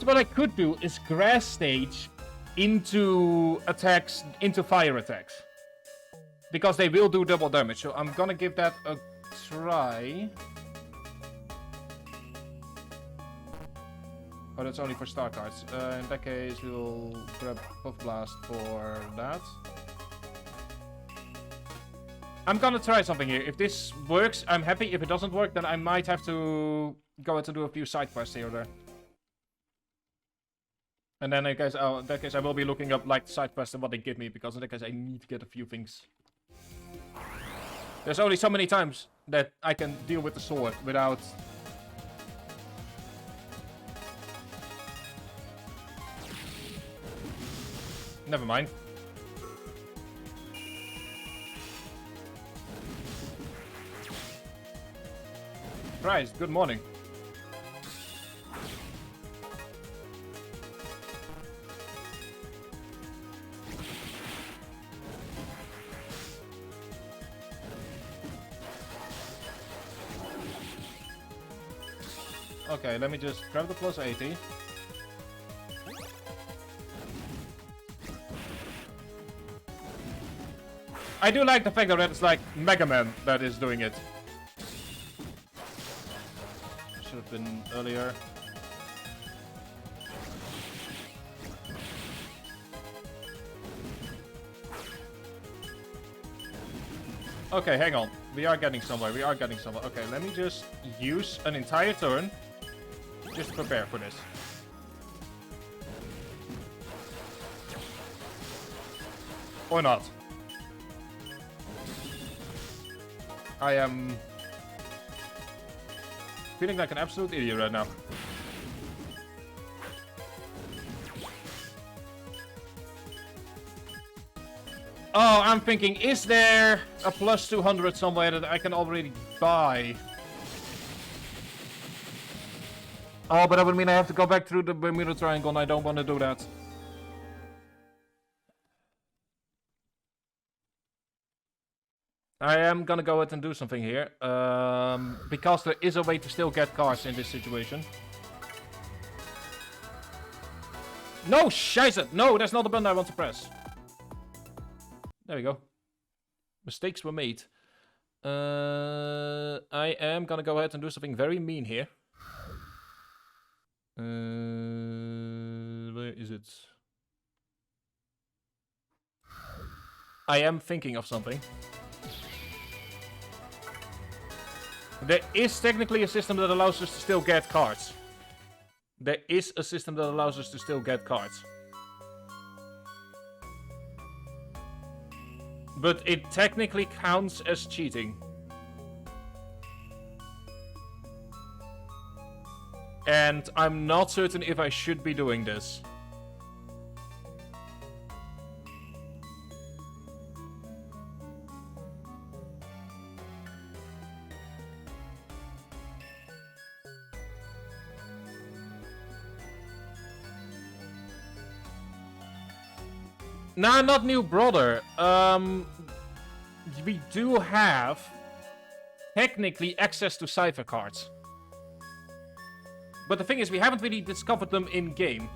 Speaker 4: What I could do is grass stage into attacks, into fire attacks. Because they will do double damage, so I'm gonna give that a try. Oh, that's only for star cards. In that case, we'll grab Puff Blast for that. I'm gonna try something here. If this works, I'm happy. If it doesn't work, then I might have to go ahead and do a few side quests here or there. And then in that case, I will be looking up like side quests and what they give me, because in that case, I need to get a few things. There's only so many times that I can deal with the sword without... Never mind. Christ, good morning. Okay, let me just grab the plus 80. I do like the fact that it's like Mega Man that is doing it. Should have been earlier. Okay, hang on. We are getting somewhere. We are getting somewhere. Okay, let me just use an entire turn just to prepare for this. Or not. I am feeling like an absolute idiot right now. Oh, I'm thinking, is there a plus 200 somewhere that I can already buy? Oh, but that would mean I have to go back through the Bermuda Triangle, and I don't want to do that. I am gonna go ahead and do something here. Because there is a way to still get cards in this situation. No, scheisse! No, that's not the button I want to press. There we go. Mistakes were made. I am gonna go ahead and do something very mean here. Where is it? I am thinking of something. There is technically a system that allows us to still get cards. There is a system that allows us to still get cards. But it technically counts as cheating. And I'm not certain if I should be doing this. Nah, not new brother. We do have technically access to cipher cards. But the thing is, we haven't really discovered them in game.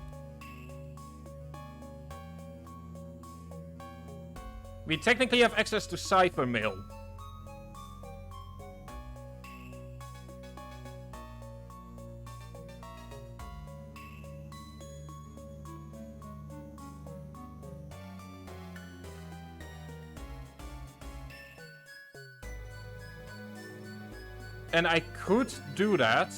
Speaker 4: We technically have access to cipher mail. And I could do that.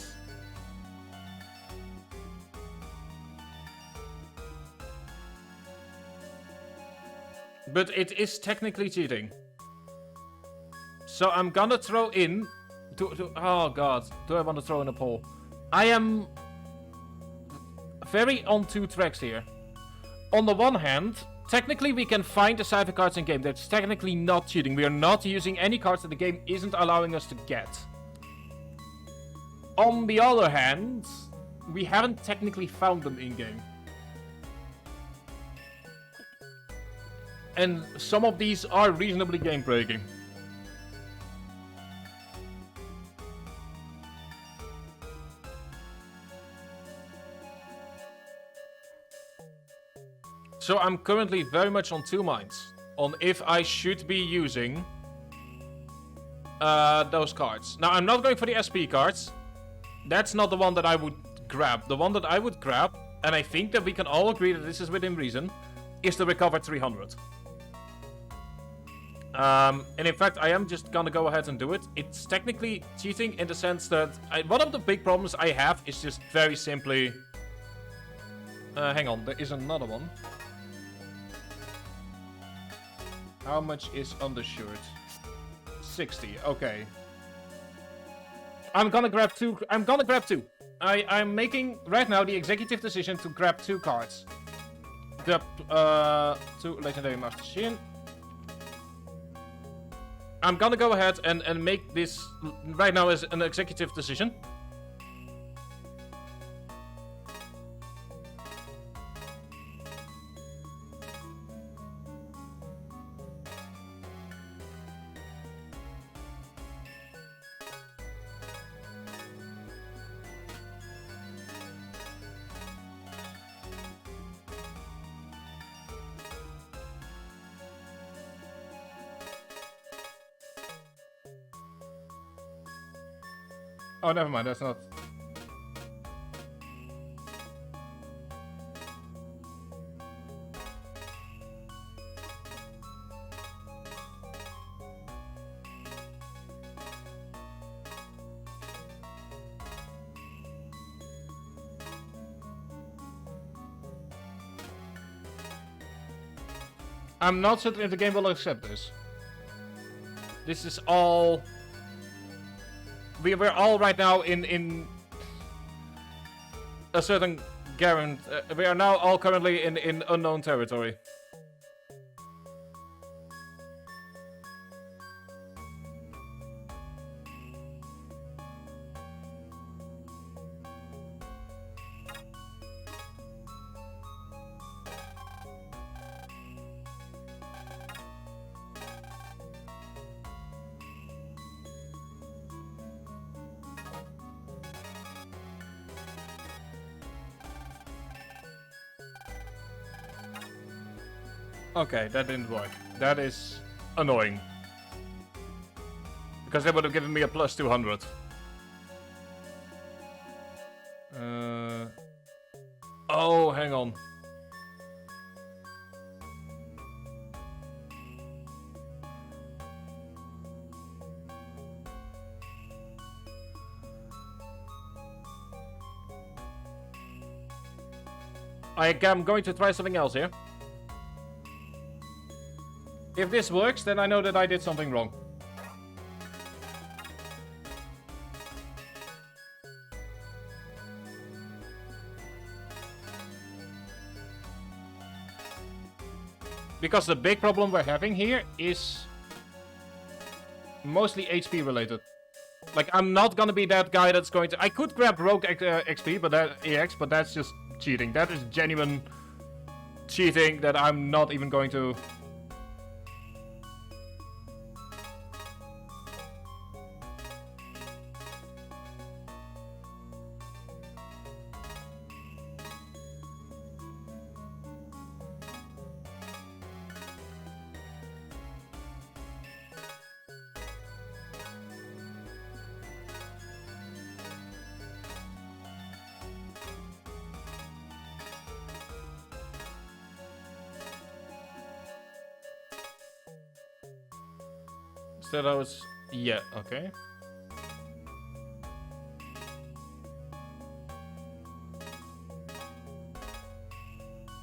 Speaker 4: But it is technically cheating. So I'm gonna throw in... oh god, do I want to throw in a poll? I am very on two tracks here. On the one hand, technically we can find the cipher cards in game. That's technically not cheating. We are not using any cards that the game isn't allowing us to get. On the other hand, we haven't technically found them in game. And some of these are reasonably game breaking. So I'm currently very much on two minds on if I should be using those cards. Now I'm not going for the SP cards. That's not the one that I would grab. The one that I would grab, and I think that we can all agree that this is within reason, is the recovered 300. And in fact, I am just gonna go ahead and do it. It's technically cheating in the sense that one of the big problems I have is just very simply... hang on, there is another one. How much is undershirt? 60, okay. I'm gonna grab two. I'm making right now the executive decision to grab two cards. The two legendary Master Shin. I'm gonna go ahead and make this right now as an executive decision. Oh, never mind, that's not... I'm not certain if the game will accept this. This is all... We're all right now in a certain guarantee. We are now all currently in unknown territory. Okay, that didn't work. That is annoying. Because that would have given me a plus 200. Oh, hang on. I'm going to try something else here. If this works, then I know that I did something wrong. Because the big problem we're having here is mostly HP related. Like, I'm not gonna be that guy that's going to... I could grab Rogue XP, but EX, but that's just cheating. That is genuine cheating that I'm not even going to... That I was... Yeah, okay.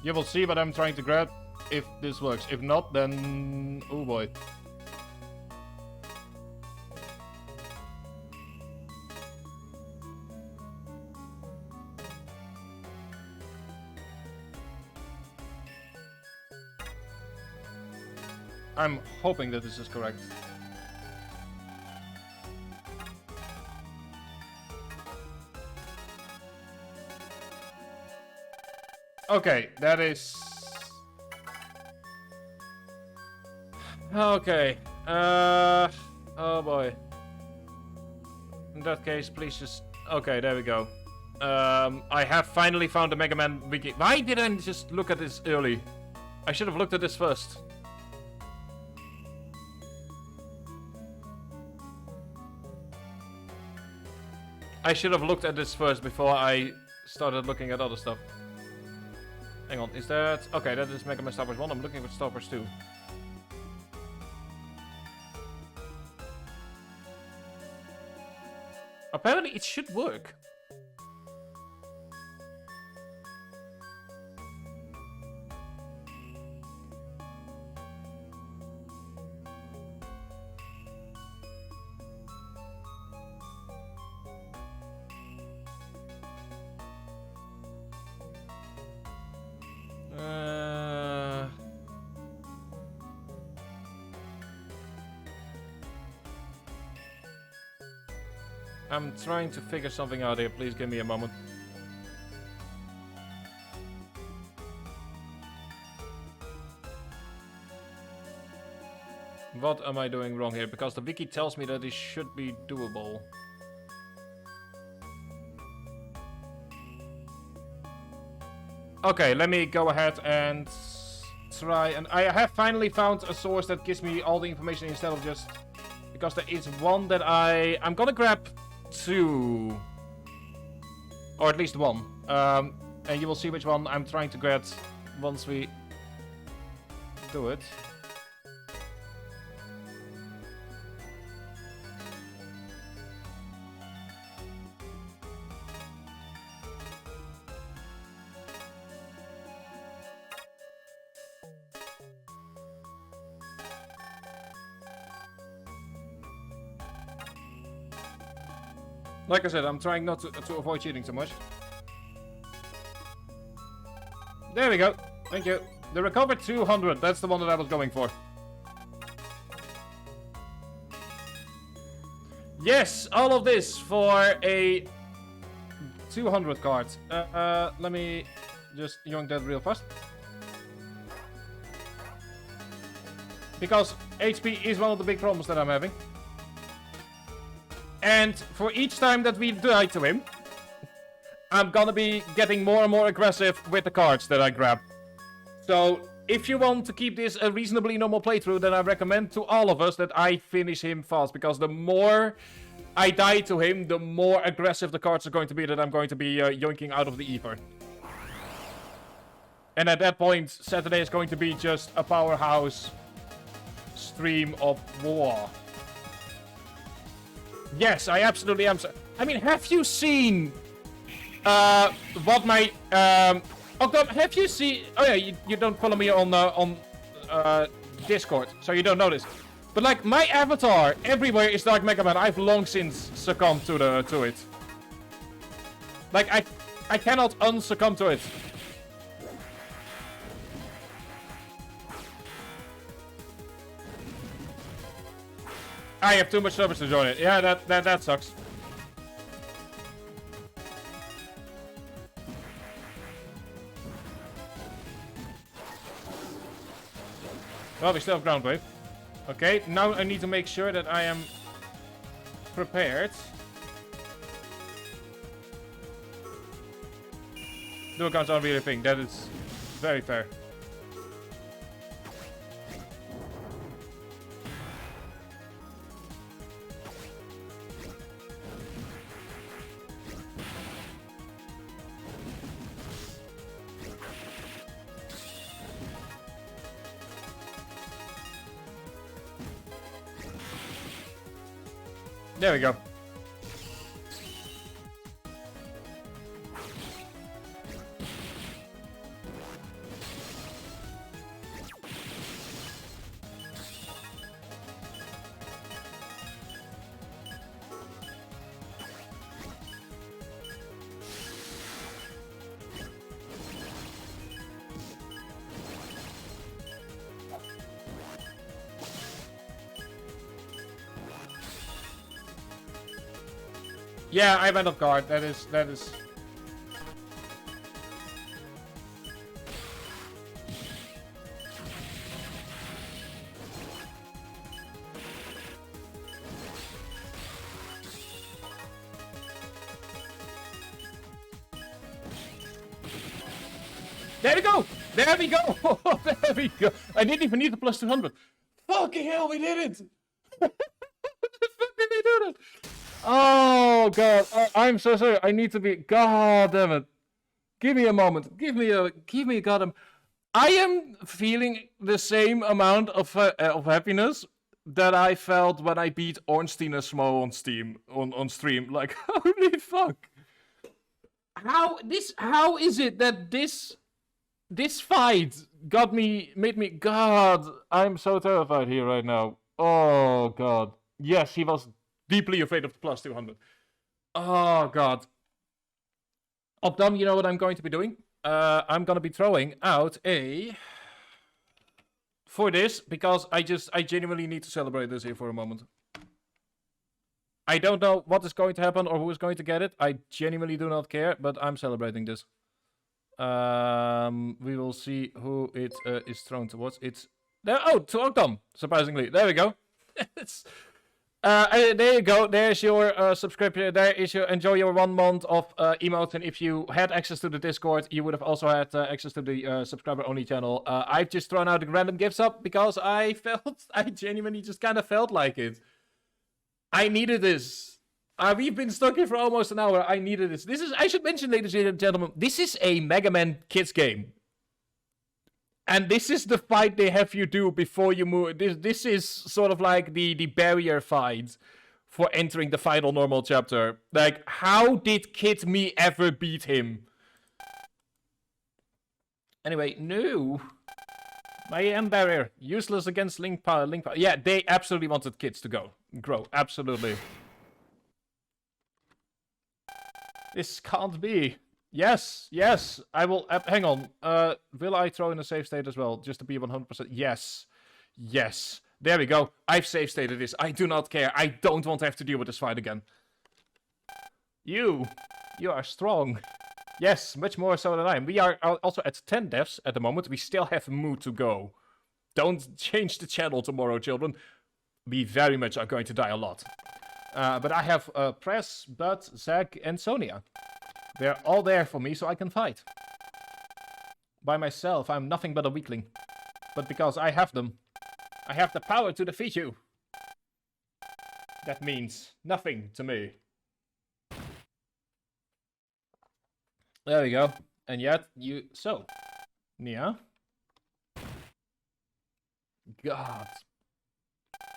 Speaker 2: You will see what I'm trying to grab if this works. If not, then... oh boy. I'm hoping that this is correct. Okay, that is... okay. Oh boy. In that case, please just... okay, there we go. I have finally found the Mega Man wiki. Why didn't I just look at this early? I should have looked at this first. I should have looked at this first before I started looking at other stuff. Hang on, is that... okay, that is Mega Man Star Wars 1. I'm looking for Star Wars 2. Apparently it should work. I'm trying to figure something out here. Please give me a moment. What am I doing wrong here? Because the wiki tells me that this should be doable. Okay, let me go ahead and try. And I have finally found a source that gives me all the information instead of just... because there is one that I'm gonna grab 2. Or at least 1. And you will see which one I'm trying to grab once we do it. Like I said, I'm trying not to avoid cheating so much. There we go. Thank you. The recovered 200. That's the one that I was going for. Yes, all of this for a 200 card. Let me just yoink that real fast. Because HP is one of the big problems that I'm having. And for each time that we die to him, I'm gonna be getting more and more aggressive with the cards that I grab. So, if you want to keep this a reasonably normal playthrough, then I recommend to all of us that I finish him fast. Because the more I die to him, the more aggressive the cards are going to be that I'm going to be yoinking out of the ether. And at that point, Saturday is going to be just a powerhouse stream of war. Yes, I absolutely am. I mean, have you seen what my Octom, have you seen? Oh yeah, you don't follow me on Discord, so you don't know this. But like my avatar everywhere is Dark Mega Man. I've long since succumbed to it. Like I cannot unsuccumb to it. I have too much service to join it. Yeah, that sucks. Well, we still have ground wave. Okay, now I need to make sure that I am prepared. Dual accounts aren't really a thing. That is very fair. There we go.
Speaker 4: Yeah, I went off guard. That is. There we go! There we go! There we go! I didn't even need the plus 200. Fucking hell, we did it! How the fuck did they do that? Oh god, I'm so sorry. I need to be. God damn it! Give me a moment. Give me a goddamn. I am feeling the same amount of happiness that I felt when I beat Ornstein and Smo on stream. Like, holy fuck! How is it that this fight made me. God, I'm so terrified here right now. Oh god. Yes, he was deeply afraid of the plus 200. Oh god. Opdom, you know what I'm going to be doing? I'm gonna be throwing out for this, because I genuinely need to celebrate this here for a moment. I don't know what is going to happen or who is going to get it. I genuinely do not care, but I'm celebrating this. We will see who it is thrown towards. It's there. Oh, to Opdom, surprisingly. There we go. There you go. There's your subscription. There is your enjoy your 1 month of emotes. And if you had access to the Discord, you would have also had access to the subscriber only channel. I've just thrown out the random gifts up because I genuinely just kind of felt like it. I needed this. We've been stuck here for almost an hour. I needed this. I should mention, ladies and gentlemen, this is a Mega Man Kids game. And this is the fight they have you do before you move. This is sort of like the barrier fight for entering the final normal chapter. Like, how did Kid Me ever beat him? Anyway, no. My M barrier. Useless against Link Power. Yeah, they absolutely wanted kids to grow. Absolutely. This can't be. Yes, I will. Hang on. Will I throw in a save state as well, just to be 100%? Yes. There we go. I've save stated this. I do not care. I don't want to have to deal with this fight again. You are strong. Yes, much more so than I am. We are also at 10 deaths at the moment. We still have mood to go. Don't change the channel tomorrow, children. We very much are going to die a lot. But I have Press, Bud, Zach, and Sonia. They're all there for me so I can fight. By myself, I'm nothing but a weakling. But because I have them, I have the power to defeat you. That means nothing to me. There we go. And yet, so, Nia. God.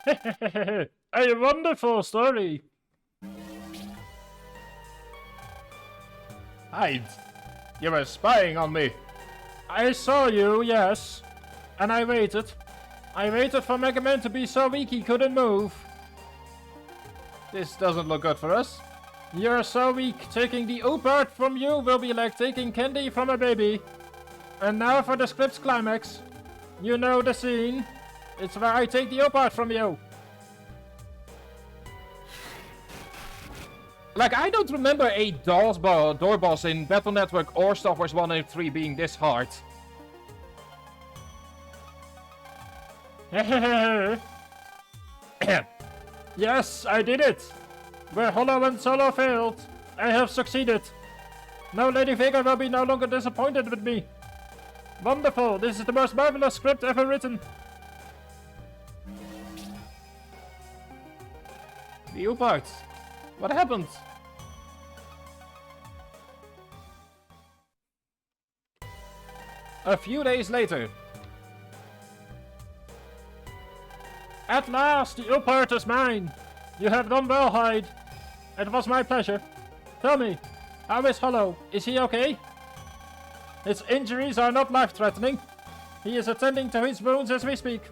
Speaker 2: A wonderful story.
Speaker 4: Hide. You were spying on me.
Speaker 2: I saw you, yes. And I waited. I waited for Mega Man to be so weak he couldn't move.
Speaker 4: This doesn't look good for us.
Speaker 2: You're so weak. Taking the O-part from you will be like taking candy from a baby. And now for the script's climax. You know the scene. It's where I take the O-part from you.
Speaker 4: Like, I don't remember a door boss in Battle Network or Star Wars 1 and 3 being this hard.
Speaker 2: Yes, I did it. Where Hollow and Solo failed, I have succeeded. Now Lady Vega will be no longer disappointed with me. Wonderful, this is the most marvelous script ever written.
Speaker 4: The U-part. What happened?
Speaker 2: A few days later. At last, the U-part is mine. You have done well, Hyde. It was my pleasure. Tell me, how is Hollow? Is he okay? His injuries are not life-threatening. He is attending to his wounds as we speak.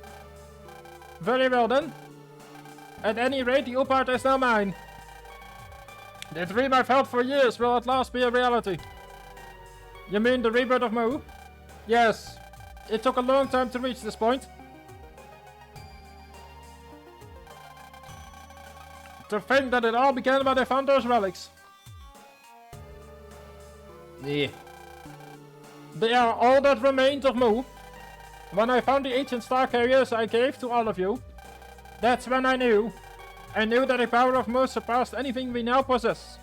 Speaker 2: Very well then. At any rate, the U-part is now mine. The dream I've held for years will at last be a reality. You mean the rebirth of Moo? Yes. It took a long time to reach this point. To think that it all began when I found those relics.
Speaker 4: Yeah.
Speaker 2: They are all that remained of Mu. When I found the ancient star carriers I gave to all of you, that's when I knew. I knew that the power of Mu surpassed anything we now possess.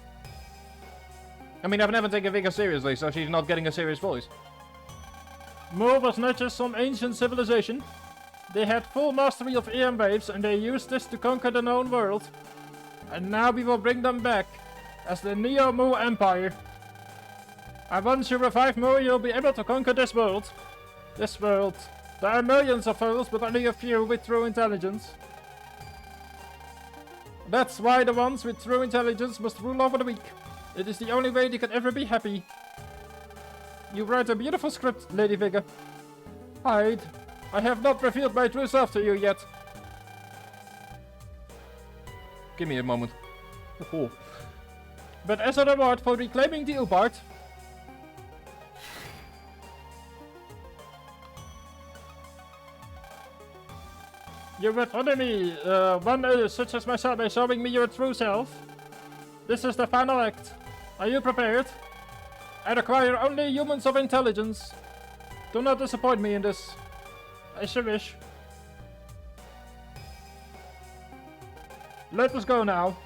Speaker 4: I mean, I've never taken Vega seriously, so she's not getting a serious voice.
Speaker 2: Mu was not just some ancient civilization. They had full mastery of EM waves and they used this to conquer the known world. And now we will bring them back as the Neo-Mu Empire. And once you revive Mu, you'll be able to conquer this world. This world. There are millions of worlds, but only a few with true intelligence. That's why the ones with true intelligence must rule over the weak. It is the only way they can ever be happy. You write a beautiful script, Lady Vega. Hide. I have not revealed my true self to you yet.
Speaker 4: Give me a moment.
Speaker 2: Oh. But as a reward for reclaiming the Ubart, you would honor me, one such as myself, by showing me your true self. This is the final act. Are you prepared? I require only humans of intelligence. Do not disappoint me in this. I sure wish. Let us go now.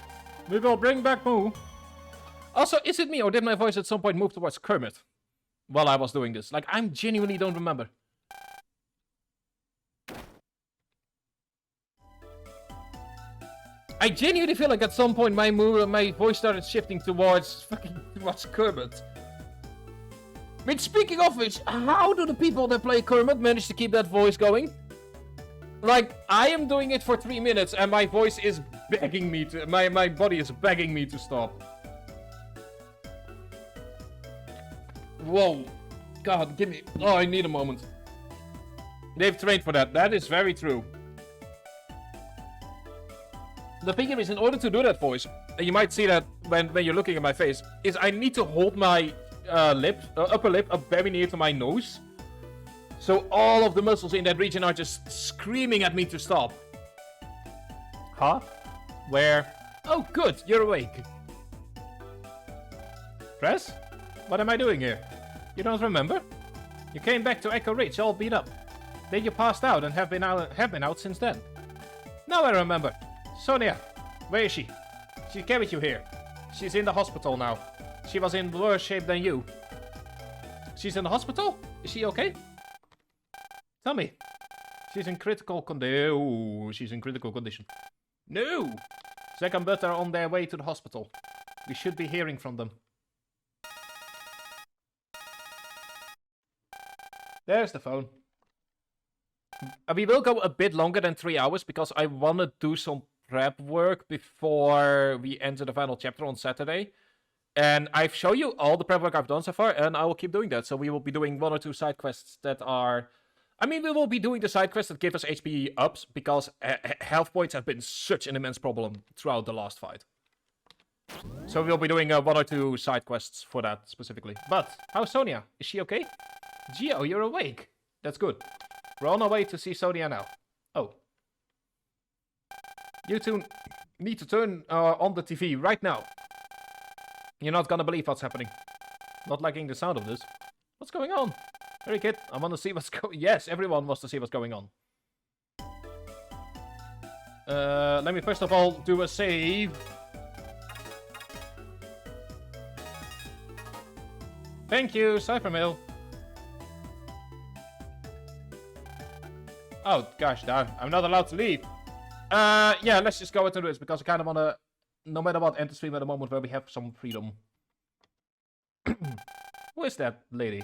Speaker 2: We will bring back Mu.
Speaker 4: Also, is it me or did my voice at some point move towards Kermit while I was doing this? Like, I genuinely don't remember. I genuinely feel like at some point my voice started shifting towards Kermit. Which, speaking of which, how do the people that play Kermit manage to keep that voice going? Like, I am doing it for 3 minutes and my voice is begging me to... My body is begging me to stop. Whoa. God, give me... Oh, I need a moment. They've trained for that. That is very true. The thing is, in order to do that voice, and you might see that when you're looking at my face, is I need to hold my upper lip up very near to my nose. So all of the muscles in that region are just screaming at me to stop. Huh? Where? Oh, good, you're awake. Press? What am I doing here? You don't remember? You came back to Echo Ridge all beat up. Then you passed out and have been out since then. Now I remember. Sonia, where is she? She carried you here. She's in the hospital now. She was in worse shape than you. She's in the hospital? Is she okay? Tell me. She's in critical condition. Oh, she's in critical condition. No! Zack and Bud are on their way to the hospital. We should be hearing from them. There's the phone. We will go a bit longer than 3 hours because I want to do some prep work before we enter the final chapter on Saturday. And I've shown you all the prep work I've done so far, and I will keep doing that. So we will be doing 1 or 2 side quests that are... I mean, we will be doing the side quests that give us HP ups, because health points have been such an immense problem throughout the last fight. So we'll be doing 1 or 2 side quests for that specifically. But, how's Sonia? Is she okay? Gio, you're awake. That's good. We're on our way to see Sonia now. Oh. You two need to turn on the TV right now. You're not gonna believe what's happening. Not liking the sound of this. What's going on? Hurry, kid. I want to see what's going... Yes, everyone wants to see what's going on. Let me first of all do a save. Thank you, Cyphermail. Oh, gosh darn. I'm not allowed to leave. Yeah, let's just go into this, because I kind of want to, no matter what, end the stream at a moment where we have some freedom. Who is that lady?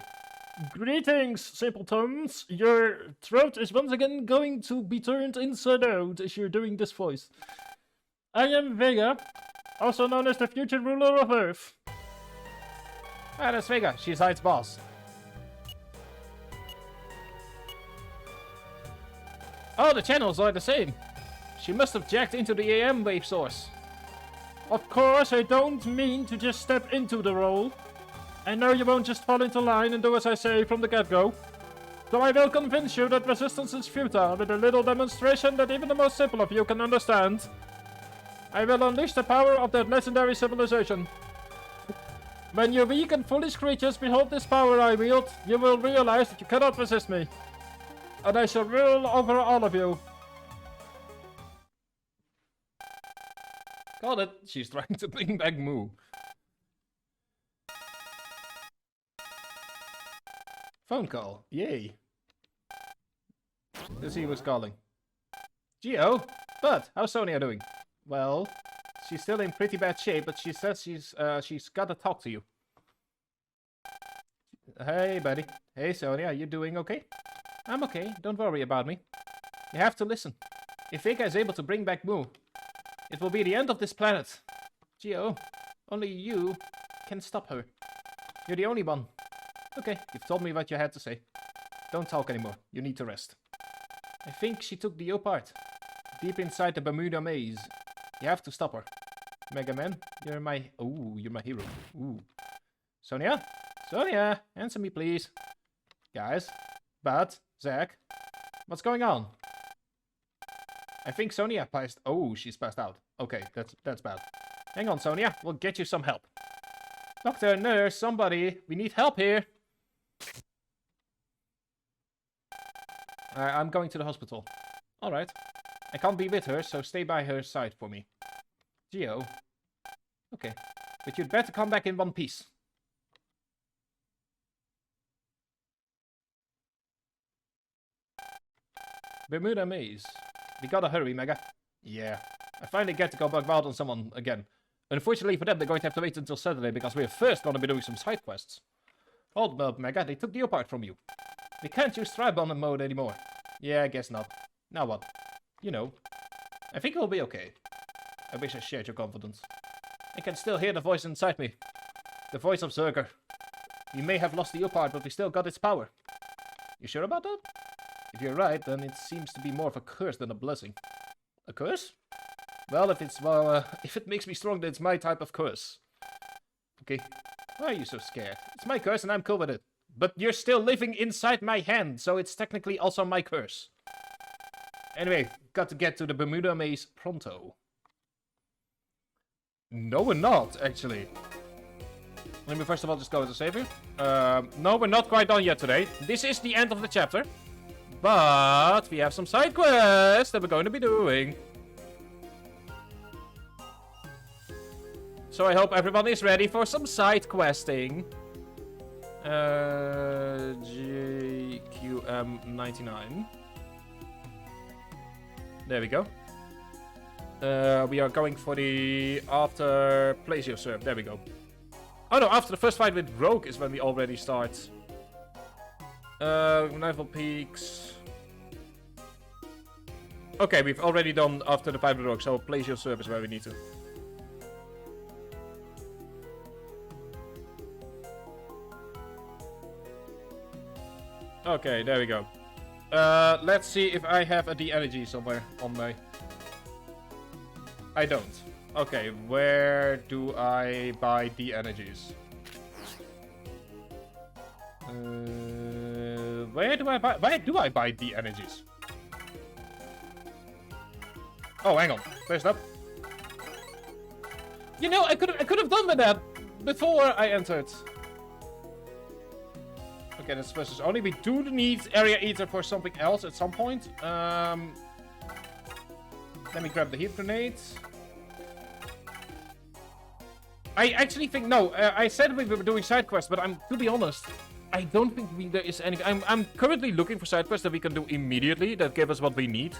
Speaker 2: Greetings, simpletons. Your throat is once again going to be turned inside out as you're doing this voice. I am Vega, also known as the future ruler of Earth.
Speaker 4: Ah, that's Vega. She's Hyde's boss. Oh, the channels are the same. She must have jacked into the AM wave source.
Speaker 2: Of course, I don't mean to just step into the role. I know you won't just fall into line and do as I say from the get-go. So I will convince you that resistance is futile with a little demonstration that even the most simple of you can understand. I will unleash the power of that legendary civilization. When you weak and foolish creatures behold this power I wield, you will realize that you cannot resist me. And I shall rule over all of you.
Speaker 4: Got it. She's trying to bring back Moo. Phone call. Yay. Let's see who's calling. Geo? Bud, how's Sonia doing? Well, she's still in pretty bad shape, but she says she's gotta talk to you. Hey, buddy. Hey, Sonia, you doing okay? I'm okay. Don't worry about me. You have to listen. If Vega is able to bring back Moo, it will be the end of this planet. Geo, only you can stop her. You're the only one. Okay, you've told me what you had to say. Don't talk anymore. You need to rest. I think she took the apart. Deep inside the Bermuda maze. You have to stop her. Mega Man, you're my... Ooh, you're my hero. Ooh. Sonia? Sonia, answer me, please. Guys? Bud? Zach? What's going on? I think Sonia passed... Oh, she's passed out. Okay, that's bad. Hang on, Sonia. We'll get you some help. Doctor, nurse, somebody. We need help here. I'm going to the hospital. Alright. I can't be with her, so stay by her side for me. Geo. Okay. But you'd better come back in one piece. Bermuda Maze. We gotta hurry, Mega. Yeah. I finally get to go bug wild on someone again. Unfortunately for them, they're going to have to wait until Saturday because we're first gonna be doing some side quests. Hold up, Mega. They took the apart from you. We can't use Tri-Bomb mode anymore. Yeah, I guess not. Now what? You know. I think we'll be okay. I wish I shared your confidence. I can still hear the voice inside me. The voice of Zerger. We may have lost the apart, but we still got its power. You sure about that? If you're right, then it seems to be more of a curse than a blessing. A curse? Well, if it makes me strong, then it's my type of curse. Okay. Why are you so scared? It's my curse and I'm cool with it. But you're still living inside my hand, so it's technically also my curse. Anyway, got to get to the Bermuda Maze pronto. No, we're not, actually. Let me first of all just go to savior. No, we're not quite done yet today. This is the end of the chapter. But we have some side quests that we're going to be doing. So I hope everyone is ready for some side questing. GQM99. There we go. We are going for the after Plazio serve. There we go. Oh no, after the first fight with Rogue is when we already start. Naval Peaks. Okay, we've already done after the fight with Rogue, so Plazio serve is where we need to. Okay, there we go. Let's see if I have a D-Energy somewhere on my... I don't. Okay, where do I buy D-Energies? Where do I buy D-Energies? Oh, hang on. First up. You know, I could have done with that before I entered. Okay, that's versus only. We do need Area Eater for something else at some point. Let me grab the heat grenades. I actually think no. I said we were doing side quests, but to be honest, I don't think there is any. I'm currently looking for side quests that we can do immediately that give us what we need.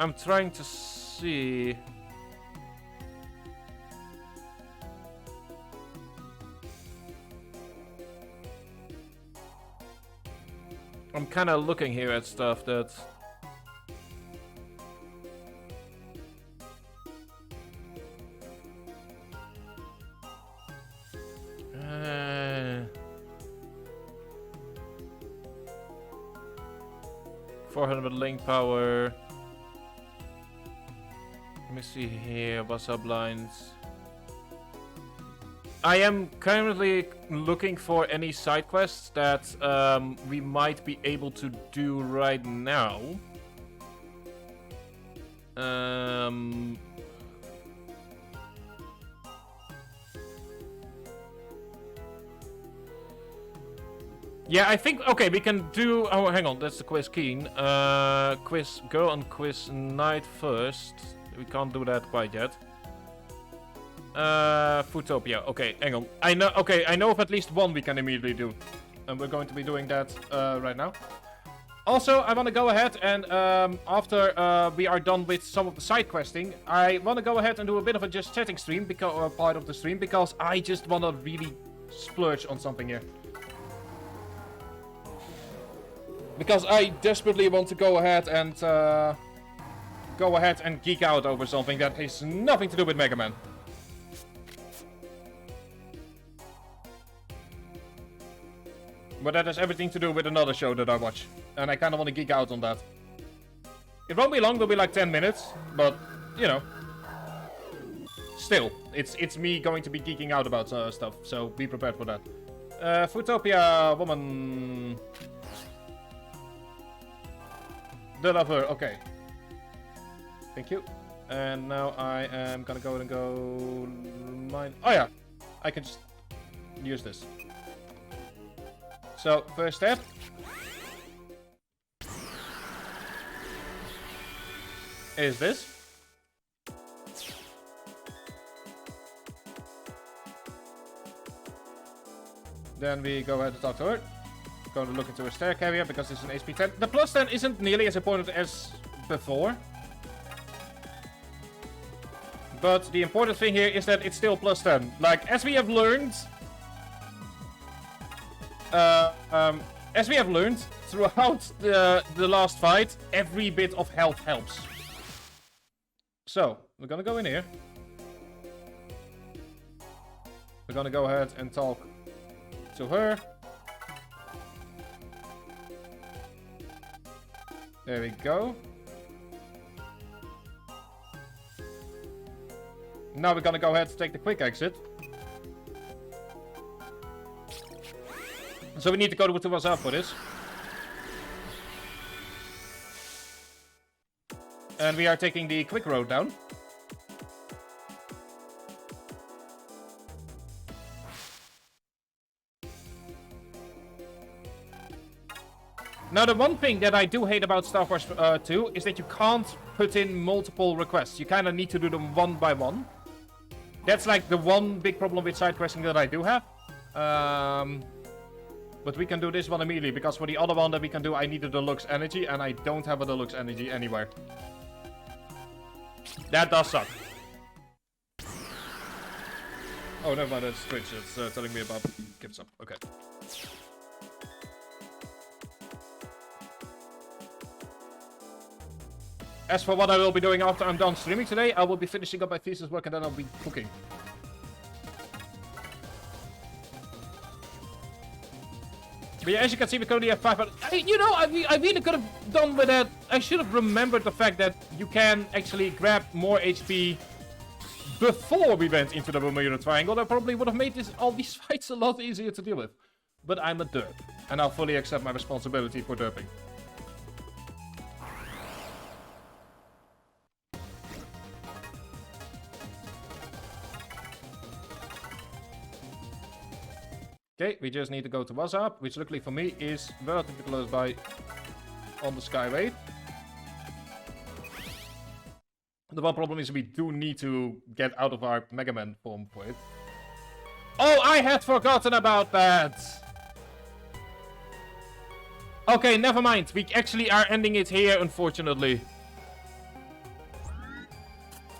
Speaker 4: I'm trying to see. I'm kind of looking here at stuff that... Uh... 400 link power. Let me see here, what's up lines? I am currently looking for any side quests that we might be able to do right now. Yeah, I think, okay, we can do, oh, hang on, that's the quiz keen. Quiz girl and quiz knight first. We can't do that quite yet. Foodtopia, okay, hang on. I know of at least one we can immediately do. And we're going to be doing that right now. Also, I want to go ahead and after we are done with some of the side questing, I want to go ahead and do a bit of a just chatting stream, because part of the stream, because I just want to really splurge on something here. Because I desperately want to go ahead and geek out over something that has nothing to do with Mega Man. But that has everything to do with another show that I watch. And I kind of want to geek out on that. It won't be long, it'll be like 10 minutes. But, you know. Still, it's me going to be geeking out about stuff. So be prepared for that. Foodtopia woman. The lover, okay. Thank you. And now I am gonna go and go... mine. Oh yeah! I can just use this. So, first step. Is this. Then we go ahead and talk to her. Going to look into a stair carrier because it's an HP 10. The plus 10 isn't nearly as important as before. But the important thing here is that it's still plus 10. Like, as we have learned... throughout the last fight, every bit of health helps. So, we're gonna go in here. We're gonna go ahead and talk to her. There we go. Now we're gonna go ahead and take the quick exit. So we need to go to what's up for this. And we are taking the quick road down. Now, the one thing that I do hate about Star Wars 2 is that you can't put in multiple requests. You kind of need to do them one by one. That's like the one big problem with side questing that I do have. But we can do this one immediately, because for the other one that we can do, I need a deluxe energy, and I don't have a deluxe energy anywhere. That does suck. Oh, never mind, that's Twitch. It's telling me about gives up. Okay. As for what I will be doing after I'm done streaming today, I will be finishing up my thesis work and then I'll be cooking. But yeah, as you can see, we currently have 500. You know, I really could have done with that. I should have remembered the fact that you can actually grab more HP before we went into the Bermuda Triangle. That probably would have made all these fights a lot easier to deal with. But I'm a derp, and I'll fully accept my responsibility for derping. Okay, we just need to go to WhatsApp, which luckily for me is relatively close by on the Skyway. The one problem is we do need to get out of our Mega Man form for it. Oh, I had forgotten about that! Okay, never mind. We actually are ending it here, unfortunately.